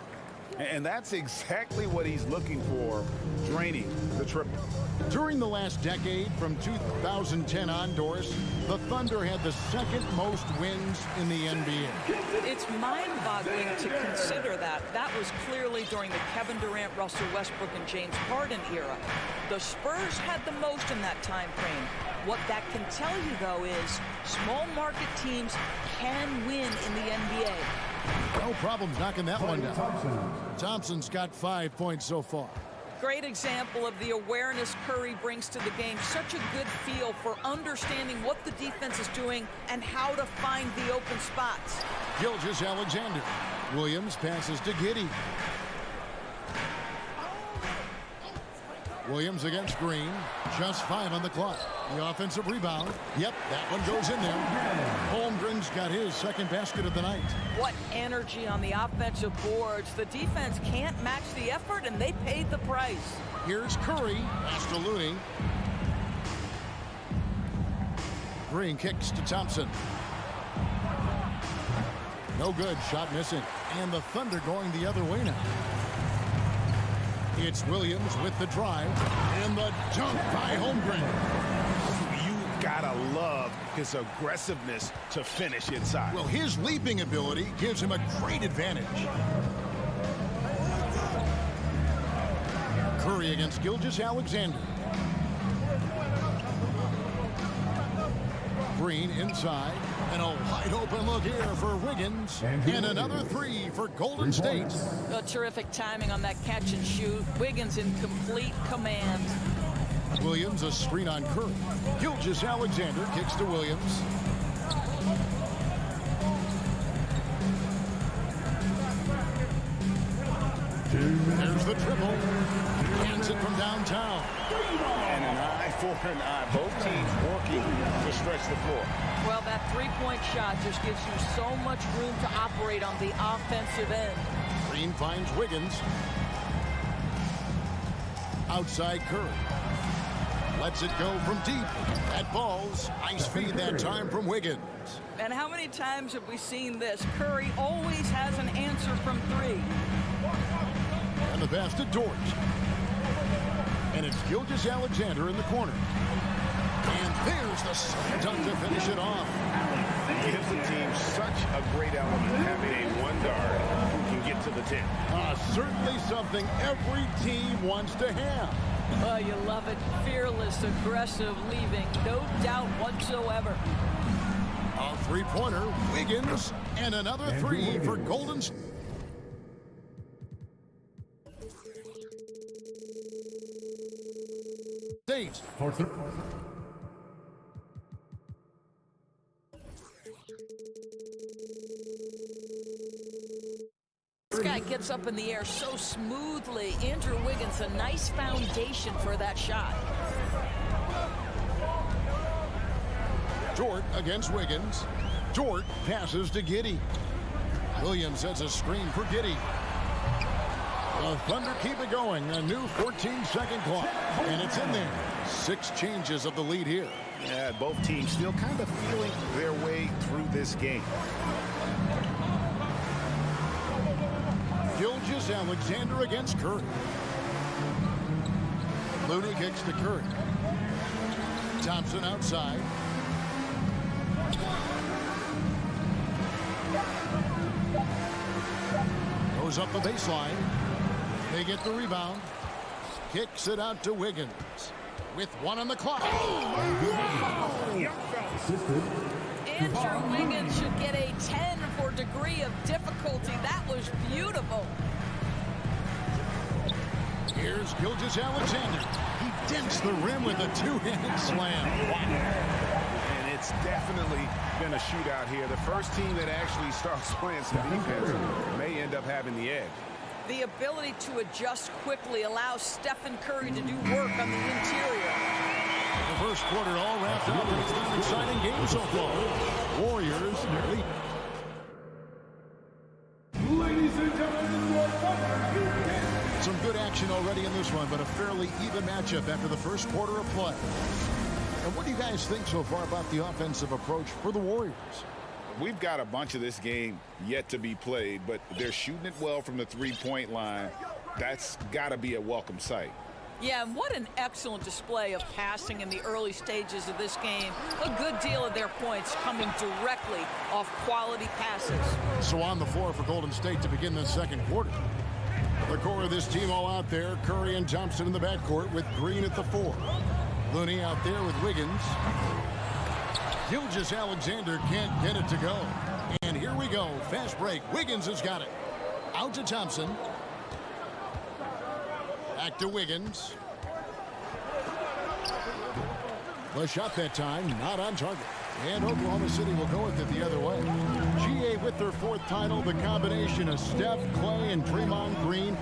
And that's exactly what he's looking for, draining the triple. During the last decade, from 2010 on, Doris, the Thunder had the second most wins in the NBA. It's mind-boggling to consider that. That was clearly during the Kevin Durant, Russell Westbrook, and James Harden era. The Spurs had the most in that time frame. What that can tell you, though, is small market teams can win in the NBA. No problems knocking that one down. Thompson's got 5 points so far. Great example of the awareness Curry brings to the game. Such a good feel for understanding what the defense is doing and how to find the open spots. Gilgeous-Alexander. Williams passes to Giddey. Williams against Green. Just 5 on the clock. The offensive rebound. Yep, that one goes in there. Holmgren's got his second basket of the night. What energy on the offensive boards. The defense can't match the effort, and they paid the price. Here's Curry. Pass to Looney. Green kicks to Thompson. No good. Shot missing. And the Thunder going the other way now. It's Williams with the drive. And the dunk by Holmgren. You gotta love his aggressiveness to finish inside. Well, his leaping ability gives him a great advantage. Curry against Gilgeous-Alexander. Green inside. And a wide open look here for Wiggins. And another 3 for Golden State. A terrific timing on that catch and shoot. Wiggins in complete command. Williams a screen on Curry. Gilgeous-Alexander kicks to Williams. There's the triple. Hands it from downtown. And an eye for an eye. Both teams working to stretch the floor. Well, that three-point shot just gives you so much room to operate on the offensive end. Green finds Wiggins. Outside Curry. Lets it go from deep. That ball's nice feed that time from Wiggins. And how many times have we seen this? Curry always has an answer from 3. And the pass to Dort. And it's Gilgeous-Alexander in the corner. And there's the slam dunk to finish it off. Gives the team such a great element having a one guard who can get to the 10. Certainly something every team wants to have. Oh, you love it. Fearless, aggressive, leaving. No doubt whatsoever. A three-pointer, Wiggins, and another 3 for Golden State. This guy gets up in the air so smoothly. Andrew Wiggins, a nice foundation for that shot. Dort against Wiggins. Dort passes to Giddey. Williams sets a screen for Giddey. The Thunder keep it going. A new 14-second clock. And it's in there. 6 changes of the lead here. Yeah, both teams still kind of feeling their way through this game. Gilgeous-Alexander against Curry. Looney kicks to Curry. Thompson outside. Goes up the baseline. They get the rebound. Kicks it out to Wiggins. With 1 on the clock. Andrew Wiggins should get a 10 for degree of difficulty. That was beautiful. Here's Gilgeous-Alexander. He dents the rim with a two-handed slam. And it's definitely been a shootout here. The first team that actually starts playing some defense may end up having the edge. The ability to adjust quickly allows Stephen Curry to do work on the interior. The first quarter all wrapped up, and it's been an exciting game so far. Warriors lead. Ladies and gentlemen, some good action already in this one, but a fairly even matchup after the first quarter of play. And what do you guys think so far about the offensive approach for the Warriors? We've got a bunch of this game yet to be played, but they're shooting it well from the three-point line. That's got to be a welcome sight. Yeah, and what an excellent display of passing in the early stages of this game. A good deal of their points coming directly off quality passes. So on the floor for Golden State to begin the second quarter. The core of this team all out there. Curry and Thompson in the backcourt with Green at the 4. Looney out there with Wiggins. Gilgeous-Alexander can't get it to go. And here we go. Fast break. Wiggins has got it. Out to Thompson. Back to Wiggins. The shot that time, not on target. And Oklahoma City will go with it the other way. GA with their 4th title, the combination of Steph, Clay, and Draymond Green,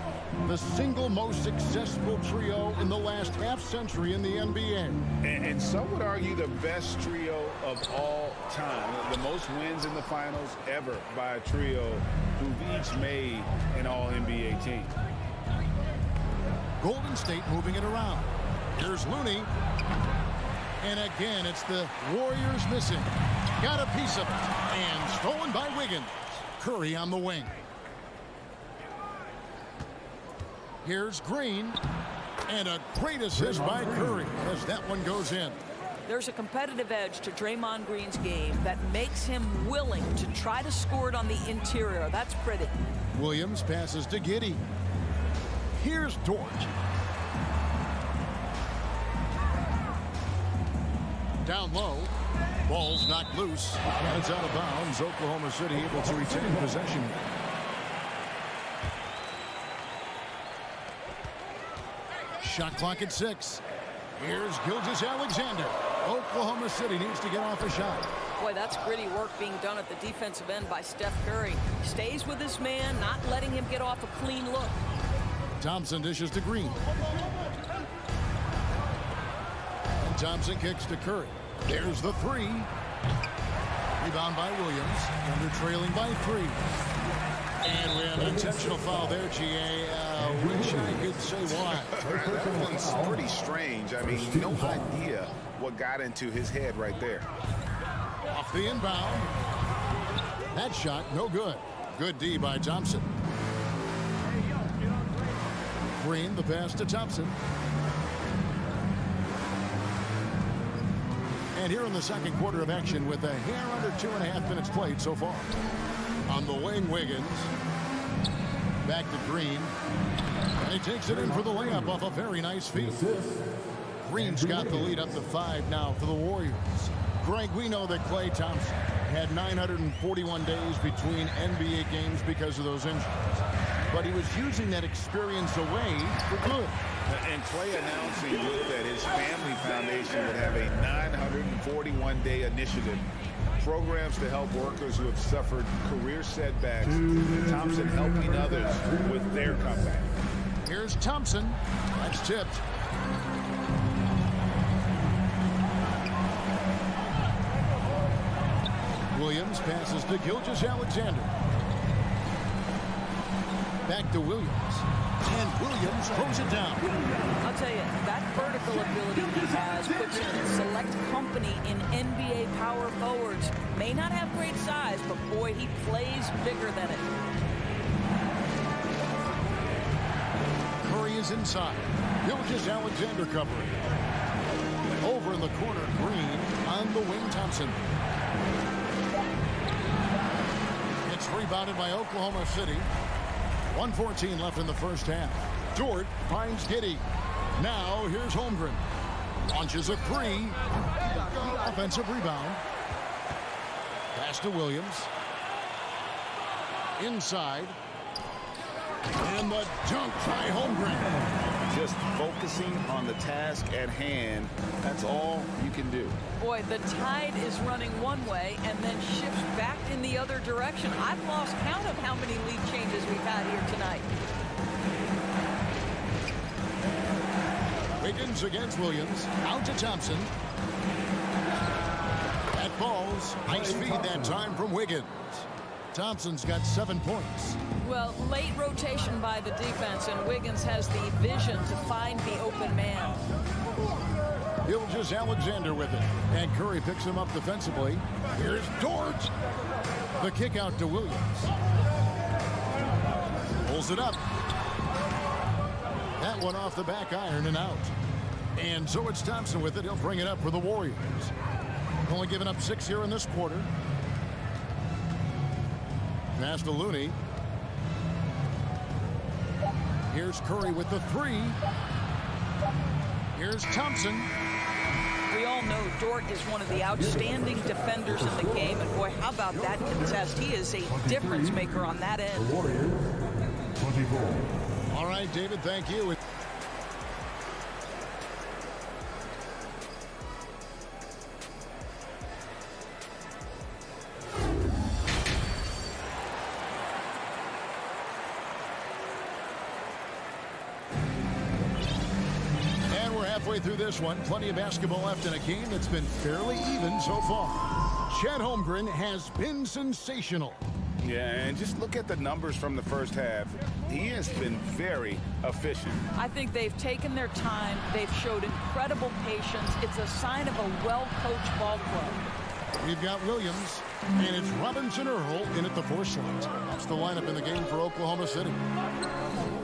the single most successful trio in the last half-century in the NBA. And some would argue the best trio of all time. The most wins in the finals ever by a trio who've each made an all-NBA team. Golden State moving it around. Here's Looney. And again, it's the Warriors missing. Got a piece of it. And stolen by Wiggins. Curry on the wing. Here's Green. And a great assist by Curry as that one goes in. There's a competitive edge to Draymond Green's game that makes him willing to try to score it on the interior. That's pretty. Williams passes to Giddey. Here's Dort. Down low. Ball's knocked loose. And it's out of bounds. Oklahoma City able to retain possession. Shot clock at 6. Here's Gilgeous-Alexander. Oklahoma City needs to get off a shot. Boy, that's gritty work being done at the defensive end by Steph Curry. Stays with his man, not letting him get off a clean look. Thompson dishes to Green. And Thompson kicks to Curry. There's the 3. Rebound by Williams. And they're trailing by 3. And we have an intentional foul there, GA. Wish I could say why. That one's pretty strange. I mean, no idea what got into his head right there. Off the inbound. That shot, no good. Good D by Thompson. Green, the pass to Thompson. And here in the second quarter of action with a hair under 2.5 minutes played so far. On the wing, Wiggins. Back to Green. And he takes it in for the layup off a very nice feed. Green's got the lead up to 5 now for the Warriors. Greg, we know that Klay Thompson had 941 days between NBA games because of those injuries. But he was using that experience away for good. And Klay announcing that his family foundation would have a 941-day initiative. Programs to help workers who have suffered career setbacks. And Thompson helping others with their comeback. Here's Thompson. That's tipped. Williams passes to Gilgeous-Alexander. Back to Williams. And Williams throws it down. I'll tell you, that vertical ability he has puts him in select company in NBA power forwards. May not have great size, but boy, he plays bigger than it. Curry is inside. Gilgeous-Alexander covering. Over in the corner, Green on the wing, Thompson. It's rebounded by Oklahoma City. 1:14 left in the first half. Dort finds Giddey. Now here's Holmgren. Launches a three. Offensive rebound. Pass to Williams. Inside. And the dunk by Holmgren. Just focusing on the task at hand. That's all you can do. Boy, the tide is running one way and then shifts back in the other direction. I've lost count of how many lead changes we've had here tonight. Wiggins against Williams. Out to Thompson. That falls. Nice feed that time from Wiggins. Thompson's got 7 points. Well, late rotation by the defense, and Wiggins has the vision to find the open man. Gilgeous-Alexander with it. And Curry picks him up defensively. Here's Dort. The kick out to Williams. Pulls it up. That one off the back iron and out. And so it's Thompson with it. He'll bring it up for the Warriors. Only giving up 6 here in this quarter. Pass to Looney. Here's Curry with the three. Here's Thompson. We all know Dort is one of the outstanding defenders in the game, and boy, how about that contest? He is a difference maker on that end. The Warriors, 24. All right, David, thank you. Through this one, plenty of basketball left in a game that's been fairly even so far. Chet Holmgren has been sensational. Yeah, and just look at the numbers from the first half. He has been very efficient. I think they've taken their time. They've showed incredible patience. It's a sign of a well-coached ball club. We've got Williams, and it's Robinson Earl in at the 4 slot. That's the lineup in the game for Oklahoma City.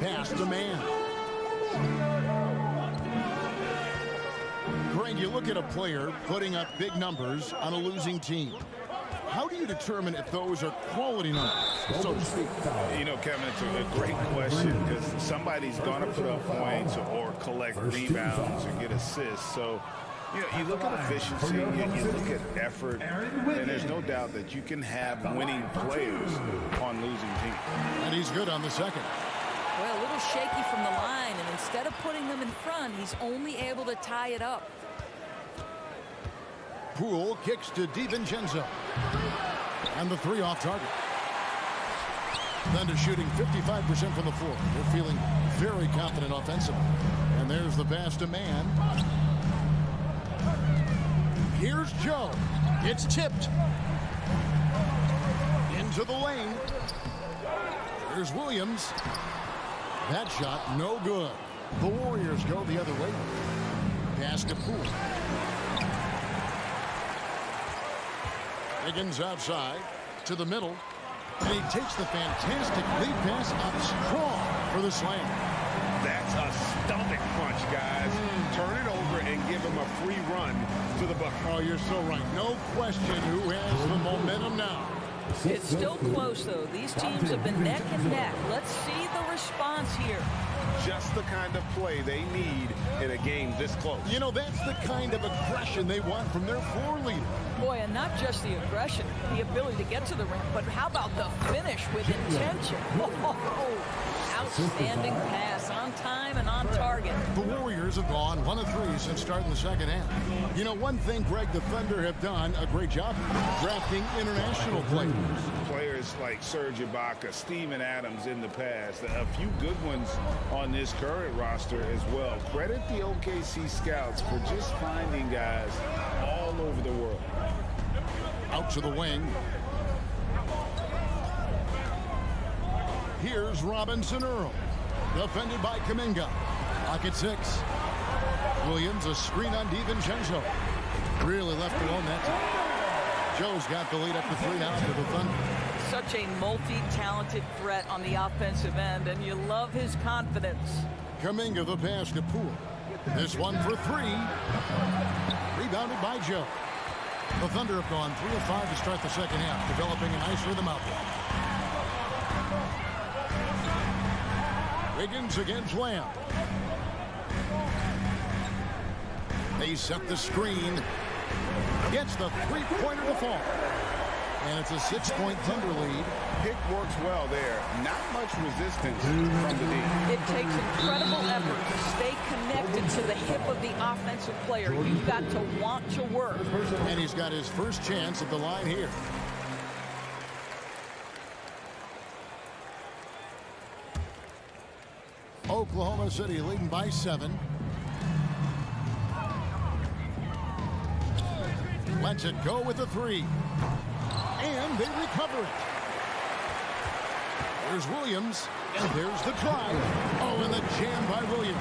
Pass to man. Greg, you look at a player putting up big numbers on a losing team. How do you determine if those are quality numbers, so to speak? You know, Kevin, it's a great question because somebody's going to put up points or collect rebounds or get assists. So, you know, you look at efficiency, you look at effort, and there's no doubt that you can have winning players on losing teams. And he's good on the second. Well, a little shaky from the line, and instead of putting them in front, he's only able to tie it up. Poole kicks to DiVincenzo. And the three off target. Thunder shooting 55% from the floor. They're feeling very confident offensively. And there's the pass to man. Here's Joe. It's tipped. Into the lane. Here's Williams. That shot, no good. The Warriors go the other way. Pass to Poole. Higgins outside to the middle. And he takes the fantastic lead pass up strong for the slam. That's a stomach punch, guys. Turn it over and give him a free run to the bucket. Oh, you're so right. No question who has the momentum now. It's still close, though. These teams have been neck and neck. Let's see the response here. Just the kind of play they need in a game this close. You know, that's the kind of aggression they want from their floor leader. Boy, and not just the aggression, the ability to get to the rim, but how about the finish with intention? Oh, outstanding pass, on time and on target. The Warriors have gone 1 of 3 since starting the second half. You know, one thing, Greg, the Thunder have done a great job drafting international players. Players like Serge Ibaka, Steven Adams in the past, a few good ones on this current roster as well. Credit the OKC scouts for just finding guys all over the world. Out to the wing. Here's Robinson Earl. Defended by Kuminga. Pocket 6. Williams, a screen on DiVincenzo. Really left alone that time. Joe's got the lead up to 3 now for the Thunder. Such a multi-talented threat on the offensive end, and you love his confidence. Kuminga the pass to Poole. This one for three. Rebounded by Joe. The Thunder have gone 3 of 5 to start the second half, developing a nice rhythm out there. Wiggins against Lamb. They set the screen. Gets the three-pointer to fall. And it's a 6-point Thunder lead. Pick works well there. Not much resistance from the D. It takes incredible effort to stay connected to the hip of the offensive player. You've got to want to work. And he's got his first chance at the line here. Oklahoma City leading by 7. Lets it go with a 3. And they recover it. There's Williams. And there's the drive. Oh, and the jam by Williams.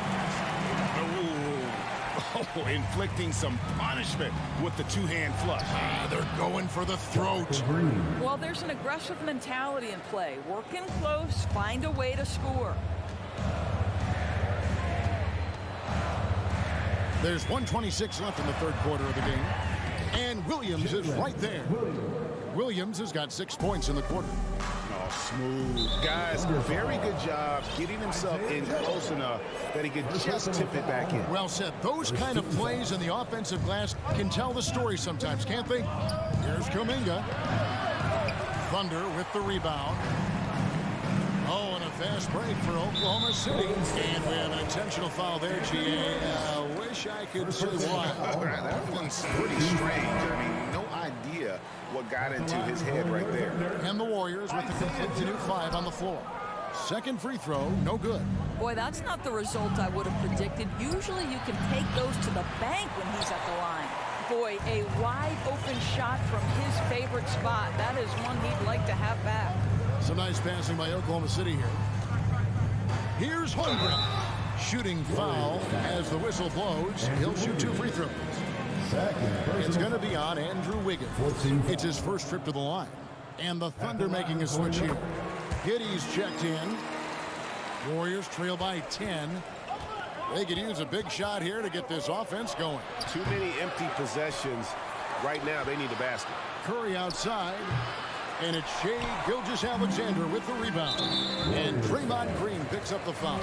Oh, inflicting some punishment with the two-hand flush. They're going for the throat. Well, there's an aggressive mentality in play. Work in close, find a way to score. There's 1:26 left in the third quarter of the game. And Williams is right there. Williams has got 6 points in the quarter. Oh, smooth. Guys, very good job getting himself in close enough that he could just tip it back in. Well said. Those kind of plays in the offensive glass can tell the story sometimes, can't they? Here's Kuminga. Thunder with the rebound. Oh, and a fast break for Oklahoma City. And we have an intentional foul there, GA. Wish I could say why. That one's pretty strange. I mean, no idea what got into his head right there. And the Warriors with the continued 5 on the floor. Second free throw, no good. Boy, that's not the result I would have predicted. Usually you can take those to the bank when he's at the line. Boy, a wide open shot from his favorite spot. That is one he'd like to have back. Some nice passing by Oklahoma City here. Here's Holmgren. Shooting foul as the whistle blows. He'll shoot 2 free throws. It's going to be on Andrew Wiggins. It's his first trip to the line. And the Thunder making a switch here. Giddy's checked in. Warriors trail by 10. They could use a big shot here to get this offense going. Too many empty possessions. Right now, they need a basket. Curry outside. And it's Shai Gilgeous-Alexander with the rebound. And Draymond Green picks up the foul.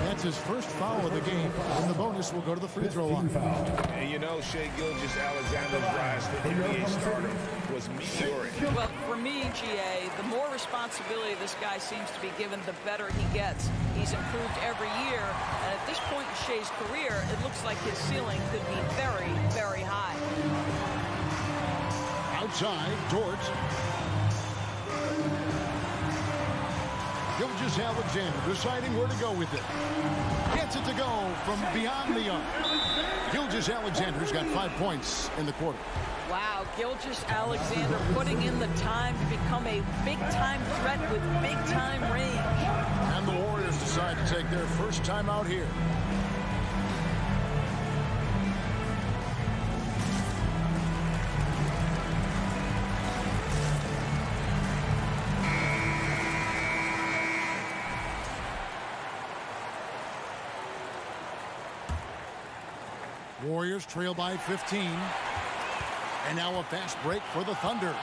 That's his first foul of the game. And the bonus will go to the free throw line. And you know, Shai Gilgeous-Alexander's rise to NBA starter was meteoric. Well, for me, GA, the more responsibility this guy seems to be given, the better he gets. He's improved every year. And at this point in Shai's career, it looks like his ceiling could be very, very high. Outside, Dort. Gilgeous-Alexander deciding where to go with it. Gets it to go from beyond the arc. Gilgeous-Alexander's got 5 points in the quarter. Wow, Gilgeous-Alexander putting in the time to become a big-time threat with big-time range. And the Warriors decide to take their first time out here. Warriors trail by 15. And now a fast break for the Thunder.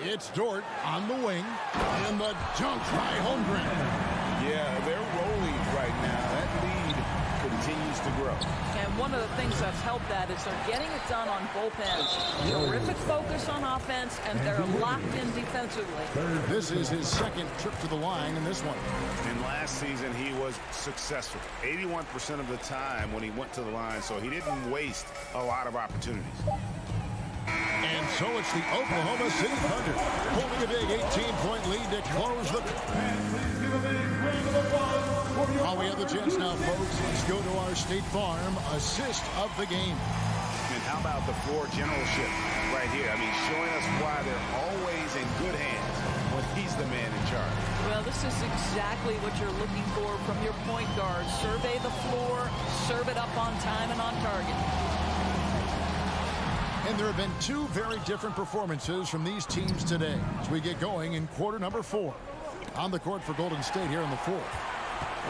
It's Dort on the wing. And the dunk by Holmgren. Yeah, they're rolling right now. That lead continues to grow. And one of the things that's helped that is they're getting it done on both ends. Terrific focus on offense, and they're locked in defensively. This is his second trip to the line in this one. And last season, he was successful 81% of the time when he went to the line, so he didn't waste a lot of opportunities. And so it's the Oklahoma City Thunder holding a big 18-point lead to close the... While we have the chance now, folks, let's go to our State Farm assist of the game. And how about the floor generalship right here? I mean, showing us why they're always in good hands when he's the man in charge. Well, this is exactly what you're looking for from your point guard. Survey the floor, serve it up on time and on target. And there have been two very different performances from these teams today as we get going in quarter number 4. On the court for Golden State here in the 4th.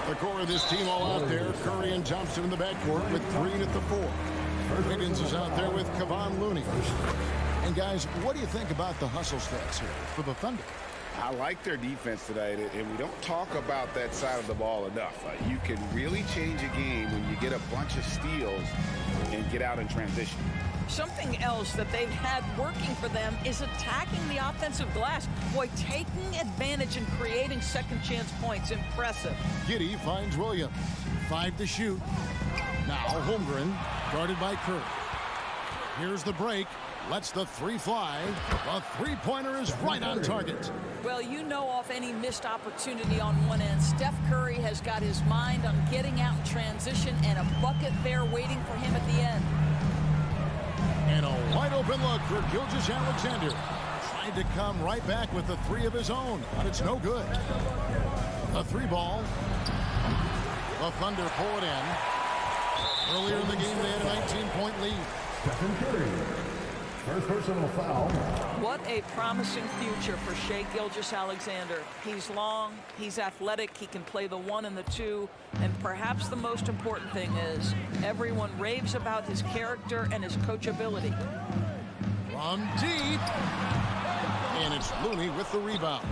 The core of this team all out there. Curry and Thompson in the backcourt with Green at the 4. Wiggins is out there with Kevon Looney. And guys, what do you think about the hustle stats here for the Thunder? I like their defense tonight, and we don't talk about that side of the ball enough. You can really change a game when you get a bunch of steals and get out in transition. Something else that they've had working for them is attacking the offensive glass. Boy, taking advantage and creating second chance points. Impressive. Giddey finds Williams. 5 to shoot. Now Holmgren guarded by Curry. Here's the break. Lets the 3 fly. The three-pointer is right on target. Well, you know, off any missed opportunity on one end, Steph Curry has got his mind on getting out in transition and a bucket there waiting for him at the end. And a wide open look for Gilgeous-Alexander. Tried to come right back with the 3 of his own, but it's no good. The 3 ball. The Thunder pull it in. Earlier in the game, they had a 19-point lead. Stephen Curry. First personal foul. What a promising future for Shai Gilgeous-Alexander. He's long, he's athletic, he can play the 1 and the 2, and perhaps the most important thing is everyone raves about his character and his coachability. From deep. And it's Looney with the rebound.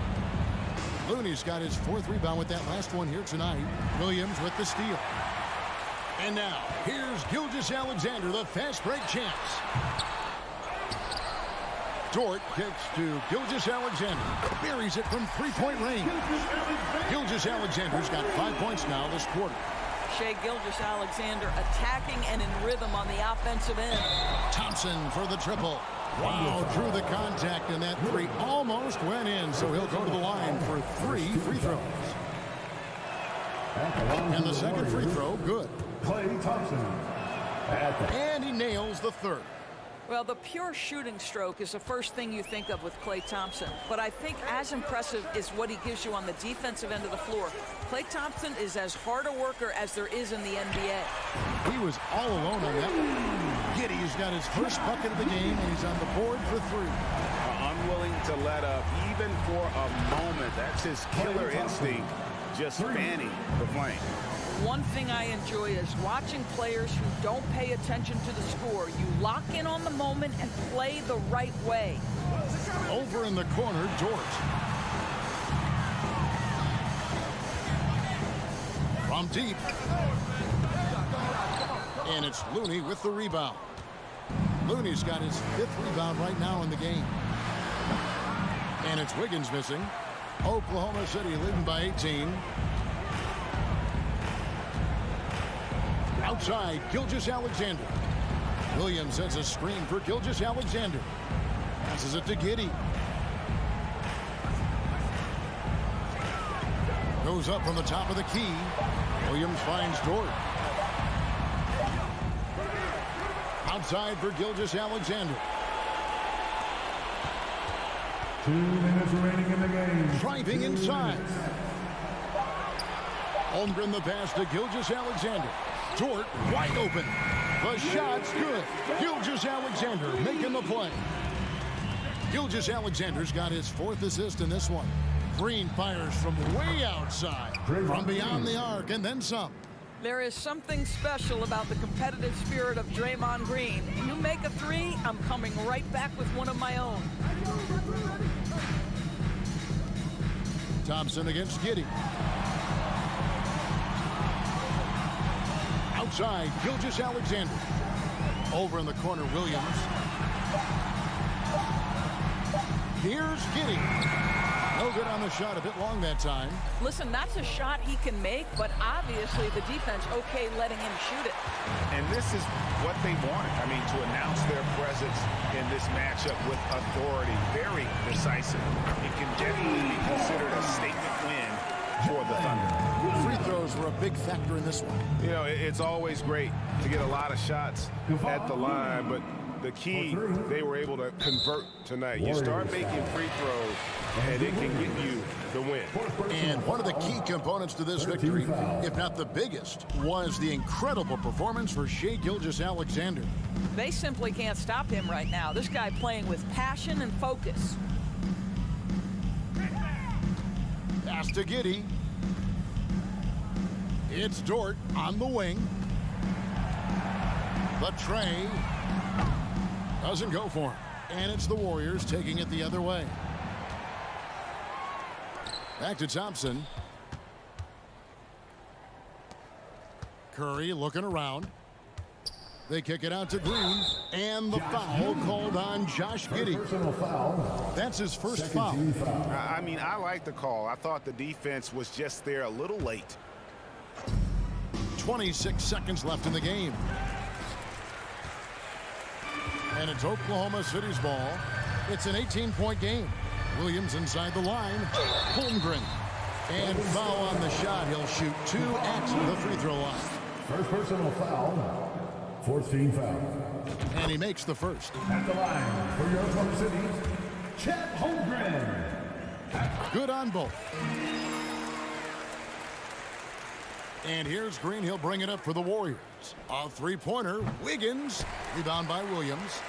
Looney's got his 4th rebound with that last one here tonight. Williams with the steal. And now, here's Gilgeous-Alexander, the fast break chance. Dort kicks to Gilgeous-Alexander. Buries it from 3-point range. Gilgeous-Alexander's got 5 points now this quarter. Shai Gilgeous-Alexander attacking and in rhythm on the offensive end. Thompson for the triple. Wow, drew the contact, and that 3 almost went in, so he'll go to the line for 3 free throws. And the second free throw, good. Klay Thompson. And he nails the 3rd. Well, the pure shooting stroke is the first thing you think of with Klay Thompson. But I think as impressive is what he gives you on the defensive end of the floor. Klay Thompson is as hard a worker as there is in the NBA. He was all alone on that one. Giddey's got his first bucket of the game, and he's on the board for 3. Unwilling to let up even for a moment. That's his killer instinct, just fanning the flame. One thing I enjoy is watching players who don't pay attention to the score. You lock in on the moment and play the right way. Over in the corner, Dort. From deep. And it's Looney with the rebound. Looney's got his 5th rebound right now in the game. And it's Wiggins missing. Oklahoma City leading by 18. Outside, Gilgeous-Alexander. Williams sends a screen for Gilgeous-Alexander. Passes it to Giddey. Goes up from the top of the key. Williams finds Dort. Outside for Gilgeous-Alexander. 2 minutes remaining in the game. Driving inside. Holmgren the pass to Gilgeous-Alexander. Dort wide open. The shot's good. Gilgeous-Alexander making the play. Gilgeous-Alexander's got his 4th assist in this one. Green fires from way outside. From beyond the arc and then some. There is something special about the competitive spirit of Draymond Green. You make a 3, I'm coming right back with one of my own. Thompson against Giddey. Outside, Gilgeous-Alexander. Over in the corner, Williams. Here's Giddey. No good on the shot, a bit long that time. Listen, that's a shot he can make, but obviously the defense okay letting him shoot it. And this is what they wanted. I mean, to announce their presence in this matchup with authority. Very decisive. It can definitely be considered a statement win for the Thunder. Free throws turnovers were a big factor in this one. You know, it's always great to get a lot of shots at the line, but the key, they were able to convert tonight. You start making free throws, and it can get you the win. And one of the key components to this victory, if not the biggest, was the incredible performance for Shai Gilgeous-Alexander. They simply can't stop him right now. This guy playing with passion and focus. Pass to Giddey. It's Dort on the wing. The tray doesn't go for him. And it's the Warriors taking it the other way. Back to Thompson. Curry looking around. They kick it out to Green. And the foul called on Josh Giddey. That's his first foul. I mean, I like the call. I thought the defense was just there a little late. 26 seconds left in the game. And it's Oklahoma City's ball. It's an 18-point game. Williams inside the line. Holmgren. And foul on the shot. He'll shoot 2 at the free throw line. First personal foul. 14 foul. And he makes the first. At the line for your Oklahoma City, Chet Holmgren. Good on both. And here's Green. He'll bring it up for the Warriors. A three-pointer. Wiggins. Rebound by Williams.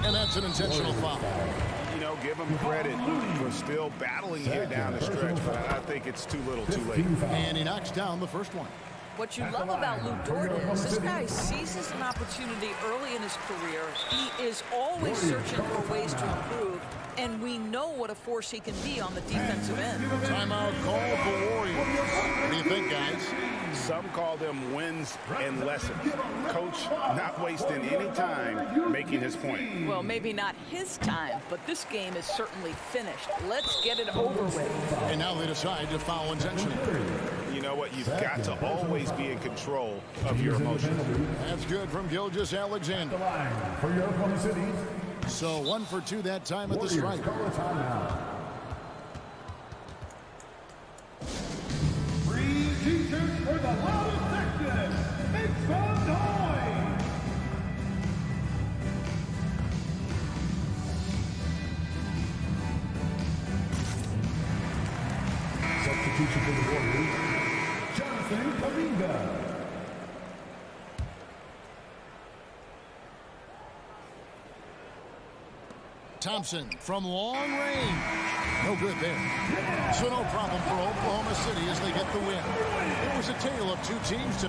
And that's an intentional foul. You know, give him credit for still battling here down the stretch, but I think it's too little too late. And he knocks down the first one. What you love about Luke Dort is this guy seizes an opportunity early in his career. He is always searching for ways to improve, and we know what a force he can be on the defensive end. Timeout called the Warriors. What do you think, guys? Some call them wins and lessons. Coach not wasting any time making his point. Well, maybe not his time, but this game is certainly finished. Let's get it over with. And now they decide to foul intentionally. You know what? You've got to always be in control of your emotions. That's good from Gilgeous-Alexander. For your Oklahoma City. So 1 for 2 that time at the strike. Free t-shirts for the loudest section. Make some noise. Substitution for the Warriors. Jonathan Kaminga. Thompson from long range. No good there. So no problem for Oklahoma City as they get the win. It was a tale of two teams.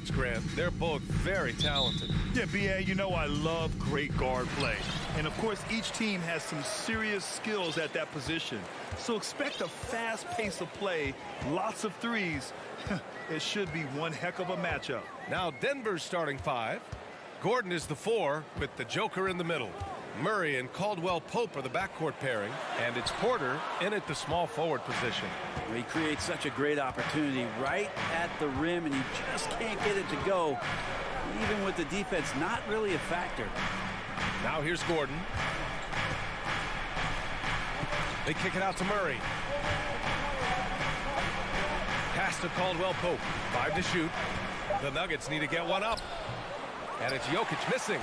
sports, Grant. They're both very talented. Yeah, B.A., you know I love great guard play. And, of course, each team has some serious skills at that position. So expect a fast pace of play, lots of threes. It should be one heck of a matchup. Now Denver's starting 5. Gordon is the 4 with the Joker in the middle. Murray and Caldwell-Pope are the backcourt pairing, and it's Porter in at the small forward position. He creates such a great opportunity right at the rim, and he just can't get it to go, even with the defense not really a factor. Now here's Gordon. They kick it out to Murray. Pass to Caldwell-Pope. 5 to shoot. The Nuggets need to get one up. And it's Jokic missing.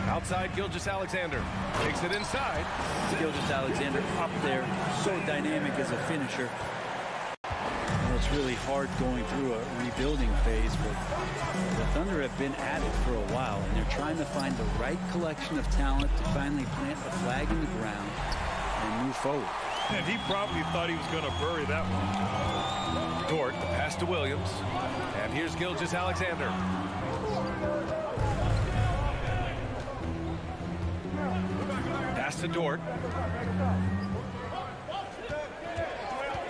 Outside, Gilgeous-Alexander takes it inside. Gilgeous-Alexander up there, so dynamic as a finisher. And it's really hard going through a rebuilding phase, but the Thunder have been at it for a while, and they're trying to find the right collection of talent to finally plant a flag in the ground and move forward. And he probably thought he was going to bury that one. Dort, the pass to Williams. And here's Gilgeous-Alexander. Pass to Dort.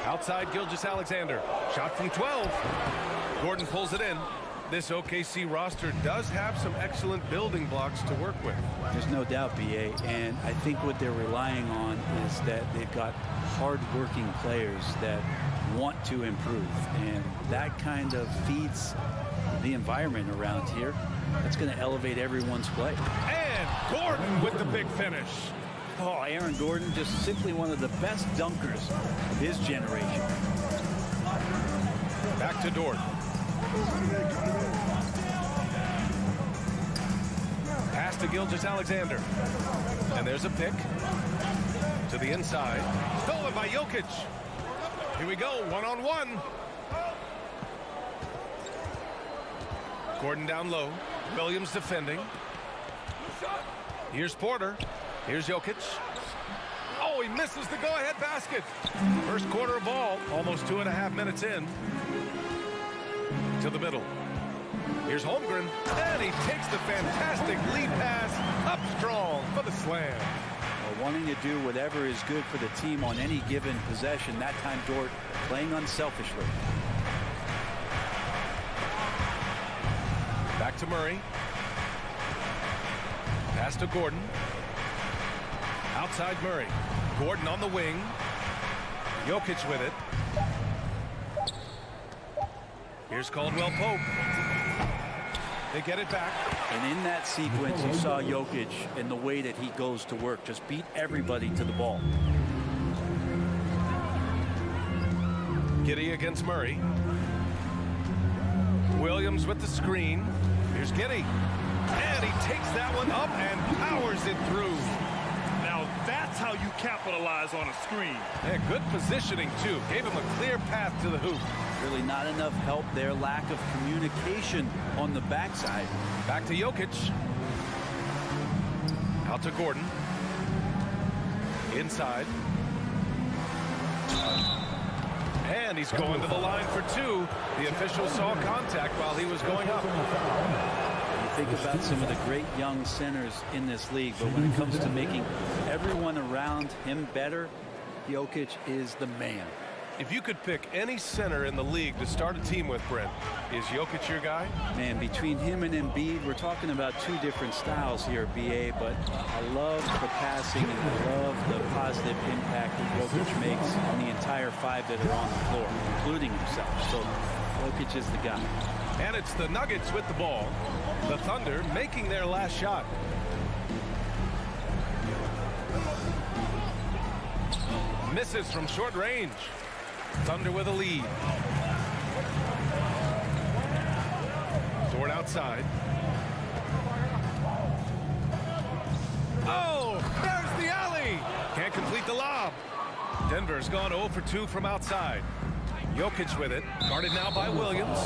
Outside, Gilgeous-Alexander. Shot from 12. Gordon pulls it in. This OKC roster does have some excellent building blocks to work with. There's no doubt, BA, and I think what they're relying on is that they've got hard-working players that want to improve, and that kind of feeds the environment around here. That's going to elevate everyone's play. And Gordon with the big finish. Oh, Aaron Gordon, just simply one of the best dunkers of his generation. Back to Dort. Pass to Gilgeous-Alexander. And there's a pick. To the inside. Stolen by Jokic. Here we go, one-on-one. Gordon down low. Williams defending. Here's Porter. Here's Jokic. Oh, he misses the go-ahead basket. First quarter of ball, almost 2.5 minutes in. To the middle. Here's Holmgren, and he takes the fantastic lead pass up strong for the slam. Wanting to do whatever is good for the team on any given possession. That time, Dort playing unselfishly. Back to Murray. Pass to Gordon. Outside Murray. Gordon on the wing. Jokic with it. Here's Caldwell-Pope. They get it back. And in that sequence, you saw Jokic and the way that he goes to work. Just beat everybody to the ball. Giddey against Murray. Williams with the screen. Here's Giddey. And he takes that one up and powers it through. Now that's how you capitalize on a screen. Yeah, good positioning, too. Gave him a clear path to the hoop. Really not enough help there. Lack of communication on the backside. Back to Jokic. Out to Gordon. Inside. And he's going to the line for 2. The official saw contact while he was going up. You think about some of the great young centers in this league, but when it comes to making everyone around him better, Jokic is the man. If you could pick any center in the league to start a team with, Brent, is Jokic your guy? Man, between him and Embiid, we're talking about 2 different styles here, BA, but I love the passing and I love the positive impact that Jokic makes on the entire 5 that are on the floor, including himself. So Jokic is the guy. And it's the Nuggets with the ball. The Thunder making their last shot. Misses from short range. Thunder with a lead. Dort outside. Oh, there's the alley. Can't complete the lob. Denver's gone 0 for 2 from outside. Jokic with it. Guarded now by Williams.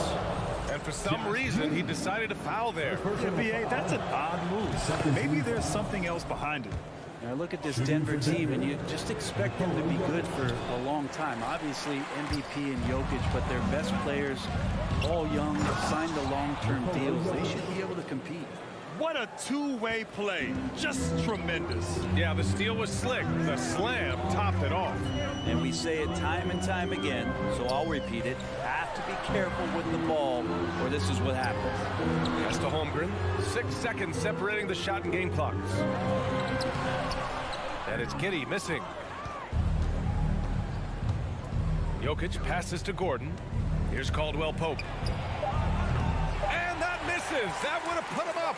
And for some reason, he decided to foul there. NBA, that's an odd move. Maybe there's something else behind it. Now look at this Denver team, and you just expect them to be good for a long time. Obviously, MVP and Jokic, but their best players, all young, signed the long-term deals. They should be able to compete. What a two-way play. Just tremendous. Yeah, the steal was slick. The slam topped it off. And we say it time and time again, so I'll repeat it. Have to be careful with the ball, or this is what happens. Pass to Holmgren. 6 seconds separating the shot and game clocks. And it's Giddey missing. Jokic passes to Gordon. Here's Caldwell Pope. And that misses. That would have put him up.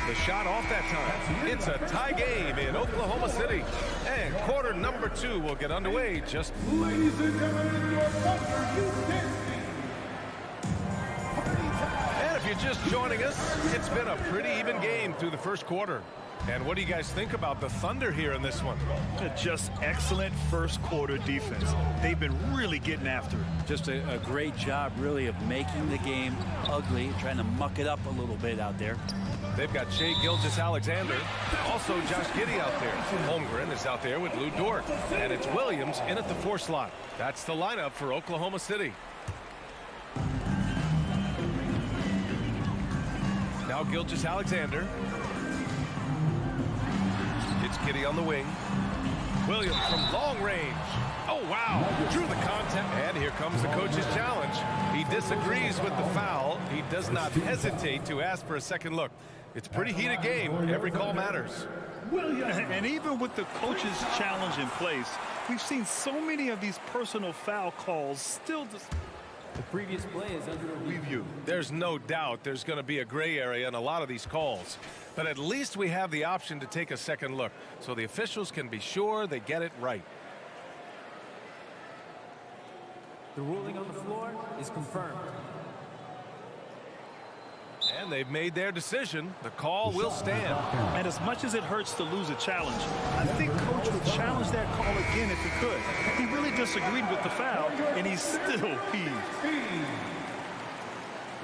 The shot off that time. It's a tie game in Oklahoma City. And quarter number 2 will get underway just... Ladies and gentlemen, your Thunder Houston. And if you're just joining us, it's been a pretty even game through the first quarter. And what do you guys think about the Thunder here in this one? Just excellent first quarter defense. They've been really getting after it. Just a great job, really, of making the game ugly, trying to muck it up a little bit out there. They've got Shai Gilgeous-Alexander, also Josh Giddey out there. Holmgren is out there with Lou Dort. And it's Williams in at the 4 slot. That's the lineup for Oklahoma City. Now Gilgeous-Alexander. It's Giddey on the wing. Williams from long range. Oh, wow. Drew the contact. And here comes the coach's challenge. He disagrees with the foul. He does not hesitate to ask for a second look. It's a pretty heated game. Every call matters. And even with the coach's challenge in place, we've seen so many of these personal foul calls still... The previous play is under review. There's no doubt there's going to be a gray area in a lot of these calls. But at least we have the option to take a second look, so the officials can be sure they get it right. The ruling on the floor is confirmed. And they've made their decision. The call will stand. And as much as it hurts to lose a challenge, I think Coach would challenge that call again if he could. He really disagreed with the foul, and he's still peeved.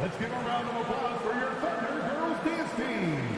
Let's give a round of applause for your Thunder Girls Dance Team.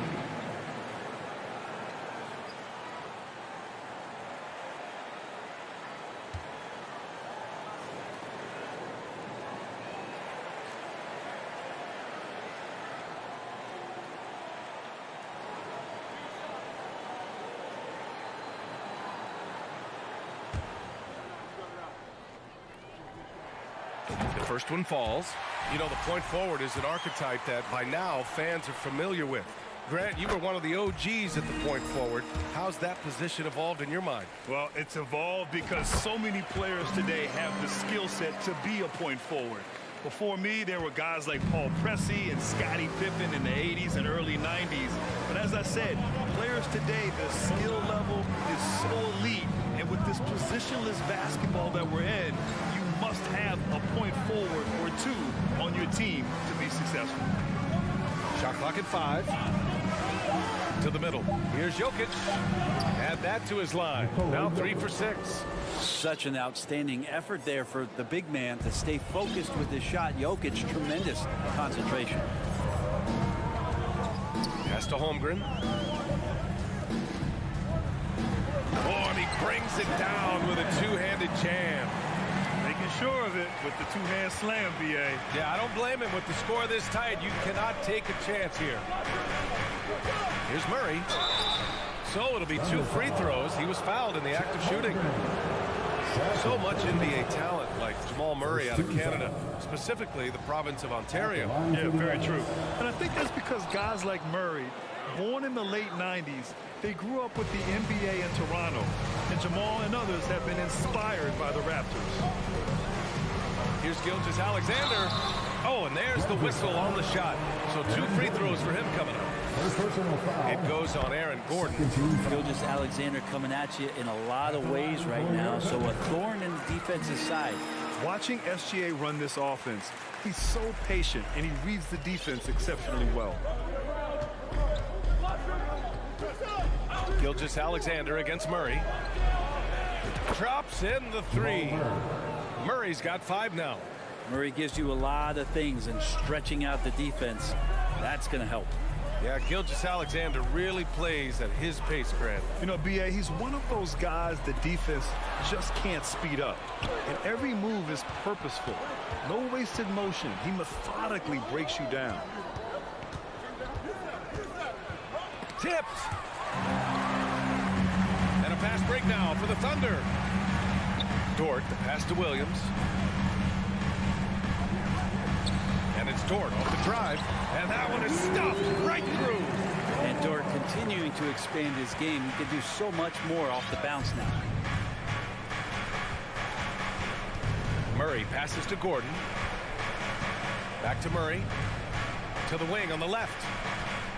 The first one falls. You know, the point forward is an archetype that by now fans are familiar with. Grant, you were one of the OGs at the point forward. How's that position evolved in your mind? Well, it's evolved because so many players today have the skill set to be a point forward. Before me, there were guys like Paul Pressey and Scottie Pippen in the 80s and early 90s. But as I said, players today, the skill level is so elite. And with this positionless basketball that we're in, you must have a point forward or two on your team to be successful. Shot clock at 5. To the middle. Here's Jokic. Add that to his line. Now 3 for 6. Such an outstanding effort there for the big man to stay focused with his shot. Jokic, tremendous concentration. Pass to Holmgren. Oh, and he brings it down with a two-handed jam. Making sure of it with the two-hand slam, B.A. Yeah, I don't blame him. With the score this tight, you cannot take a chance here. Here's Murray. So it'll be 2 free throws. He was fouled in the act of shooting. So much NBA talent like Jamal Murray out of Canada, specifically the province of Ontario. Yeah, very true. And I think that's because guys like Murray, born in the late 90s, they grew up with the NBA in Toronto. And Jamal and others have been inspired by the Raptors. Here's Gilgeous-Alexander. Oh, and there's the whistle on the shot. So 2 free throws for him coming up. It goes on Aaron Gordon. Gilgeous-Alexander coming at you in a lot of ways right now, so a thorn in the defensive side. Watching SGA run this offense, he's so patient and he reads the defense exceptionally well. Gilgeous-Alexander against Murray. Drops in the 3. Murray's got 5 now. Murray gives you a lot of things, and stretching out the defense, that's going to help. Yeah, Gilgeous-Alexander really plays at his pace, Grant. You know, B.A., he's one of those guys the defense just can't speed up. And every move is purposeful. No wasted motion. He methodically breaks you down. Tipped. And a fast break now for the Thunder. Dort, the pass to Williams. And it's Dort off the drive. And that one is stuffed right through. And Dort continuing to expand his game. He can do so much more off the bounce now. Murray passes to Gordon. Back to Murray. To the wing on the left.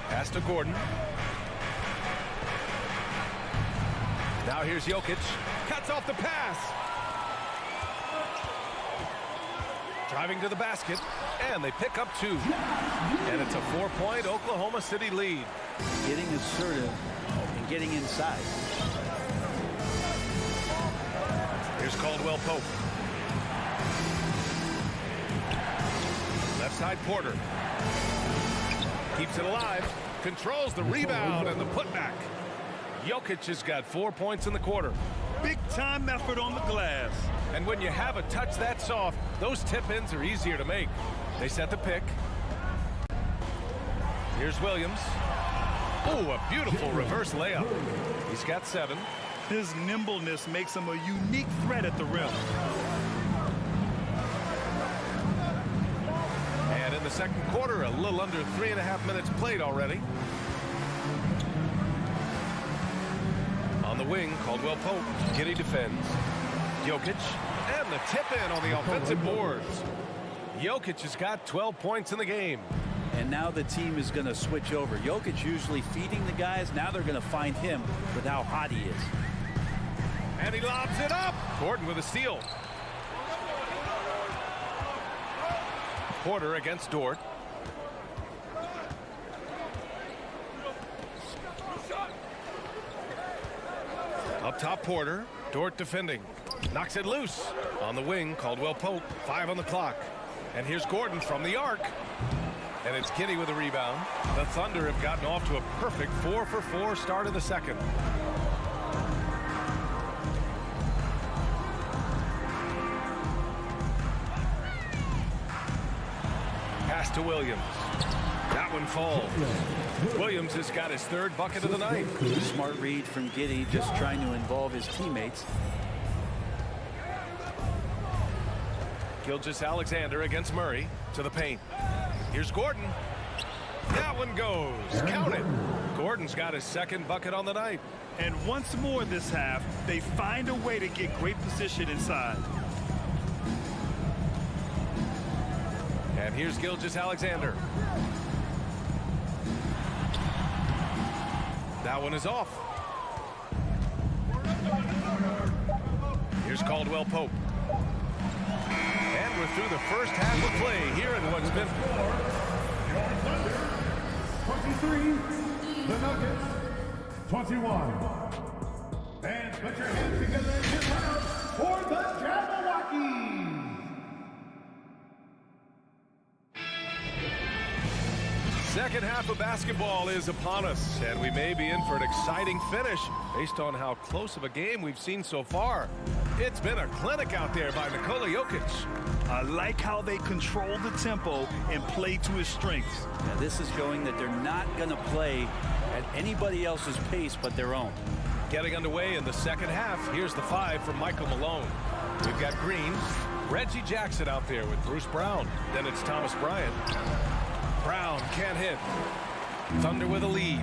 Pass to Gordon. Now here's Jokic. Cuts off the pass. Driving to the basket. And they pick up 2. And it's a 4-point Oklahoma City lead. Getting assertive and getting inside. Here's Caldwell Pope. Left side Porter. Keeps it alive. Controls the rebound and the putback. Jokic has got 4 points in the quarter. Big time effort on the glass. And when you have a touch that soft, those tip-ins are easier to make. They set the pick. Here's Williams. Oh, a beautiful reverse layup. He's got 7. His nimbleness makes him a unique threat at the rim. And in the second quarter, a little under 3.5 minutes played already. On the wing, Caldwell Pope. Giddey defends. Jokic. And the tip-in on the offensive boards. Jokic has got 12 points in the game. And now the team is going to switch over. Jokic usually feeding the guys. Now they're going to find him with how hot he is. And he lobs it up. Gordon with a steal. Porter against Dort. Up top, Porter. Dort defending. Knocks it loose. On the wing, Caldwell Pope. 5 on the clock. And here's Gordon from the arc. And it's Giddey with a rebound. The Thunder have gotten off to a perfect 4-for-4 start of the second. Pass to Williams. That one falls. Williams has got his 3rd bucket of the night. Smart read from Giddey, just trying to involve his teammates. Gilgeous-Alexander against Murray to the paint. Here's Gordon. That one goes. Count it. Gordon's got his 2nd bucket on the night. And once more this half, they find a way to get great position inside. And here's Gilgeous-Alexander. That one is off. Here's Caldwell Pope. And we're through the first half of play here in what's been 23, the Nuggets, 21. And put your hands together and give it up for the Jabberwockies. Second half of basketball is upon us, and we may be in for an exciting finish based on how close of a game we've seen so far. It's been a clinic out there by Nikola Jokic. I like how they control the tempo and play to his strengths. Now this is showing that they're not going to play at anybody else's pace but their own. Getting underway in the second half, here's the 5 from Michael Malone. We've got Green, Reggie Jackson out there with Bruce Brown. Then it's Thomas Bryant. Brown can't hit. Thunder with a lead.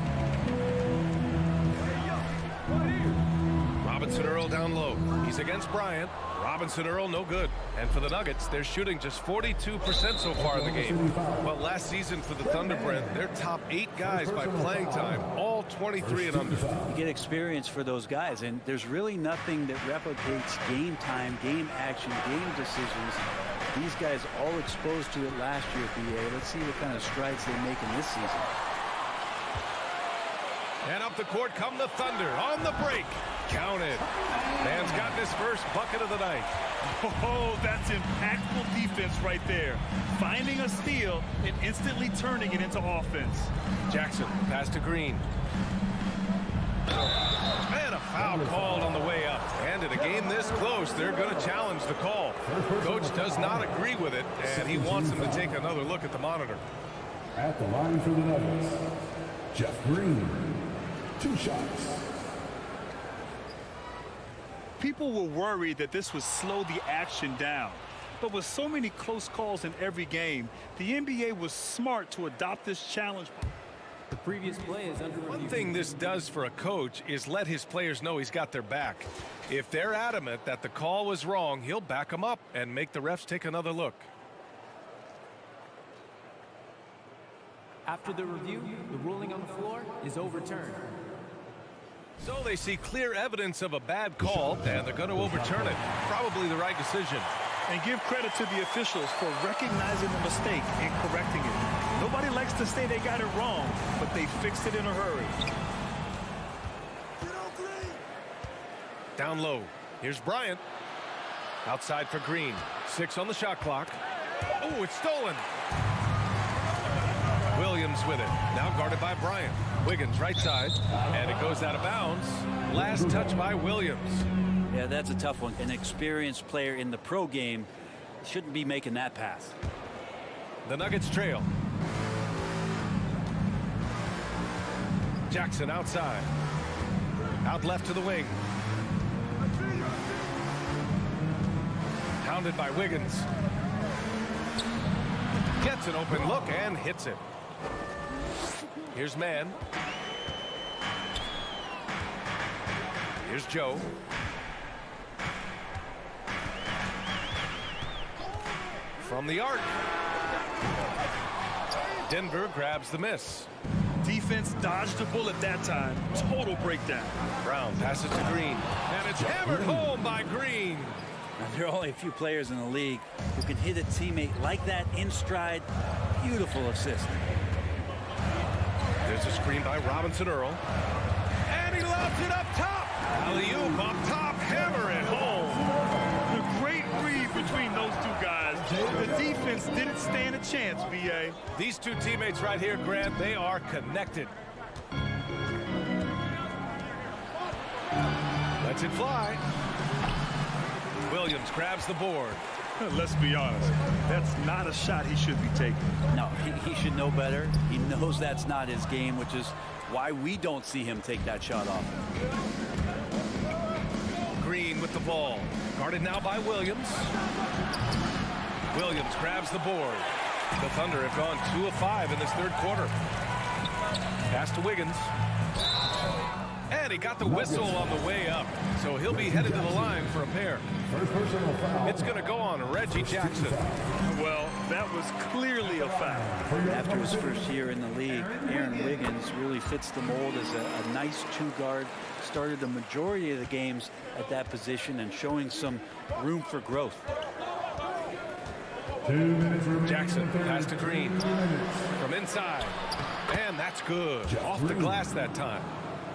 Robinson Earl down low. He's against Bryant. Robinson Earl no good. And for the Nuggets, they're shooting just 42% so far in the game. But last season for the Thunder, Brent, their top 8 guys by playing time, all 23 and under. You get experience for those guys, and there's really nothing that replicates game time, game action, game decisions. These guys all exposed to it last year at BA. Let's see what kind of strides they make in this season. And up the court come the Thunder on the break. Counted. Man's got his first bucket of the night. Oh, that's impactful defense defense right there. Finding a steal and instantly turning it into offense. Jackson, pass to Green. And a foul called on the way up. And in a game this close, they're going to challenge the call. Coach does not agree with it, and he wants him to take another look at the monitor. At the line for the Nuggets, Jeff Green, 2 shots. People were worried that this would slow the action down. But with so many close calls in every game, the NBA was smart to adopt this challenge. The previous play is under review. One thing this does for a coach is let his players know he's got their back. If they're adamant that the call was wrong, he'll back them up and make the refs take another look. After the review, the ruling on the floor is overturned. So they see clear evidence of a bad call, and they're going to overturn it. Probably the right decision. And give credit to the officials for recognizing the mistake and correcting it. Nobody likes to say they got it wrong, but they fixed it in a hurry. Down low. Here's Bryant. Outside for Green. 6 on the shot clock. Oh, it's stolen. Williams with it. Now guarded by Bryant. Wiggins right side. And it goes out of bounds. Last touch by Williams. Yeah, that's a tough one. An experienced player in the pro game shouldn't be making that pass. The Nuggets trail. Jackson outside. Out left to the wing. Hounded by Wiggins. Gets an open look and hits it. Here's Mann. Here's Joe. From the arc. Denver grabs the miss. Defense dodged a bullet that time. Total breakdown. Brown passes to Green. And it's hammered home by Green. Now, there are only a few players in the league who can hit a teammate like that in stride. Beautiful assist. There's a screen by Robinson Earl. And he lobs it up top. Alley-oop up top. Hammer it home. A great read between those two guys. The defense didn't stand a chance, B.A. These two teammates right here, Grant, they are connected. Lets it fly. Williams grabs the board. Let's be honest, that's not a shot he should be taking. No, he should know better. He knows that's not his game, which is why we don't see him take that shot off. Green with the ball. Guarded now by Williams. Williams grabs the board. The Thunder have gone 2 of 5 in this third quarter. Pass to Wiggins. And he got the whistle on the way up. So he'll be headed to the line for a pair. It's going to go on Reggie Jackson. Well, that was clearly a foul. After his first year in the league, Aaron Wiggins really fits the mold as a nice 2-guard. Started the majority of the games at that position and showing some room for growth. Jackson pass to Green from inside. And that's good. Off the glass that time.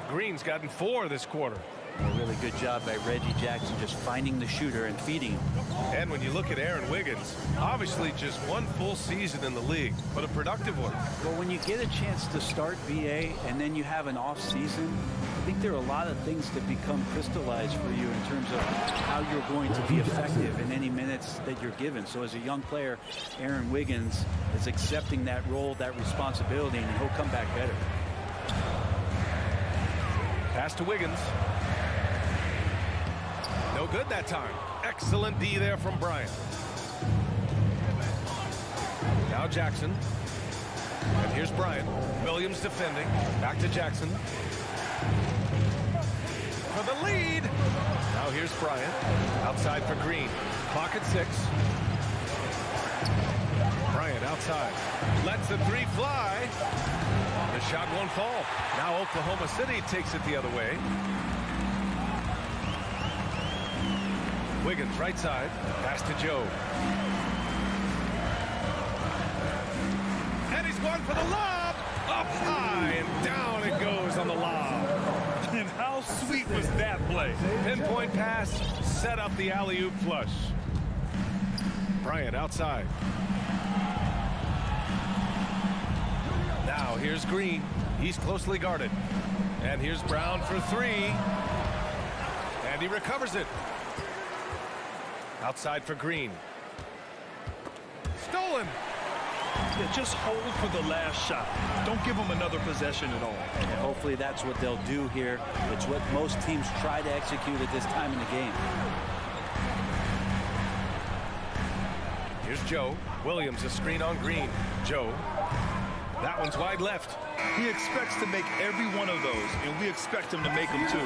Green's gotten 4 this quarter. A really good job by Reggie Jackson just finding the shooter and feeding him. And when you look at Aaron Wiggins, obviously just 1 full season in the league, but a productive one. Well, when you get a chance to start BA and then you have an off season, I think there are a lot of things that become crystallized for you in terms of how you're going to be effective in any minutes that you're given. So as a young player, Aaron Wiggins is accepting that role, that responsibility, and he'll come back better. Pass to Wiggins. No good that time. Excellent D there from Bryant. Now Jackson. And here's Bryant. Williams defending. Back to Jackson. For the lead. Now here's Bryant. Outside for Green. Clock at 6. Bryant outside. Lets the 3 fly. The shot won't fall. Now Oklahoma City takes it the other way. Wiggins right side. Pass to Joe. And he's going for the lob. Up high and down it goes on the lob. And how sweet was that play? Pinpoint pass. Set up the alley-oop flush. Bryant outside. Now here's Green. He's closely guarded. And here's Brown for three. And he recovers it. Outside for Green. Stolen. Yeah, just hold for the last shot. Don't give them another possession at all. And hopefully that's what they'll do here. It's what most teams try to execute at this time in the game. Here's Joe. Williams, a screen on Green. Joe. That one's wide left. He expects to make every one of those, and we expect him to make them too.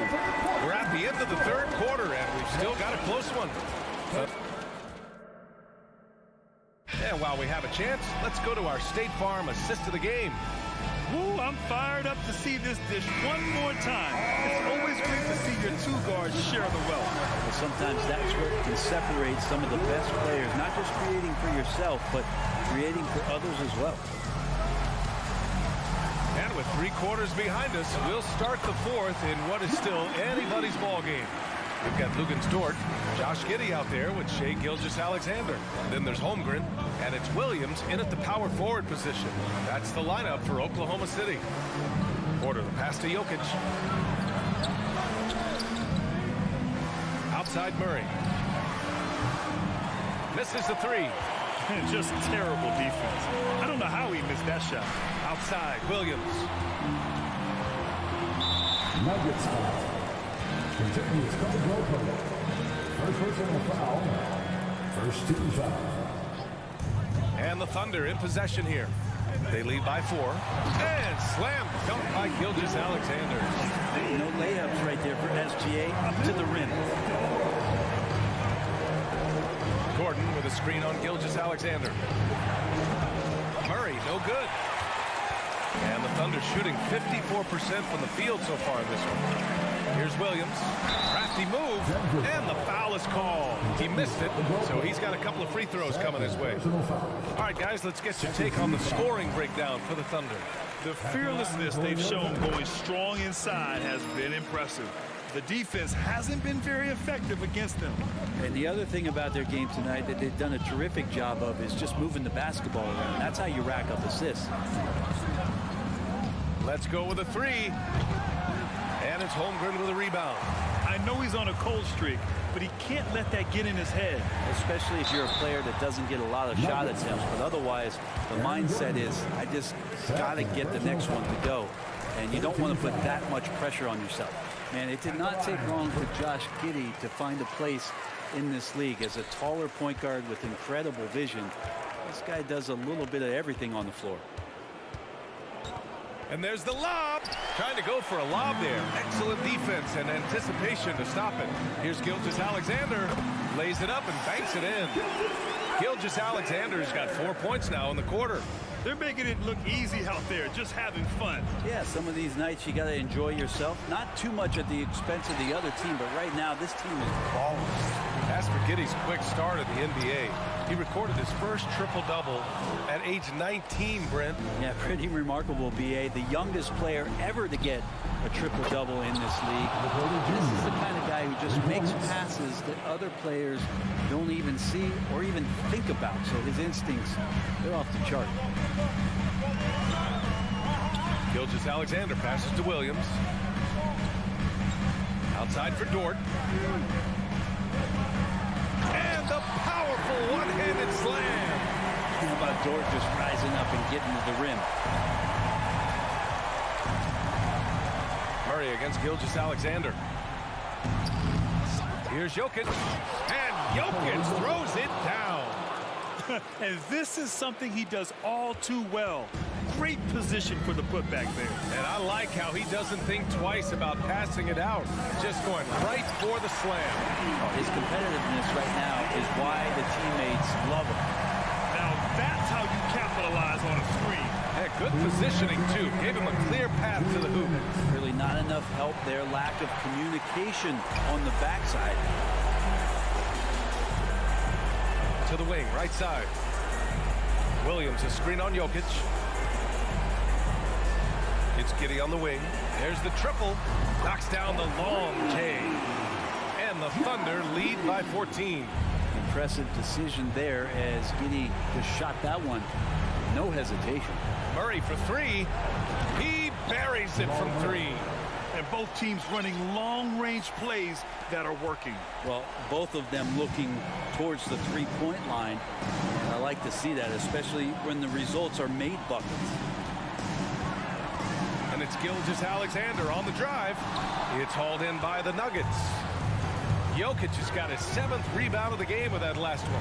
We're at the end of the third quarter, and we've still got a close one. And while we have a chance, let's go to our State Farm assist of the game. Woo, I'm fired up to see this dish one more time. It's always great to see your two guards share the wealth. Well, sometimes that's what can separate some of the best players, not just creating for yourself, but creating for others as well. And with 3 quarters behind us, we'll start the fourth in what is still anybody's ball game. We've got Lugens Dort, Josh Giddey out there with Shai Gilgeous-Alexander. Then there's Holmgren, and it's Williams in at the power forward position. That's the lineup for Oklahoma City. Porter, the pass to Jokic. Outside Murray. Misses the three. Just terrible defense. I don't know how he missed that shot. Outside, Williams. Nuggets foul. Continues coming local. First personal foul. First team foul. And the Thunder in possession here. They lead by 4. And slam dunk by Gilgeous-Alexander. No layups right there for SGA up to the rim. Gordon with a screen on Gilgeous-Alexander. Murray, no good. And the Thunder shooting 54% from the field so far in this one. Here's Williams. Crafty move. And the foul is called. He missed it, so he's got a couple of free throws coming his way. All right, guys, let's get your take on the scoring breakdown for the Thunder. The fearlessness they've shown going strong inside has been impressive. The defense hasn't been very effective against them. And the other thing about their game tonight that they've done a terrific job of is just moving the basketball around. That's how you rack up assists. Let's go with a three. And it's Holmgren with a rebound. I know he's on a cold streak, but he can't let that get in his head. Especially if you're a player that doesn't get a lot of shot attempts. But otherwise, the mindset is, I just got to get the next one to go. And you don't want to put that much pressure on yourself. Man, it did not take long for Josh Giddey to find a place in this league as a taller point guard with incredible vision. This guy does a little bit of everything on the floor. And there's the lob. Trying to go for a lob there. Excellent defense and anticipation to stop it. Here's Gilgeous-Alexander. Lays it up and banks it in. Gilgeous-Alexander's got 4 points now in the quarter. They're making it look easy out there, just having fun. Yeah, some of these nights you got to enjoy yourself. Not too much at the expense of the other team, but right now this team is balling. As for Giddey's quick start in the NBA, he recorded his first triple-double at age 19, Brent. Yeah, pretty remarkable, B.A. The youngest player ever to get a triple-double in this league. This is the kind of guy who just makes passes that other players don't even see or even think about. So his instincts, they're off the chart. Gilgeous-Alexander passes to Williams. Outside for Dort. And the powerful one-handed slam. How about Dort just rising up and getting to the rim? Murray against Gilgeous-Alexander. Here's Jokic. And Jokic throws it down. And this is something he does all too well. Great position for the putback there. And I like how he doesn't think twice about passing it out. Just going right for the slam. Oh, his competitiveness right now is why the teammates love him. Now that's how you capitalize on a screen. Yeah, good positioning, too. Gave him a clear path to the hoop. Really not enough help there. Lack of communication on the backside. To the wing, right side. Williams, a screen on Jokic. It's Giddey on the wing. There's the triple. Knocks down the long J. And the Thunder lead by 14. impressive decision there as Giddy just shot that one. No hesitation. Murray for three. He buries it from three. And both teams running long-range plays that are working. Well, both of them looking towards the three-point line. And I like to see that, especially when the results are made buckets. And it's Gilgeous-Alexander on the drive. It's hauled in by the Nuggets. Jokic has got his 7th rebound of the game with that last one.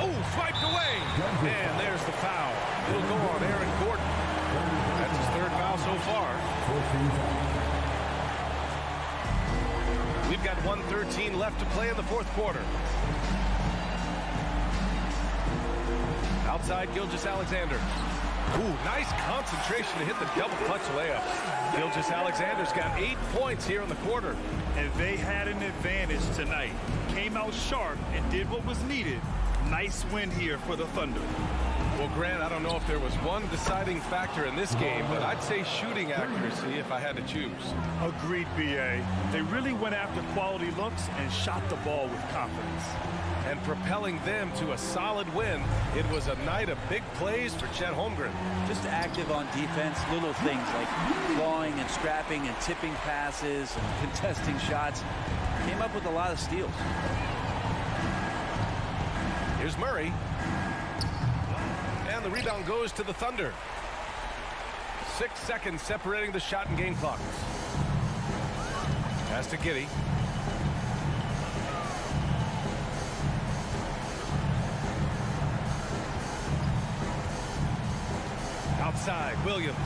Oh, swiped away. And there's the foul. It'll go on Aaron Gordon. That's his 3rd foul so far. We've got 1:13 left to play in the 4th quarter. Outside Gilgeous-Alexander. Ooh, nice concentration to hit the double clutch layup. Gilgeous-Alexander's got 8 points here in the quarter. And they had an advantage tonight. Came out sharp and did what was needed. Nice win here for the Thunder. Well, Grant, I don't know if there was one deciding factor in this game, but I'd say shooting accuracy if I had to choose. Agreed, B.A. They really went after quality looks and shot the ball with confidence. And propelling them to a solid win, it was a night of big plays for Chet Holmgren. Just active on defense, little things like clawing and scrapping and tipping passes and contesting shots. Came up with a lot of steals. Here's Murray. And the rebound goes to the Thunder. 6 seconds separating the shot and game clocks. Pass to Giddey. Outside, Williams.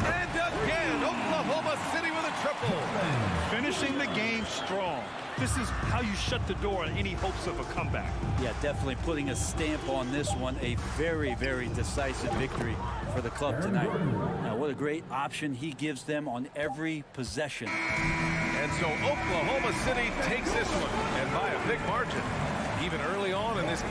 And again, Oklahoma City with a triple. Finishing the game strong. This is how you shut the door on any hopes of a comeback. Yeah, definitely putting a stamp on this one. A very, very decisive victory for the club tonight. Now, what a great option he gives them on every possession. And so Oklahoma City takes this one, and by a big margin, even early on in this.